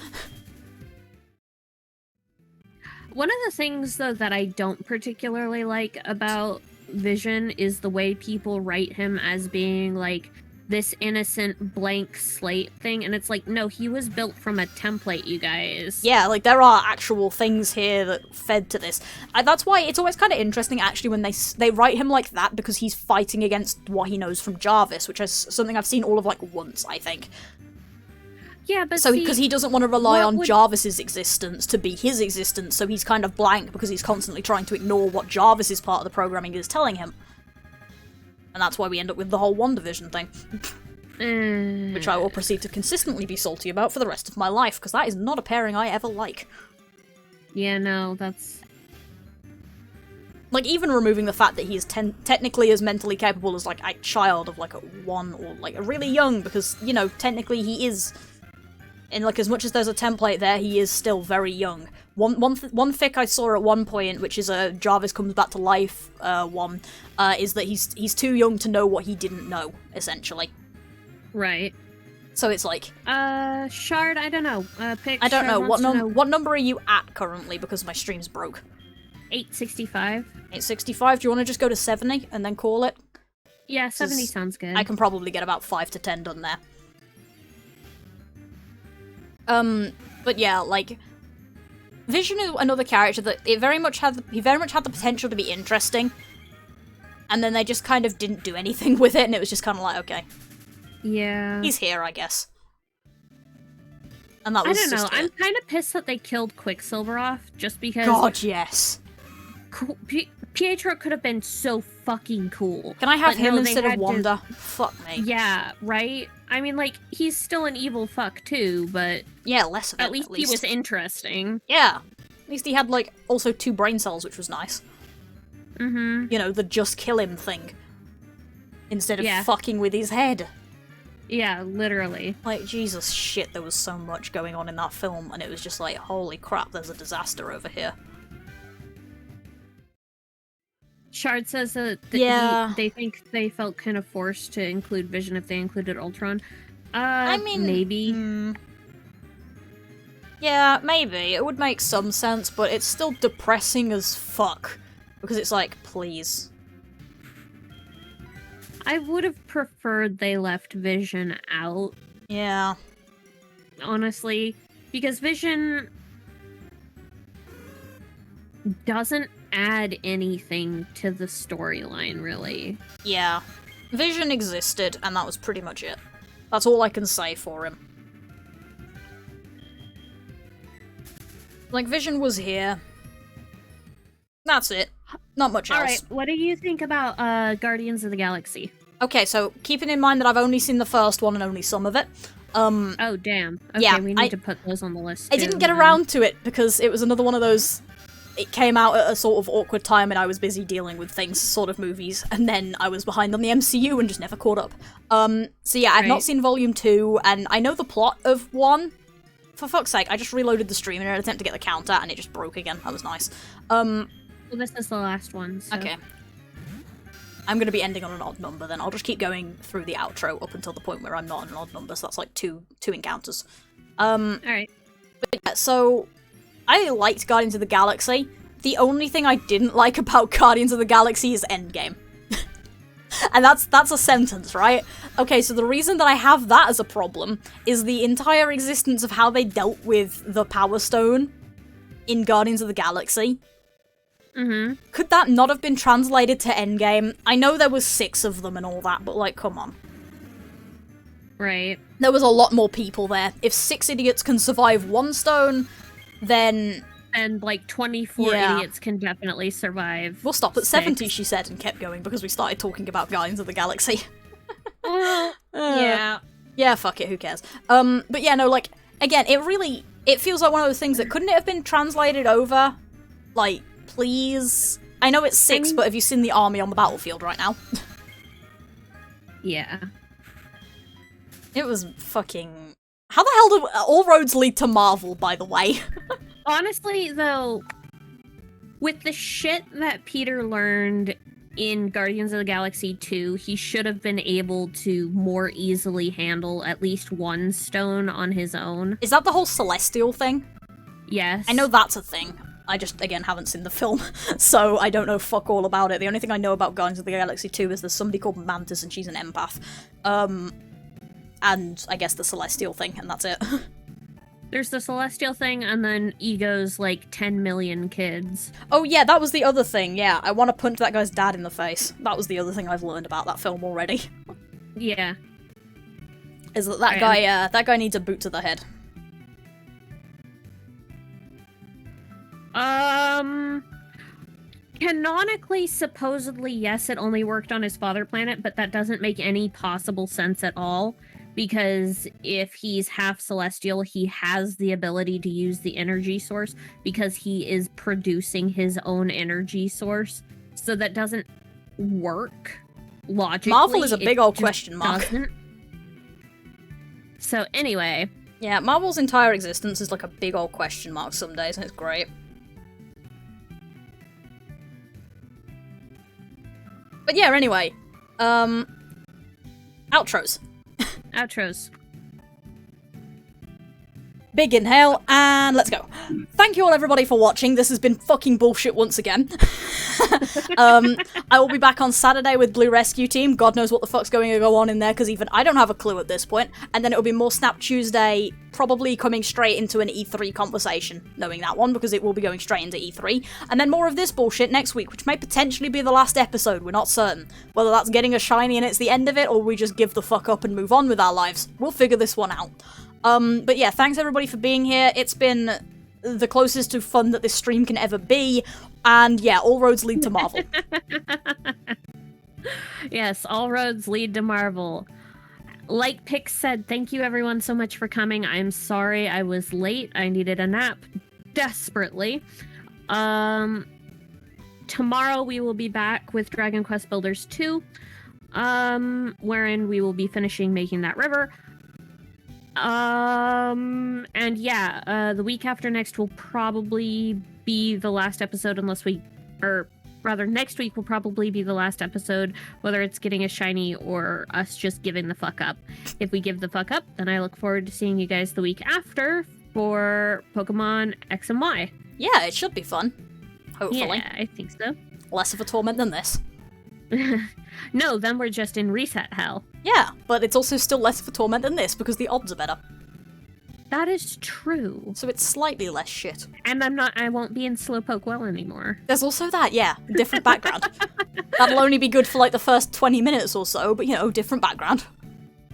One of the things, though, that I don't particularly like about Vision is the way people write him as being, like, this innocent blank slate thing, and it's like, no, he was built from a template, you guys. Yeah, like, there are actual things here that fed to this. That's why it's always kind of interesting, actually, when they write him like that, because he's fighting against what he knows from Jarvis, which is something I've seen all of, like, once, I think. Yeah, but so because he doesn't want to rely on Jarvis's existence to be his existence, so he's kind of blank because he's constantly trying to ignore what Jarvis's part of the programming is telling him. And that's why we end up with the whole WandaVision thing. Which I will proceed to consistently be salty about for the rest of my life, because that is not a pairing I ever like. Yeah, no, that's... Like, even removing the fact that he is technically as mentally capable as, like, a child of, like, a 1 or, like, a really young, because, you know, technically he is... And, like, as much as there's a template there, he is still very young. One fic I saw at one point, which is a Jarvis comes back to life one, is that he's too young to know what he didn't know, essentially. Right. So it's like... Shard, I don't know. I don't know. What number are you at currently, because my stream's broke? 865. 865? Do you want to just go to 70 and then call it? Yeah, 70 sounds good. I can probably get about 5 to 10 done there. But yeah, like, Vision is another character that he very much had the potential to be interesting, and then they just kind of didn't do anything with it, and it was just kind of like, okay, yeah, he's here, I guess. And that was I don't know. just I'm it. kind of pissed that they killed Quicksilver off, just because. God, yes. Pietro could have been so fucking cool. Can I have but him no, instead of Wanda? Fuck me. Yeah, right? I mean, like, he's still an evil fuck too, but Yeah, less of it, at least he was interesting. Yeah. At least he had, like, also 2 brain cells, which was nice. Mm-hmm. You know, the just kill him thing. Instead of Yeah. fucking with his head. Yeah, literally. Like, Jesus shit, there was so much going on in that film, and it was just like, holy crap, there's a disaster over here. Shard says that Yeah. they think they felt kind of forced to include Vision if they included Ultron. I mean, maybe. Yeah, maybe. It would make some sense, but it's still depressing as fuck. Because it's like, please. I would have preferred they left Vision out, Yeah. honestly, because Vision doesn't add anything to the storyline, really. Yeah. Vision existed, and that was pretty much it. That's all I can say for him. Like, Vision was here. That's it. Not much else. Alright, what do you think about Guardians of the Galaxy? Okay, so keeping in mind that I've only seen the first one and only some of it, Oh, damn. Okay, yeah, we need to put those on the list, I too, didn't get then. around to it because it was another one of those, it came out at a sort of awkward time and I was busy dealing with things, sort of movies, and then I was behind on the MCU and just never caught up. So yeah, I've not Right. seen Volume 2, and I know the plot of 1. For fuck's sake, I just reloaded the stream in an attempt to get the count at, and it just broke again. That was nice. Well, this is the last one, so... Okay. I'm going to be ending on an odd number then. I'll just keep going through the outro up until the point where I'm not on an odd number, so that's like two encounters. Alright. But yeah, so I liked Guardians of the Galaxy. The only thing I didn't like about Guardians of the Galaxy is Endgame. And that's a sentence, right? Okay, so the reason that I have that as a problem is the entire existence of how they dealt with the Power Stone in Guardians of the Galaxy. Mm-hmm. Could that not have been translated to Endgame? I know there was 6 of them and all that, but like, come on. Right. There was a lot more people there. If 6 idiots can survive 1 stone, then... And, like, 24 Yeah. idiots can definitely survive. We'll stop at 6. 70, she said, and kept going because we started talking about Guardians of the Galaxy. Well, yeah. Yeah, fuck it, who cares? But yeah, no, like, again, it feels like one of those things that couldn't it have been translated over? Like, please? I know it's 6, but have you seen the army on the battlefield right now? Yeah. It was fucking... How the hell do all roads lead to Marvel, by the way? Honestly, though, with the shit that Peter learned in Guardians of the Galaxy 2, he should have been able to more easily handle at least 1 stone on his own. Is that the whole Celestial thing? Yes. I know that's a thing. I just, again, haven't seen the film, so I don't know fuck all about it. The only thing I know about Guardians of the Galaxy 2 is there's somebody called Mantis and she's an empath. And I guess the Celestial thing, and that's it. There's the Celestial thing, and then Ego's, like, 10 million kids. Oh yeah, that was the other thing, yeah. I want to punch that guy's dad in the face. That was the other thing I've learned about that film already. Yeah. Is that guy needs a boot to the head. Canonically, supposedly, yes, it only worked on his father planet, but that doesn't make any possible sense at all. Because if he's half celestial, he has the ability to use the energy source because he is producing his own energy source. So that doesn't work logically. Marvel is a big old just question mark. doesn't. So anyway. Yeah, Marvel's entire existence is like a big old question mark some days, and it's great. But yeah, anyway. Outros. Outros. Big inhale, and let's go. Thank you all, everybody, for watching. This has been fucking bullshit once again. I will be back on Saturday with Blue Rescue Team. God knows what the fuck's going to go on in there, because even I don't have a clue at this point. And then it'll be more Snap Tuesday, probably coming straight into an E3 conversation, knowing that one, because it will be going straight into E3. And then more of this bullshit next week, which may potentially be the last episode. We're not certain. Whether that's getting a shiny and it's the end of it, or we just give the fuck up and move on with our lives. We'll figure this one out. But yeah, thanks everybody for being here. It's been the closest to fun that this stream can ever be, and yeah, all roads lead to Marvel. Yes, all roads lead to Marvel. Like Pix said, thank you everyone so much for coming. I'm sorry I was late. I needed a nap desperately. Tomorrow we will be back with Dragon Quest Builders 2, wherein we will be finishing making that river. And yeah, the week after next will probably be the last episode unless next week will probably be the last episode, whether it's getting a shiny or us just giving the fuck up. If we give the fuck up, then I look forward to seeing you guys the week after for Pokemon X and Y. Yeah, it should be fun. Hopefully. Yeah, I think so. Less of a torment than this. No, then we're just in reset hell. Yeah, but it's also still less of a torment than this because the odds are better. That is true. So it's slightly less shit. And I won't be in Slowpoke Well anymore. There's also that, yeah. Different background. That'll only be good for like the first 20 minutes or so, but you know, different background.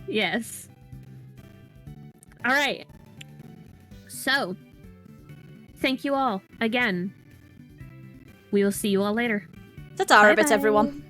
Yes. Alright. So, thank you all again. We will see you all later. Ta-ta, Bye rabbits, bye. everyone.